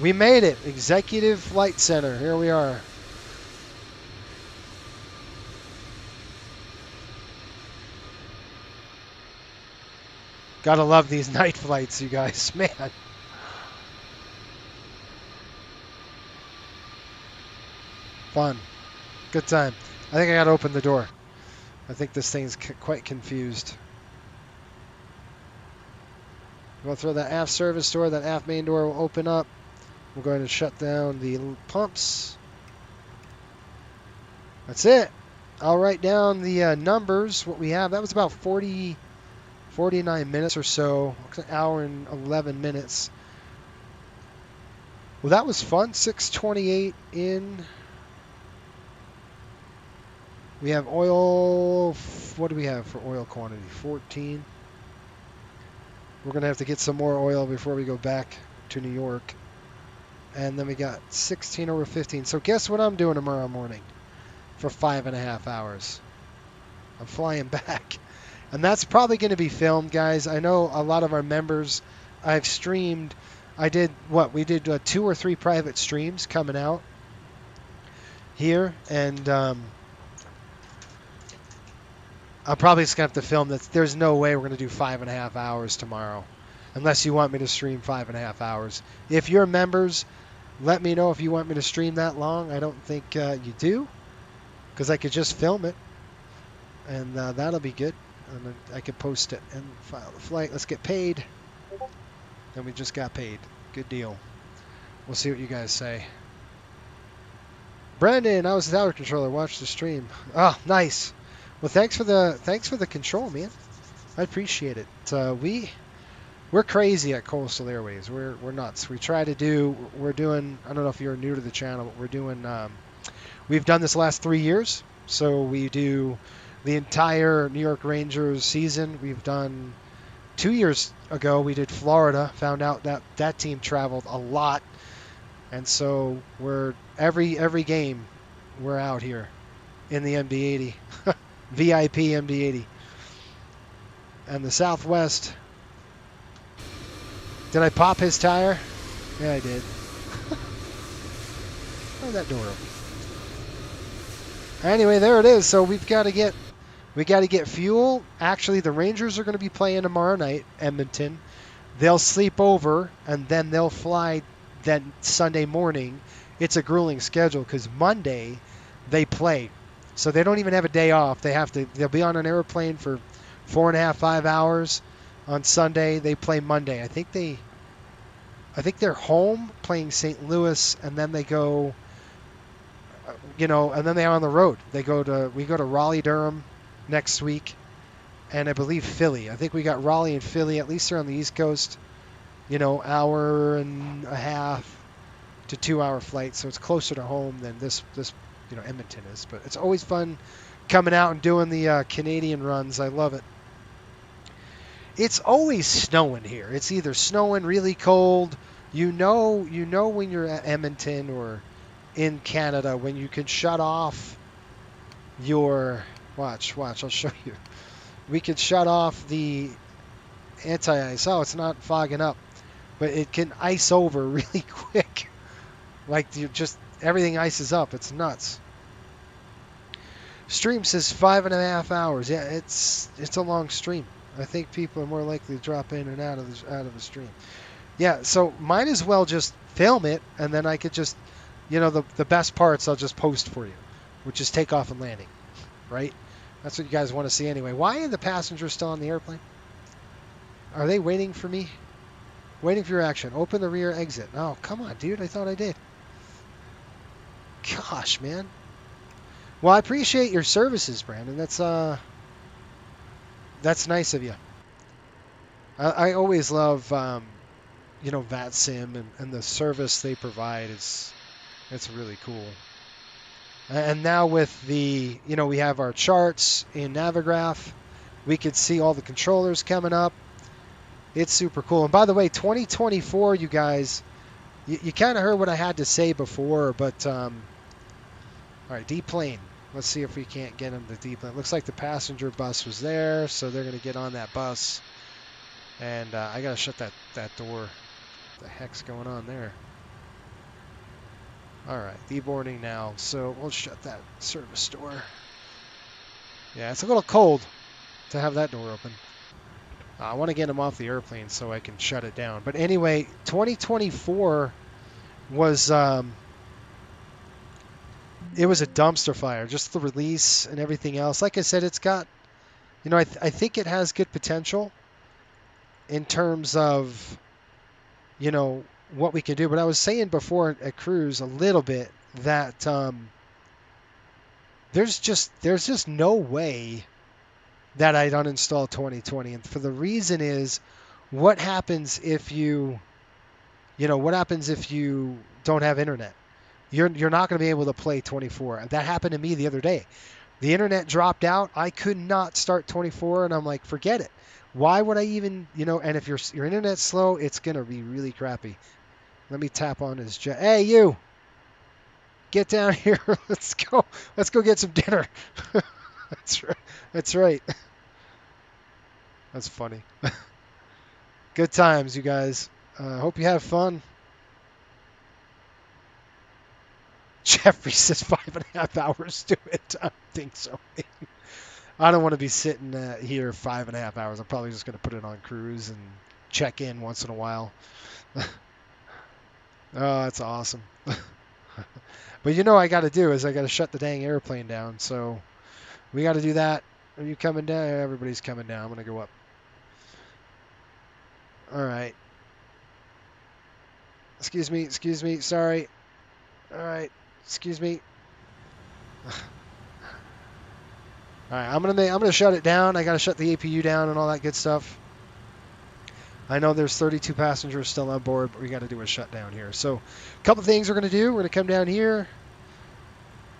We made it. Executive Flight Center. Here we are. Gotta love these night flights, you guys. Man. Fun. Good time. I think I gotta open the door. I think this thing's quite confused. We'll throw that aft service door. That aft main door will open up. We're going to shut down the pumps. That's it. I'll write down the numbers, what we have. That was about 49 minutes or so. An hour and 11 minutes. Well, that was fun. 628 in. We have oil. What do we have for oil quantity? 14. We're going to have to get some more oil before we go back to New York. And then we got 16 over 15. So guess what I'm doing tomorrow morning for 5.5 hours? I'm flying back. And that's probably going to be filmed, guys. I know a lot of our members, I've streamed. I did what? We did 2 or 3 private streams coming out here. And I'm probably just going to have to film that. There's no way we're going to do 5.5 hours tomorrow. Unless you want me to stream 5.5 hours. If you're members, let me know if you want me to stream that long. I don't think you do. Because I could just film it. And that'll be good. And I could post it and file the flight. Let's get paid. And we just got paid. Good deal. We'll see what you guys say. Brandon, I was the tower controller. Watch the stream. Oh, nice. Well, thanks for the control, man. I appreciate it. We're crazy at Coastal Airways. We're nuts. We're doing. I don't know if you're new to the channel, but we're doing. We've done this last 3 years, so we do the entire New York Rangers season. We've done 2 years ago. We did Florida. Found out that team traveled a lot, and so we're every game we're out here in the MD-80, VIP MD-80. And the Southwest. Did I pop his tire? Yeah, I did. Why did that door open? Anyway, there it is. So we got to get fuel. Actually, the Rangers are going to be playing tomorrow night, Edmonton. They'll sleep over and then they'll fly then Sunday morning. It's a grueling schedule because Monday they play, so they don't even have a day off. They'll be on an airplane for 4.5, 5 hours on Sunday. They play Monday. I think they're home playing St. Louis, and then they go, and then they're on the road. We go to Raleigh, Durham next week, and I believe Philly. I think we got Raleigh and Philly. At least they're on the East Coast. Hour and a half to 2-hour flight, so it's closer to home than this Edmonton is. But it's always fun coming out and doing the Canadian runs. I love it. It's always snowing here. It's either snowing, really cold. You know when you're at Edmonton or in Canada when you can shut off your watch. I'll show you. We can shut off the anti-ice. Oh, it's not fogging up, but it can ice over really quick. Like everything ices up. It's nuts. Stream says 5.5 hours. Yeah, it's a long stream. I think people are more likely to drop in and out of the stream. Yeah, so might as well just film it, and then I could just, the best parts I'll just post for you, which is takeoff and landing, right? That's what you guys want to see anyway. Why are the passengers still on the airplane? Are they waiting for me? Waiting for your action. Open the rear exit. Oh, come on, dude. I thought I did. Gosh, man. Well, I appreciate your services, Brandon. That's nice of you. I always love, VATSIM and the service they provide. It's really cool. And now with the, we have our charts in Navigraph. We could see all the controllers coming up. It's super cool. And by the way, 2024, you guys, you kind of heard what I had to say before, but, all right, D-plane. Let's see if we can't get them to D-plane. Looks like the passenger bus was there, so they're going to get on that bus. And I got to shut that door. What the heck's going on there? All right, deboarding now. So we'll shut that service door. Yeah, it's a little cold to have that door open. I want to get them off the airplane so I can shut it down. But anyway, 2024 was... it was a dumpster fire, just the release and everything else. Like I said, it's got, I think it has good potential in terms of, what we can do. But I was saying before at Cruise a little bit that there's just no way that I'd uninstall 2020. And for the reason is, what happens if you don't have internet? You're not going to be able to play 24. That happened to me the other day. The internet dropped out. I could not start 24, and I'm like, forget it. Why would I even, and if your internet's slow, it's going to be really crappy. Let me tap on his jet. Hey, you. Get down here. Let's go. Let's go get some dinner. That's right. That's right. That's funny. Good times, you guys. Hope you have fun. Jeffrey says 5.5 hours to it. I don't think so. I don't want to be sitting here 5.5 hours. I'm probably just going to put it on cruise and check in once in a while. Oh, that's awesome. But I got to do is I got to shut the dang airplane down. So we got to do that. Are you coming down? Everybody's coming down. I'm going to go up. All right. Excuse me. Sorry. All right. Excuse me. All right, I'm gonna shut it down. I gotta shut the APU down and all that good stuff. I know there's 32 passengers still on board, but we got to do a shutdown here. So, a couple things we're gonna do. We're gonna come down here.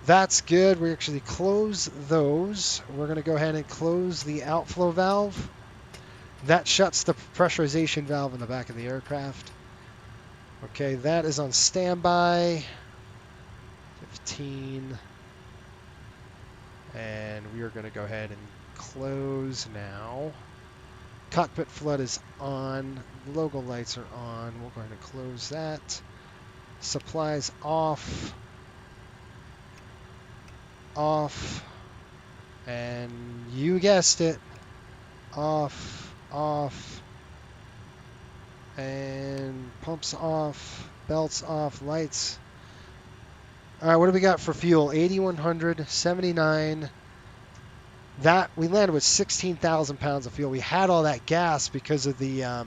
That's good. We actually close those. We're gonna go ahead and close the outflow valve. That shuts the pressurization valve in the back of the aircraft. Okay, that is on standby. 15. And we are going to go ahead and close now. Cockpit flood is on. Logo lights are on. We're going to close that. Supplies off. Off. And you guessed it. Off. Off. And pumps off. Belts off. Lights. All right, what do we got for fuel? 8,100, 79. That we landed with 16,000 pounds of fuel. We had all that gas because of the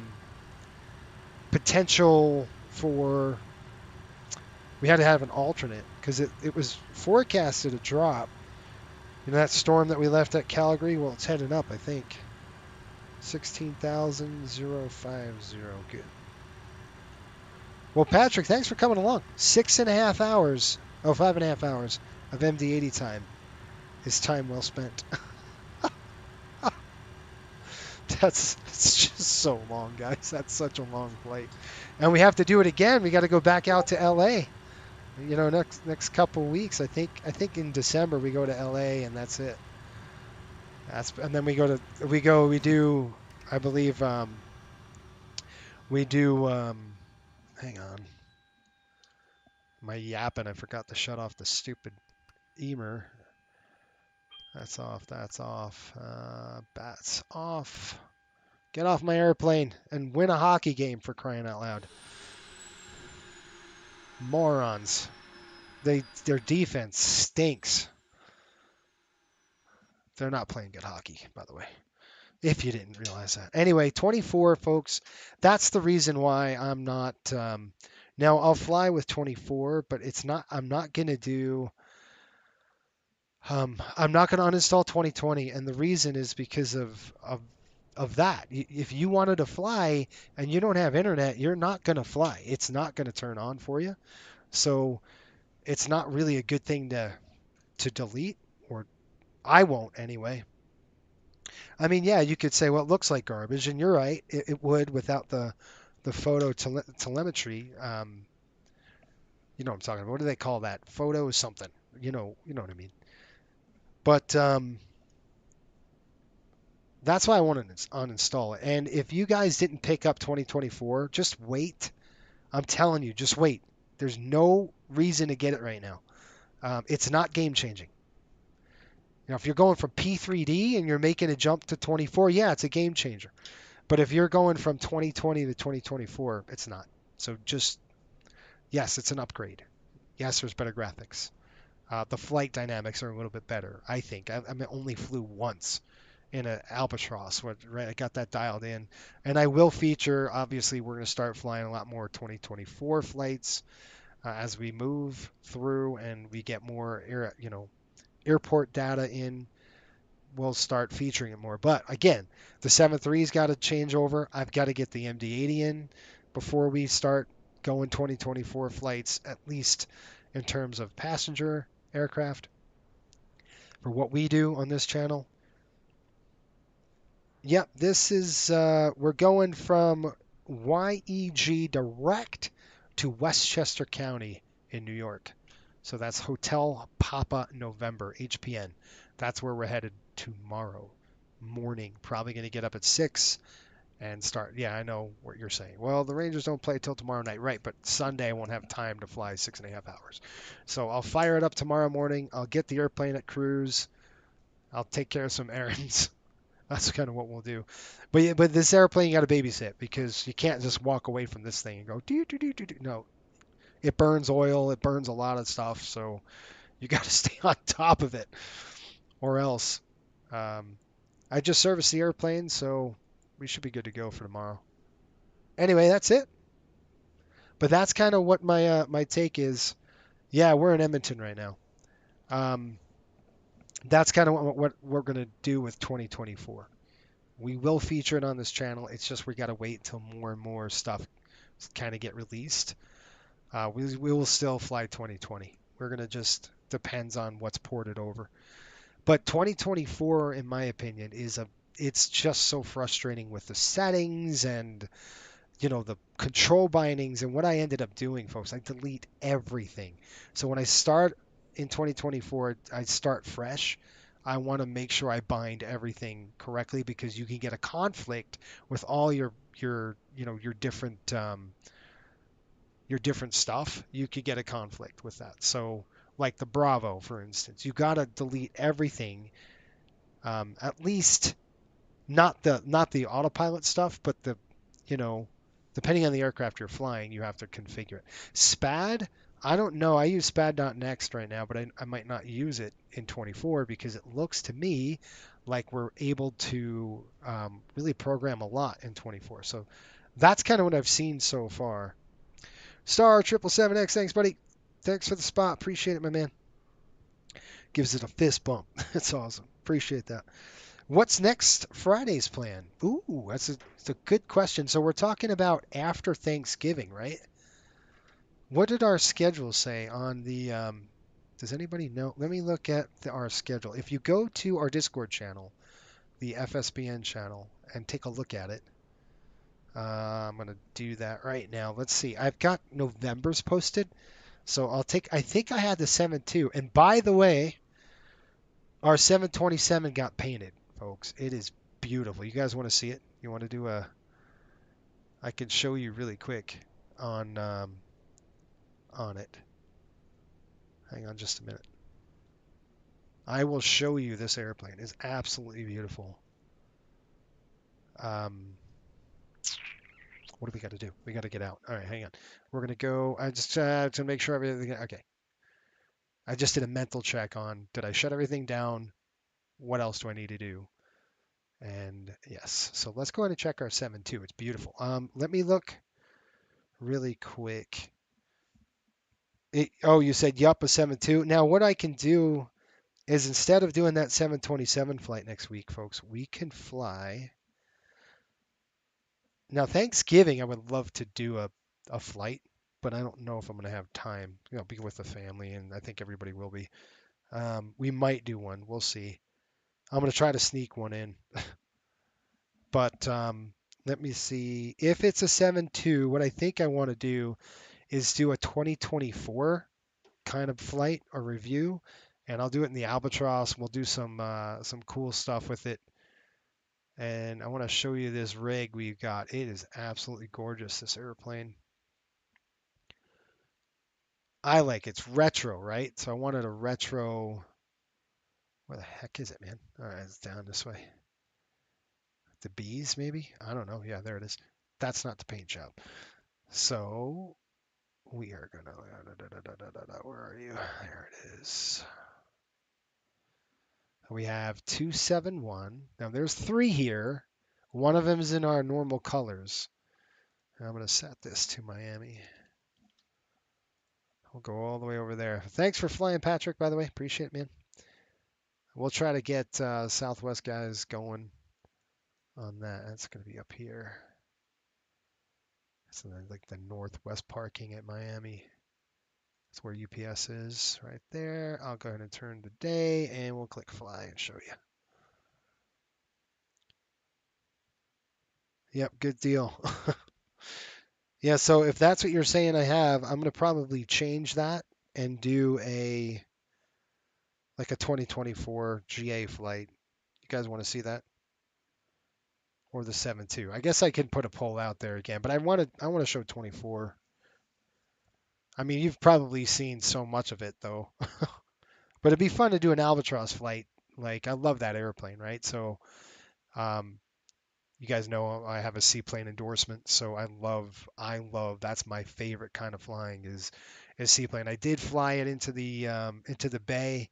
potential for. We had to have an alternate because it was forecasted to drop. You know that storm that we left at Calgary? Well, it's heading up, I think. 16,050. Good. Well, Patrick, thanks for coming along. 6.5 hours. Oh, 5.5 hours of MD-80 time is time well spent. It's just so long, guys. That's such a long flight. And we have to do it again. We got to go back out to LA. You know, next couple weeks. I think in December we go to LA and that's it. And then we do I believe we do hang on. My yapping, I forgot to shut off the stupid emer. That's off. That's off. Bats off. Get off my airplane and win a hockey game, for crying out loud. Morons. Their defense stinks. They're not playing good hockey, by the way, if you didn't realize that. Anyway, 24, folks. That's the reason why I'm not. Now I'll fly with 24, but it's not. I'm not gonna do. I'm not going to uninstall 2020, and the reason is because of that. If you wanted to fly and you don't have internet, you're not going to fly. It's not going to turn on for you. So it's not really a good thing to delete, or I won't anyway. I mean, yeah, you could say, well, it looks like garbage, and you're right. It would without the photo telemetry. You know what I'm talking about. What do they call that? Photo something. You know what I mean. But that's why I want to uninstall it. And if you guys didn't pick up 2024, just wait. I'm telling you, just wait. There's no reason to get it right now. It's not game changing. Now, if you're going from P3D and you're making a jump to 24, yeah, it's a game changer. But if you're going from 2020 to 2024, it's not. So just, yes, it's an upgrade. Yes, there's better graphics. The flight dynamics are a little bit better, I think. I only flew once in an Albatross. Right, I got that dialed in. And I will feature, obviously, we're going to start flying a lot more 2024 flights as we move through and we get more airport data in. We'll start featuring it more. But again, the 7.3's got to change over. I've got to get the MD-80 in before we start going 2024 flights, at least in terms of passenger aircraft for what we do on this channel. Yep, this is, we're going from YEG direct to Westchester County in New York. So that's Hotel Papa November, HPN. That's where we're headed tomorrow morning. Probably going to get up at 6 and start. Yeah, I know what you're saying. Well, the Rangers don't play till tomorrow night. Right, but Sunday I won't have time to fly 6.5 hours. So I'll fire it up tomorrow morning. I'll get the airplane at cruise. I'll take care of some errands. That's kind of what we'll do. But this airplane you got to babysit because you can't just walk away from this thing and go do. No, it burns oil. It burns a lot of stuff. So you got to stay on top of it, or else. I just serviced the airplane, so we should be good to go for tomorrow. Anyway, that's it. But that's kind of what my take is. Yeah, we're in Edmonton right now. That's kind of what we're going to do with 2024. We will feature it on this channel. It's just we got to wait until more and more stuff kind of get released. We will still fly 2020. We're going to just depends on what's ported over. But 2024, in my opinion, it's just so frustrating with the settings and the control bindings. And what I ended up doing, folks, I delete everything. So when I start in 2024, I start fresh. I want to make sure I bind everything correctly, because you can get a conflict with all your different stuff. You could get a conflict with that. So like the Bravo, for instance, you got to delete everything, at least not the autopilot stuff, but the, depending on the aircraft you're flying, you have to configure it. SPAD, I don't know. I use SPAD.next right now, but I might not use it in 24, because it looks to me like we're able to really program a lot in 24. So that's kind of what I've seen so far. Star 777X, thanks, buddy. Thanks for the spot. Appreciate it, my man. Gives it a fist bump. That's awesome. Appreciate that. What's next Friday's plan? Ooh, that's a good question. So we're talking about after Thanksgiving, right? What did our schedule say on the, does anybody know? Let me look at our schedule. If you go to our Discord channel, the FSBN channel, and take a look at it, I'm going to do that right now. Let's see. I've got November's posted. So I think I had the 7.2. And by the way, our 727 got painted, folks. It is beautiful. You guys want to see it? You want to do I can show you really quick on it. Hang on just a minute. I will show you this airplane. It's absolutely beautiful. What do we got to do? We got to get out. All right, hang on. We're going to go. I just to make sure everything. Okay. I just did a mental check on, did I shut everything down? What else do I need to do? And yes, so let's go ahead and check our 7.2. It's beautiful. Let me look really quick. You said yup, a 7.2. Now what I can do is, instead of doing that 727 flight next week, folks, we can fly. Now Thanksgiving, I would love to do a flight, but I don't know if I'm going to have time. Be with the family, and I think everybody will be. We might do one. We'll see. I'm going to try to sneak one in. But let me see. If it's a 7.2, what I think I want to do is do a 2024 kind of flight or review, and I'll do it in the Albatross. We'll do some cool stuff with it. And I want to show you this rig we've got. It is absolutely gorgeous, this airplane. I like it's retro, right? So I wanted a retro. Where the heck is it, man? All right, it's down this way. The bees, maybe? I don't know. Yeah, there it is. That's not the paint job. So we are gonna. Where are you? There it is. We have 271. Now there's 3 here. One of them is in our normal colors. I'm gonna set this to Miami. We'll go all the way over there. Thanks for flying, Patrick, by the way. Appreciate it, man. We'll try to get Southwest guys going on that. That's going to be up here. So like the Northwest parking at Miami. That's where UPS is, right there. I'll go ahead and turn the day, and we'll click fly and show you. Yep, good deal. Yeah, so if that's what you're saying I have, I'm going to probably change that and do a 2024 GA flight. You guys want to see that? Or the 7.2. I guess I can put a poll out there again, but I want to show 24. I mean, you've probably seen so much of it though. But it'd be fun to do an Albatross flight. Like, I love that airplane, right? So you guys know I have a seaplane endorsement, so I love that's my favorite kind of flying is seaplane. I did fly it into the bay.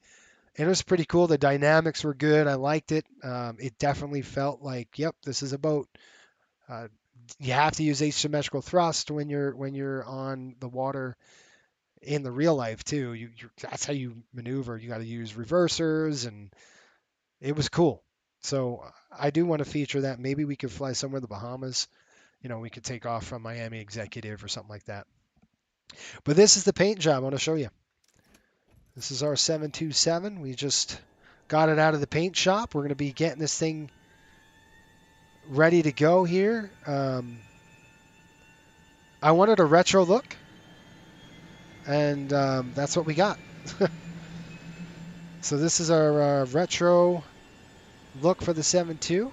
And it was pretty cool. The dynamics were good. I liked it. It definitely felt like, yep, this is a boat. You have to use asymmetrical thrust when you're on the water in the real life too. That's how you maneuver. You got to use reversers, and it was cool. So I do want to feature that. Maybe we could fly somewhere in the Bahamas. We could take off from Miami Executive or something like that. But this is the paint job I want to show you. This is our 727. We just got it out of the paint shop. We're going to be getting this thing ready to go here. I wanted a retro look, and that's what we got. So this is our retro look for the 7.2.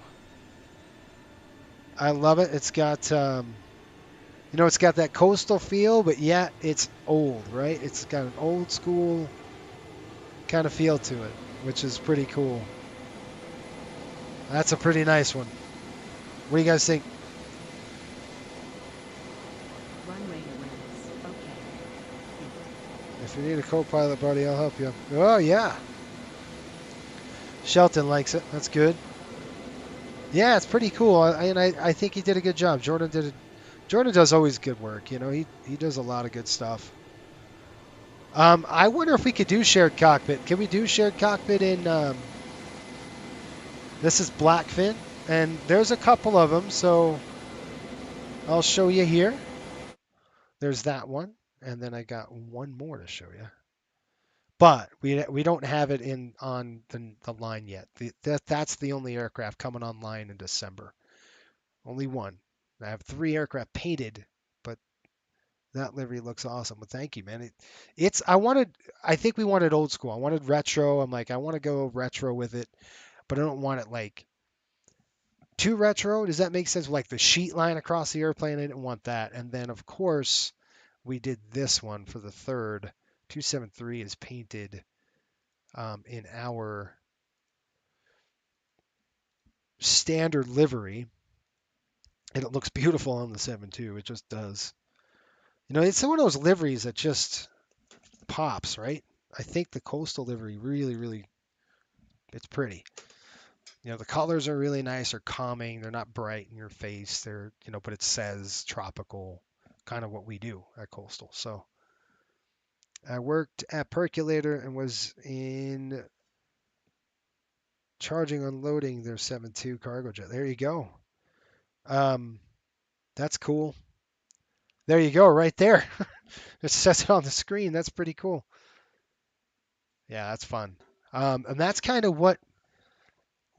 I love it. It's got, it's got that coastal feel, but yet it's old, right? It's got an old school kind of feel to it, which is pretty cool. That's a pretty nice one. What do you guys think? Runway awareness. Okay. If you need a co-pilot, buddy, I'll help you. Oh, yeah. Shelton likes it. That's good. Yeah, it's pretty cool. And I think he did a good job. Jordan does always good work. He does a lot of good stuff. I wonder if we could do shared cockpit. Can we do shared cockpit in... this is Blackfin, and there's a couple of them, so I'll show you here. There's that one, and then I got one more to show you. But we don't have it on the line yet. That's the only aircraft coming online in December. Only one. I have 3 aircraft painted, but that livery looks awesome. Well, thank you, man. I think we wanted old school. I wanted retro. I'm like, I want to go retro with it, but I don't want it like too retro. Does that make sense? Like the sheet line across the airplane, I didn't want that. And then of course we did this one for the third. 273 is painted in our standard livery, and it looks beautiful on the 7.2. It just does. It's one of those liveries that just pops, right? I think the coastal livery really, really, it's pretty. The colors are really nice. They're calming. They're not bright in your face. But it says tropical, kind of what we do at coastal. So I worked at Percolator and was in charging, unloading their 7.2 cargo jet. There you go. That's cool. There you go, right there. It says it on the screen. That's pretty cool. Yeah, that's fun. And that's kind of what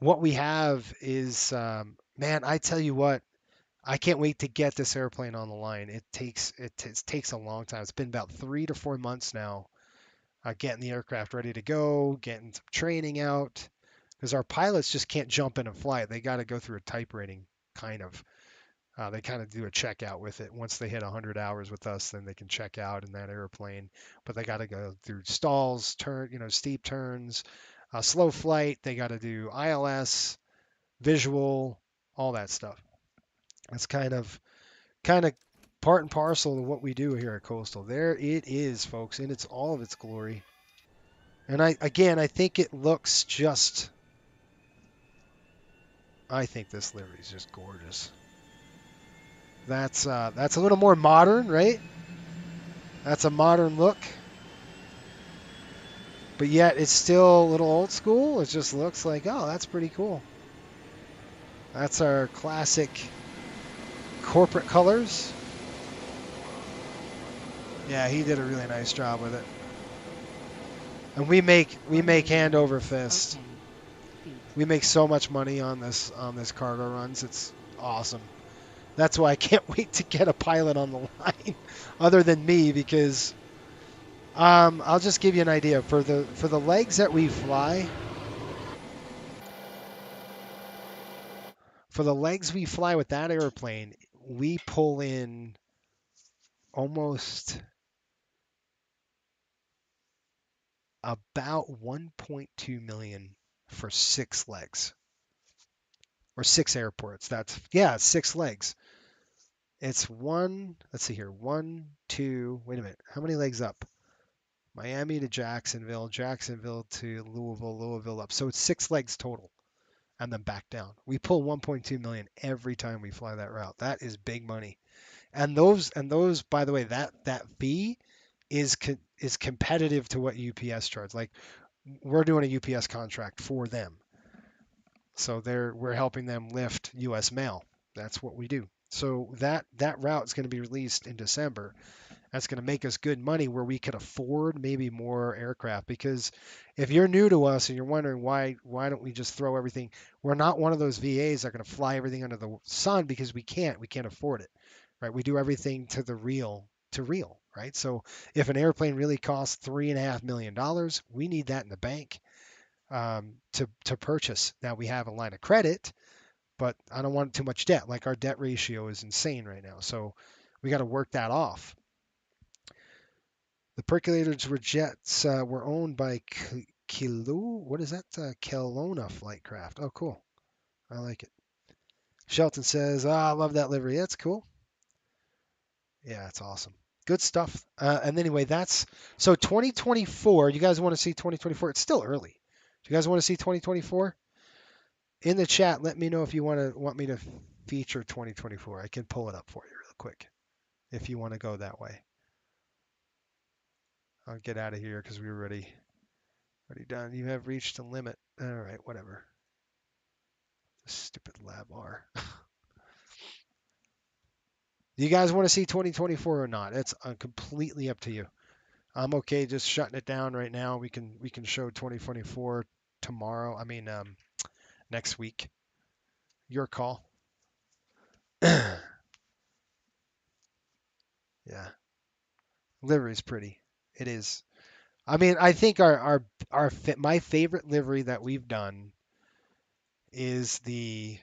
we have is, man, I tell you what, I can't wait to get this airplane on the line. It takes a long time. It's been about 3 to 4 months now, getting the aircraft ready to go, getting some training out, because our pilots just can't jump in and fly it. They got to go through a type rating, kind of. They kind of do a checkout with it. Once they hit 100 hours with us, then they can check out in that airplane. But they got to go through stalls, steep turns, slow flight. They got to do ILS, visual, all that stuff. That's kind of part and parcel of what we do here at Coastal. There it is, folks, in all of its glory. And I think it looks just. I think this livery is just gorgeous. That's a little more modern, right? That's a modern look. But yet it's still a little old school. It just looks like, oh, that's pretty cool. That's our classic corporate colors. Yeah, he did a really nice job with it. And we make hand over fist. We make so much money on this cargo runs. It's awesome. That's why I can't wait to get a pilot on the line, other than me, because I'll just give you an idea for the legs that we fly. For the legs we fly with that airplane, we pull in almost about 1.2 million for 6 legs. Or 6 airports. 6 legs. It's let's see here. 1, 2, wait a minute. How many legs up? Miami to Jacksonville, Jacksonville to Louisville, Louisville up. So it's 6 legs total. And then back down. We pull 1.2 million every time we fly that route. That is big money. And those, by the way, that fee is competitive to what UPS charges. Like, we're doing a UPS contract for them. So we're helping them lift US mail. That's what we do. So that route is going to be released in December. That's going to make us good money where we could afford maybe more aircraft. Because if you're new to us and you're wondering why don't we just throw everything, we're not one of those VAs that are going to fly everything under the sun, because we can't afford it, right? We do everything to real, right? So if an airplane really costs $3.5 million, we need that in the bank. to purchase. Now we have a line of credit, but I don't want too much debt. Like our debt ratio is insane right now, so we got to work that off. The percolators were jets were owned by What is that? Kelowna Flightcraft. Oh, cool. I like it. Shelton says, I love that livery. That's cool. Yeah, it's awesome. Good stuff. And anyway, that's so 2024. You guys want to see 2024? It's still early. Do you guys want to see 2024? In the chat, let me know if you want me to feature 2024. I can pull it up for you real quick if you want to go that way. I'll get out of here because we're already done. You have reached a limit. All right, whatever. Stupid lab R. Do you guys want to see 2024 or not? It's completely up to you. I'm okay just shutting it down right now. We can show 2024 tomorrow. I mean next week. Your call. Yeah. Livery's pretty. It is. I mean, I think my favorite livery that we've done is the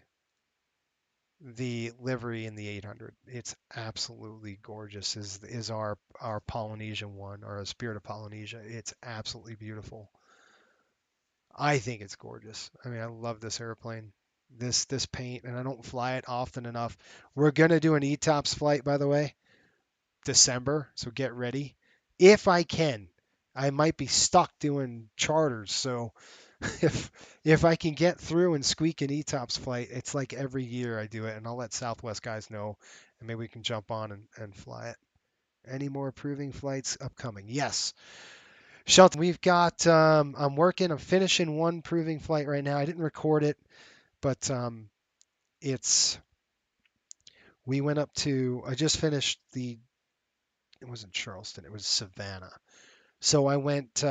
livery in the 800. It's absolutely gorgeous. Is our Polynesian one, or a Spirit of Polynesia. It's absolutely beautiful. I think it's gorgeous. I mean, I love this airplane. This paint, and I don't fly it often enough. We're gonna do an ETOPS flight, by the way, December, so get ready. If I can, I might be stuck doing charters, so if I can get through and squeak an ETOPS flight, it's like every year I do it, and I'll let Southwest guys know, and maybe we can jump on and fly it. Any more approving flights upcoming? Yes. Shelton, we've got, I'm finishing one proving flight right now. I didn't record it, but we went up to, I just finished it wasn't Charleston, it was Savannah. So I went,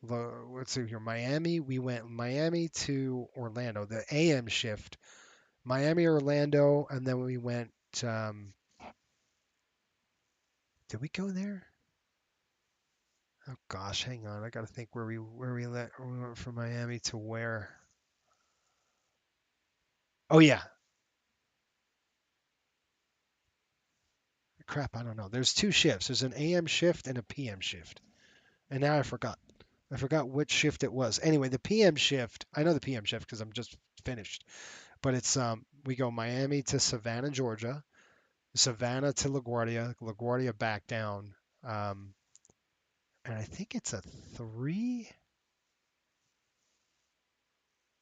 let's see here, Miami. We went Miami to Orlando, the AM shift, Miami, Orlando, and then we went, did we go there? Oh gosh, hang on. I got to think where we went from Miami to where. Oh yeah. Crap, I don't know. There's two shifts. There's an AM shift and a PM shift. And now I forgot. I forgot which shift it was. Anyway, the PM shift, I know the PM shift because I'm just finished. But it's we go Miami to Savannah, Georgia, Savannah to LaGuardia, LaGuardia back down. And I think it's a 3,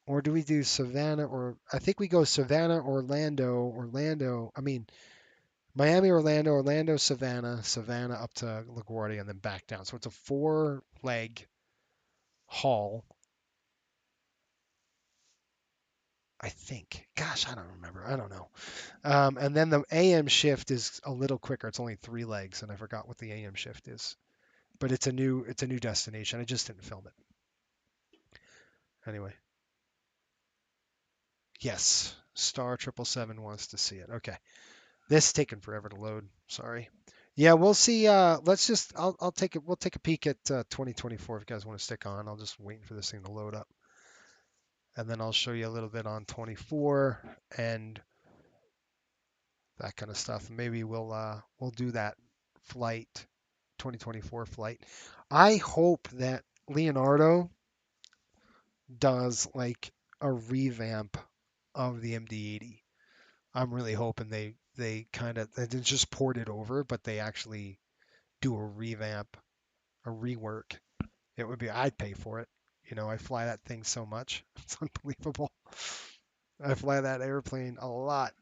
or do we do Savannah, or I think we go Savannah, Orlando, I mean Miami, Orlando, Savannah, Savannah up to LaGuardia, and then back down. So it's a 4-leg haul, I think. Gosh, I don't remember. I don't know. And then the AM shift is a little quicker. It's only 3 legs, and I forgot what the AM shift is. But it's a new destination. I just didn't film it. Anyway. Yes, Star 777 wants to see it. Okay. This is taking forever to load. Sorry. Yeah, we'll see. Let's just. I'll take it. We'll take a peek at 2024 if you guys want to stick on. I'll just wait for this thing to load up, and then I'll show you a little bit on 24 and that kind of stuff. Maybe we'll do that flight, 2024 flight. I hope that Leonardo does like a revamp of the MD-80. I'm really hoping they didn't just port it over, but they actually do a revamp, a rework. It would be, I'd pay for it. You know, I fly that thing so much. It's unbelievable. I fly that airplane a lot.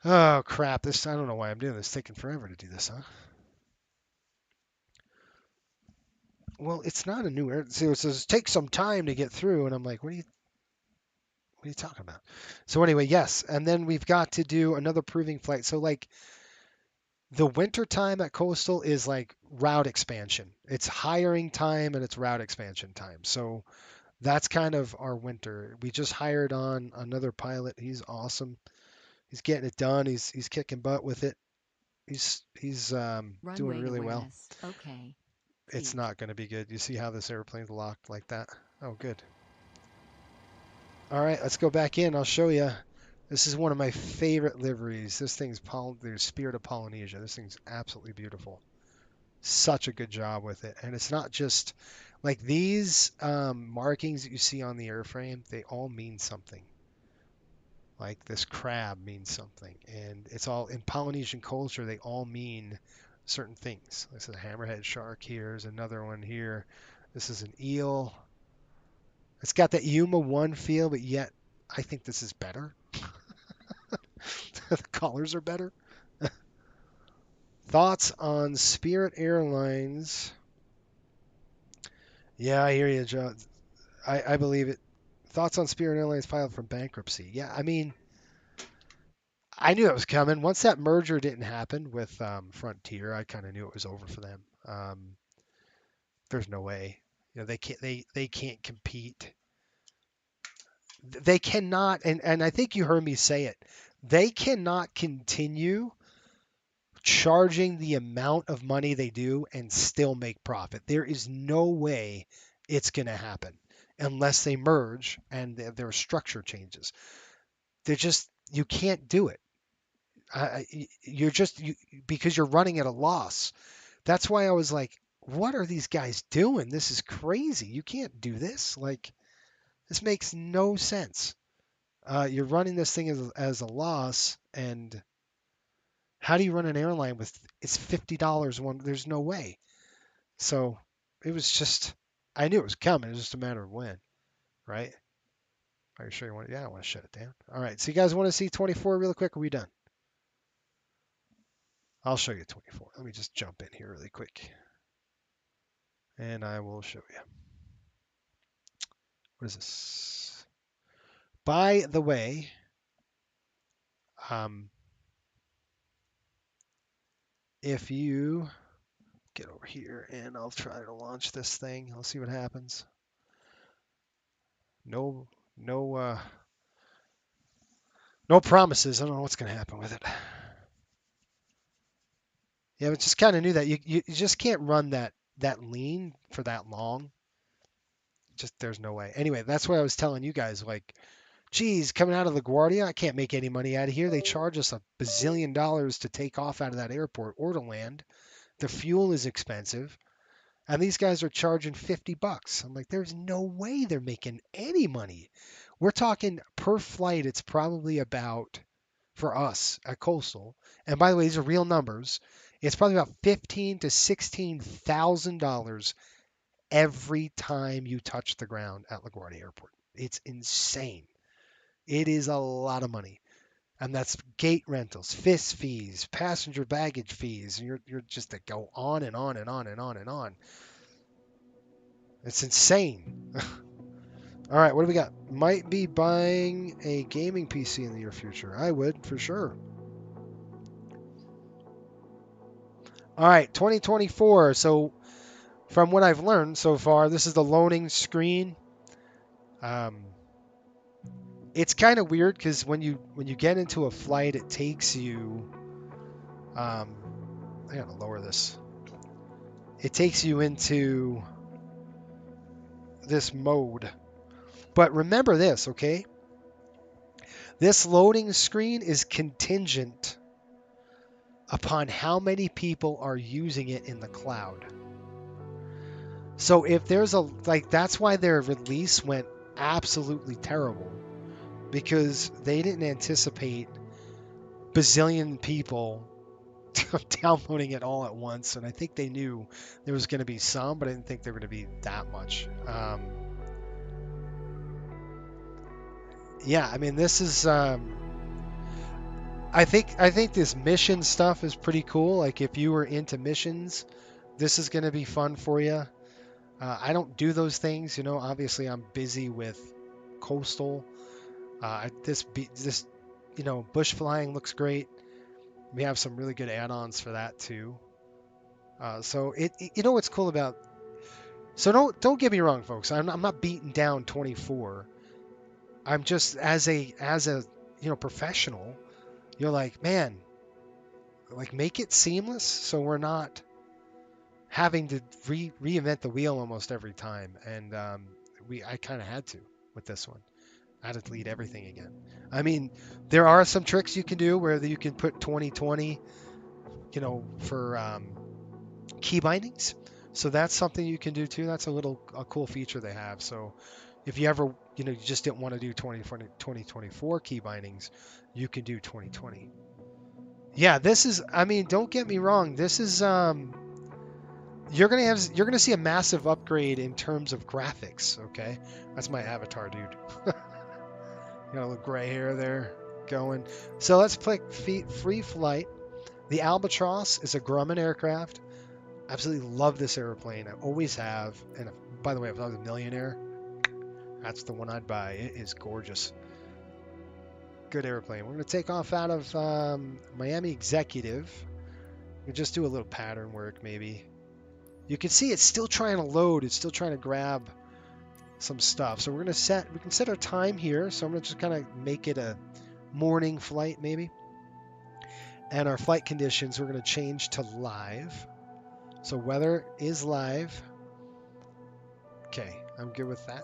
Oh crap, I don't know why I'm doing this. It's taking forever to do this, huh? Well, it's not a new air. So it says take some time to get through, and I'm like, what are you talking about? So anyway, yes, and then we've got to do another proving flight. So like the winter time at Coastal is like route expansion. It's hiring time and it's route expansion time. So that's kind of our winter. We just hired on another pilot. He's awesome. He's getting it done. He's kicking butt with it. He's doing really well. Okay. it's not going to be good. You see how this airplane's locked like that? Oh, good. All right, let's go back in. I'll show you. This is one of my favorite liveries. This thing's the Spirit of Polynesia. This thing's absolutely beautiful. Such a good job with it. And it's not just like these markings that you see on the airframe, they all mean something. Like this crab means something. And it's all in Polynesian culture, they all mean certain things. This is a hammerhead shark here. There's another one here. This is an eel. It's got that Yuma 1 feel, but yet I think this is better. The colors are better. Thoughts on Spirit Airlines? Yeah, I hear you, John. I believe it. Thoughts on Spirit Airlines filed for bankruptcy? Yeah, I mean, I knew it was coming. Once that merger didn't happen with Frontier, I kind of knew it was over for them. There's no way. You know, they can't compete. They cannot, and I think you heard me say it. They cannot continue charging the amount of money they do and still make profit. There is no way it's going to happen unless they merge and their structure changes. You can't do it. Because you're running at a loss. That's why I was like, what are these guys doing? This is crazy. You can't do this. Like, this makes no sense. You're running this thing as a loss, and how do you run an airline with it's $50 one? There's no way. So it was just, I knew it was coming. It was just a matter of when, right? Are you sure you want? Yeah, I want to shut it down. All right. So you guys want to see 24 real quick? Or are we done? I'll show you 24. Let me just jump in here really quick, and I will show you. What is this? By the way, if you get over here and I'll try to launch this thing. I'll see what happens. No promises. I don't know what's going to happen with it. Yeah, but just kind of knew that you just can't run that lean for that long. Just there's no way. Anyway, that's what I was telling you guys. Like, geez, coming out of LaGuardia, I can't make any money out of here. They charge us $1 bazillion to take off out of that airport or to land. The fuel is expensive. And these guys are charging $50. I'm like, there's no way they're making any money. We're talking per flight, it's probably about, for us at Coastal, and by the way, these are real numbers, it's probably about $15,000 to $16,000 every time you touch the ground at LaGuardia Airport. It's insane. It is a lot of money. And that's gate rentals, FIS fees, passenger baggage fees. You're just to go on and on and on and on and on. It's insane. All right, what do we got? Might be buying a gaming PC in the near future. I would, for sure. All right, 2024. So from what I've learned so far, this is the loading screen. It's kind of weird because when you get into a flight, it takes you. I gotta lower this. It takes you into this mode. But remember this, okay? This loading screen is contingent upon how many people are using it in the cloud. So if there's that's why their release went absolutely terrible, because they didn't anticipate bazillion people downloading it all at once. And I think they knew there was going to be some, but I didn't think there were going to be that much. Yeah, I mean, this is, I think this mission stuff is pretty cool. Like if you were into missions, this is going to be fun for you. I don't do those things, you know. Obviously, I'm busy with Coastal. This bush flying looks great. We have some really good add-ons for that too. So you know what's cool about? So don't get me wrong, folks. I'm not beating down 24. I'm just as a professional. You're like, man, like make it seamless so we're not having to reinvent the wheel almost every time, and I kind of had to with this one. I had to delete everything again. I mean, there are some tricks you can do where you can put 2020, you know, for key bindings. So that's something you can do too. That's a cool feature they have. So if you ever, you know, you just didn't want to do 2024 key bindings, you can do 2020. Yeah, this is, I mean, don't get me wrong. This is, you're gonna see a massive upgrade in terms of graphics. Okay, that's my avatar, dude. Got a little gray hair there going. So let's click free flight. The Albatross is a Grumman aircraft. Absolutely love this airplane. I always have. And by the way, if I was a millionaire, that's the one I'd buy. It is gorgeous. Good airplane. We're going to take off out of Miami Executive. We'll just do a little pattern work maybe. You can see it's still trying to load. It's still trying to grab some stuff. So we can set our time here. So I'm going to just kind of make it a morning flight maybe. And our flight conditions, we're going to change to live. So weather is live. Okay, I'm good with that.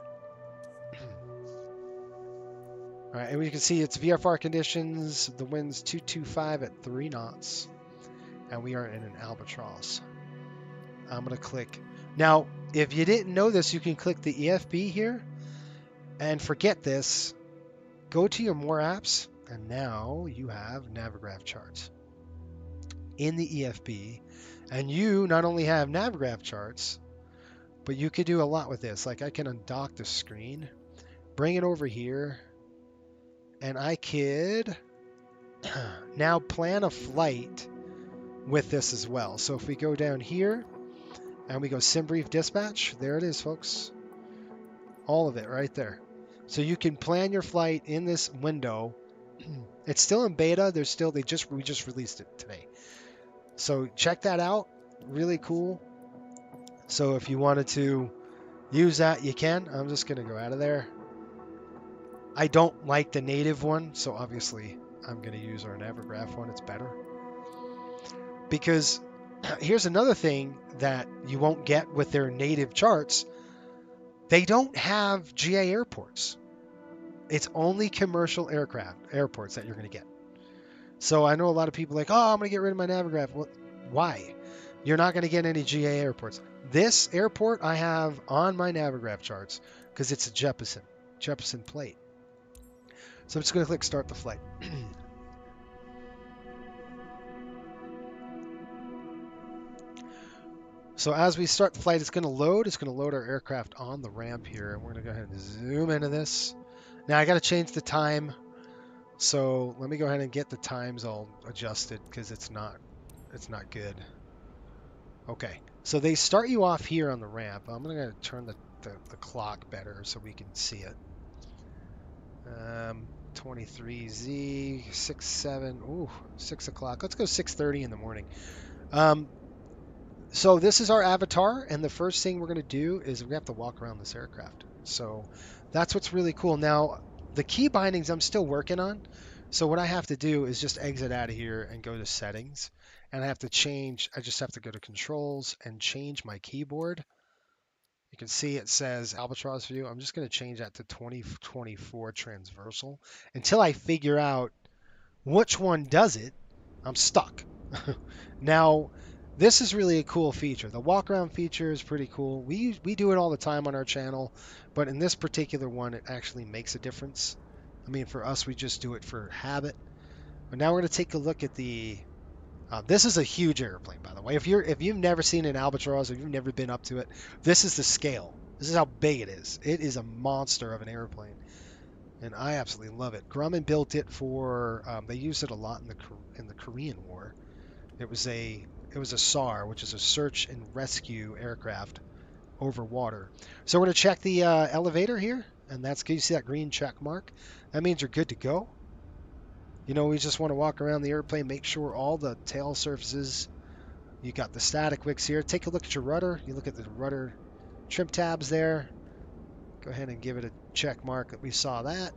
All right, and you can see it's VFR conditions. The wind's 225 at 3 knots. And we are in an Albatross. I'm going to click. Now, if you didn't know this, you can click the EFB here. And forget this. Go to your More Apps. And now you have Navigraph charts in the EFB. And you not only have Navigraph charts, but you could do a lot with this. Like I can undock the screen, bring it over here, and I could now plan a flight with this as well. So if we go down here and we go Sim Brief Dispatch, there it is, folks. All of it right there. So you can plan your flight in this window. It's still in beta. We just released it today. So check that out. Really cool. So if you wanted to use that, you can. I'm just going to go out of there. I don't like the native one, so obviously I'm going to use our Navigraph one. It's better. Because here's another thing that you won't get with their native charts. They don't have GA airports. It's only commercial airports that you're going to get. So I know a lot of people are like, oh, I'm going to get rid of my Navigraph. Well, why? You're not going to get any GA airports. This airport I have on my Navigraph charts because it's a Jeppesen plate. So I'm just going to click Start the Flight. So as we start the flight, it's going to load. It's going to load our aircraft on the ramp here. And we're going to go ahead and zoom into this. Now I got to change the time. So let me go ahead and get the times all adjusted because it's not good. Okay, so they start you off here on the ramp. I'm going to turn the clock better so we can see it. 23Z, 67, ooh, 6 o'clock. Let's go 6:30 in the morning. So this is our avatar, and the first thing we're going to do is we have to walk around this aircraft. So that's what's really cool. Now, the key bindings I'm still working on. So what I have to do is just exit out of here and go to settings. And I just have to go to controls and change my keyboard. You can see it says Albatross View. I'm just going to change that to 2024 transversal. Until I figure out which one does it, I'm stuck. Now, this is really a cool feature. The walk around feature is pretty cool. We do it all the time on our channel, but in this particular one, it actually makes a difference. I mean, for us, we just do it for habit. But now we're going to take a look at the... this is a huge airplane, by the way. If you've never seen an Albatross or you've never been up to it, this is the scale. This is how big it is. It is a monster of an airplane, and I absolutely love it. Grumman built it for. They used it a lot in the Korean War. It was a SAR, which is a search and rescue aircraft over water. So we're going to check the elevator here, and you see that green check mark. That means you're good to go. You know, we just want to walk around the airplane, make sure all the tail surfaces. You got the static wicks here. Take a look at your rudder. You look at the rudder trim tabs there. Go ahead and give it a check mark that we saw that.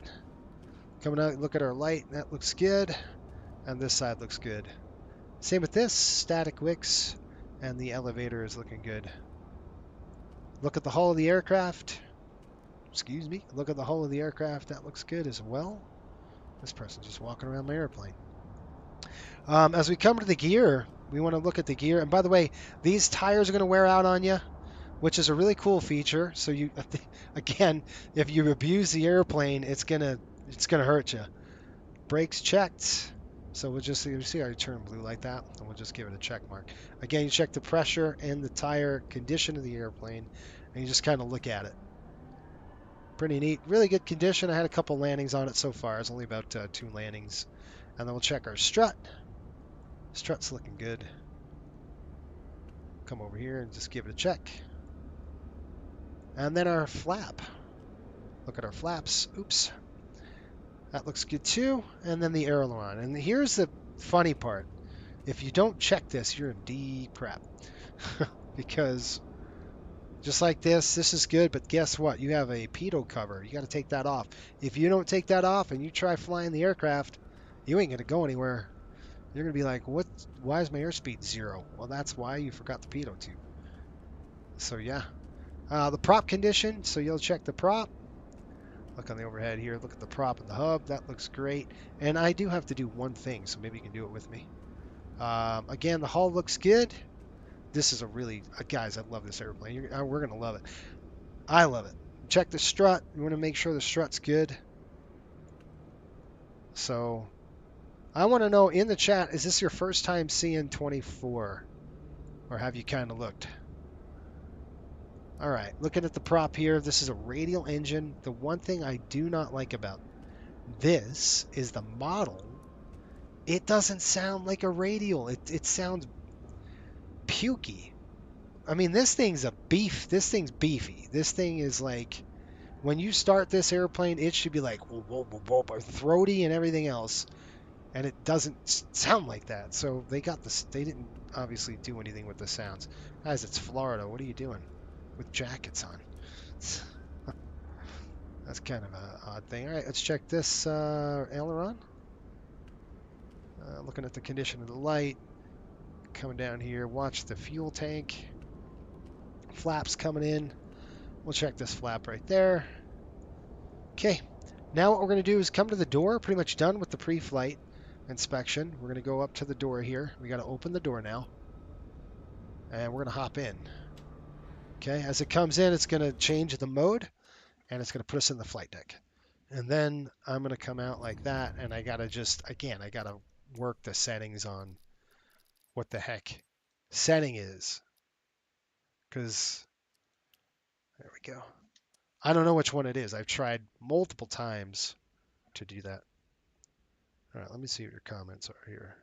Coming out, look at our light. That looks good. And this side looks good. Same with this. Static wicks. and the elevator is looking good. Look at the hull of the aircraft. Excuse me. Look at the hull of the aircraft. That looks good as well. This person's just walking around my airplane. As we come to the gear, we want to look at the gear. And by the way, these tires are going to wear out on you, which is a really cool feature. So you, again, if you abuse the airplane, it's gonna hurt you. Brakes checked. So we'll just see how you turn blue like that, and we'll just give it a check mark. Again, you check the pressure and the tire condition of the airplane, and you just kind of look at it. Pretty neat. Really good condition. I had a couple landings on it so far. It's only about 2 landings. And then we'll check our strut. Strut's looking good. Come over here and just give it a check. And then our flap. Look at our flaps. Oops. That looks good too. And then the aileron. And here's the funny part. If you don't check this, you're in deep crap. Because just like this is good, but guess what? You have a pitot cover. You got to take that off. If you don't take that off and you try flying the aircraft, you ain't going to go anywhere. You're going to be like, "What? Why is my airspeed 0?" Well, that's why you forgot the pitot tube. So yeah. The prop condition, so you'll check the prop. Look on the overhead here. Look at the prop and the hub. That looks great. And I do have to do one thing, so maybe you can do it with me. Again, the hull looks good. This is a really, guys, I love this airplane. We're going to love it. I love it. Check the strut. You want to make sure the strut's good. So I want to know in the chat, is this your first time seeing 24? Or have you kind of looked? All right, looking at the prop here, this is a radial engine. The one thing I do not like about this is the model. It doesn't sound like a radial. It sounds pukey. I mean, this thing's beefy. This thing is like, when you start this airplane, it should be like whoa, whoa, whoa, whoa, throaty and everything else. And it doesn't sound like that. So they got this. They didn't obviously do anything with the sounds. Guys, it's Florida. What are you doing with jackets on? That's kind of an odd thing. All right, let's check this aileron. Looking at the condition of the light. Coming down here, watch the fuel tank. Flaps coming in. We'll check this flap right there. Okay, now what we're going to do is come to the door. Pretty much done with the pre-flight inspection. We're going to go up to the door here. We got to open the door now. And we're going to hop in. Okay, as it comes in, it's going to change the mode. And it's going to put us in the flight deck. And then I'm going to come out like that. And I got to just, again, I got to work the settings on what the heck setting is. Because, there we go. I don't know which one it is. I've tried multiple times to do that. All right, let me see what your comments are here.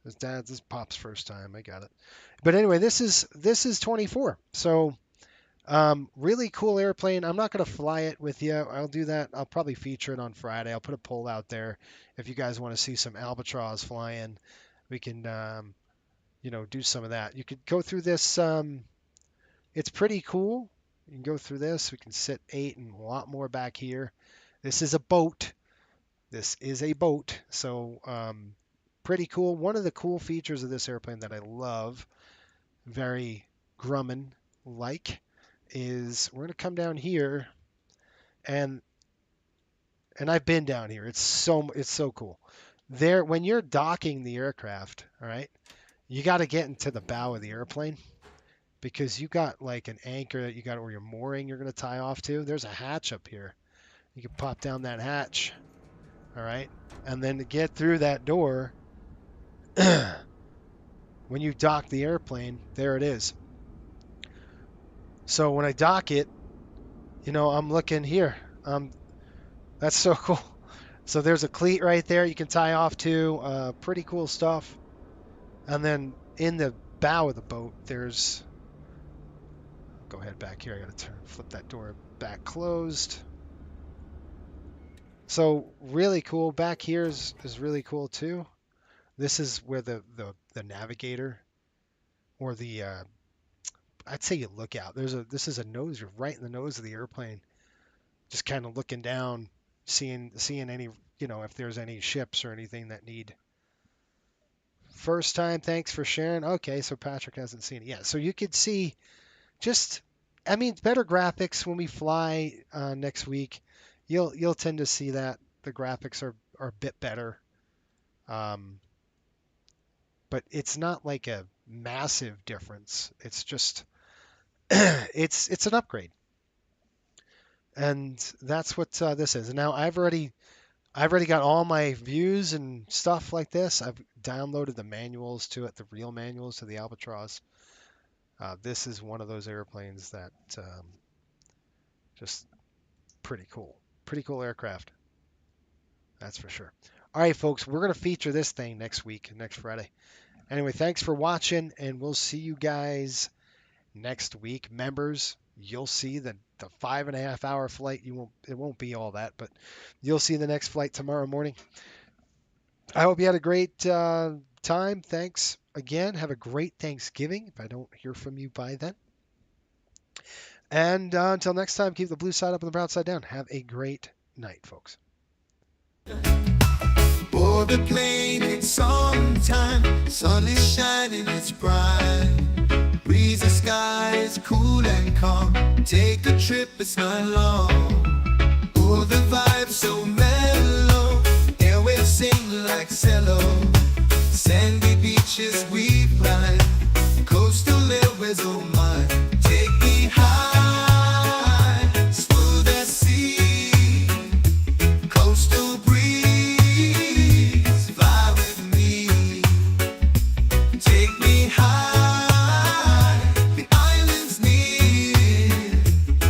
This is Pop's first time. I got it. But anyway, this is 24. So really cool airplane. I'm not going to fly it with you. I'll do that. I'll probably feature it on Friday. I'll put a poll out there. If you guys want to see some Albatross flying, we can, do some of that. You could go through this. It's pretty cool. You can go through this. We can sit 8 and a lot more back here. This is a boat. So pretty cool. One of the cool features of this airplane that I love, very Grumman-like, is we're going to come down here, and I've been down here. It's so cool. There, when you're docking the aircraft, all right, you got to get into the bow of the airplane, because you got like an anchor that you got where you're mooring. You're going to tie off to. There's a hatch up here. You can pop down that hatch, all right, and then to get through that door. When you dock the airplane, there it is. So when I dock it, I'm looking here. That's so cool. So there's a cleat right there you can tie off to. Pretty cool stuff. And then in the bow of the boat, there's... Go ahead back here. I got to flip that door back closed. So really cool. Back here is really cool too. This is where the navigator, or the I'd say you look out. This is a nose. You're right in the nose of the airplane, just kind of looking down, seeing any, if there's any ships or anything that need first time. Thanks for sharing. Okay, so Patrick hasn't seen it yet. So you could see just, I mean, better graphics when we fly next week. You'll tend to see that the graphics are a bit better. But it's not like a massive difference. It's just it's an upgrade. And that's what this is. And now I've already got all my views and stuff like this. I've downloaded the manuals to it, the real manuals to the Albatross. This is one of those airplanes that just pretty cool. Pretty cool aircraft. That's for sure. All right, folks, we're going to feature this thing next week, next Friday. Anyway, thanks for watching, and we'll see you guys next week. Members, you'll see the 5.5 hour flight. It won't be all that, but you'll see the next flight tomorrow morning. I hope you had a great time. Thanks again. Have a great Thanksgiving if I don't hear from you by then. And until next time, keep the blue side up and the brown side down. Have a great night, folks. Board the plane, it's summertime. Sun is shining, it's bright. Breezy skies, cool and calm. Take a trip, it's not long. Oh, the vibe's so mellow. Airwaves sing like cello. Sandy beaches we ride. Coastal airways, oh my.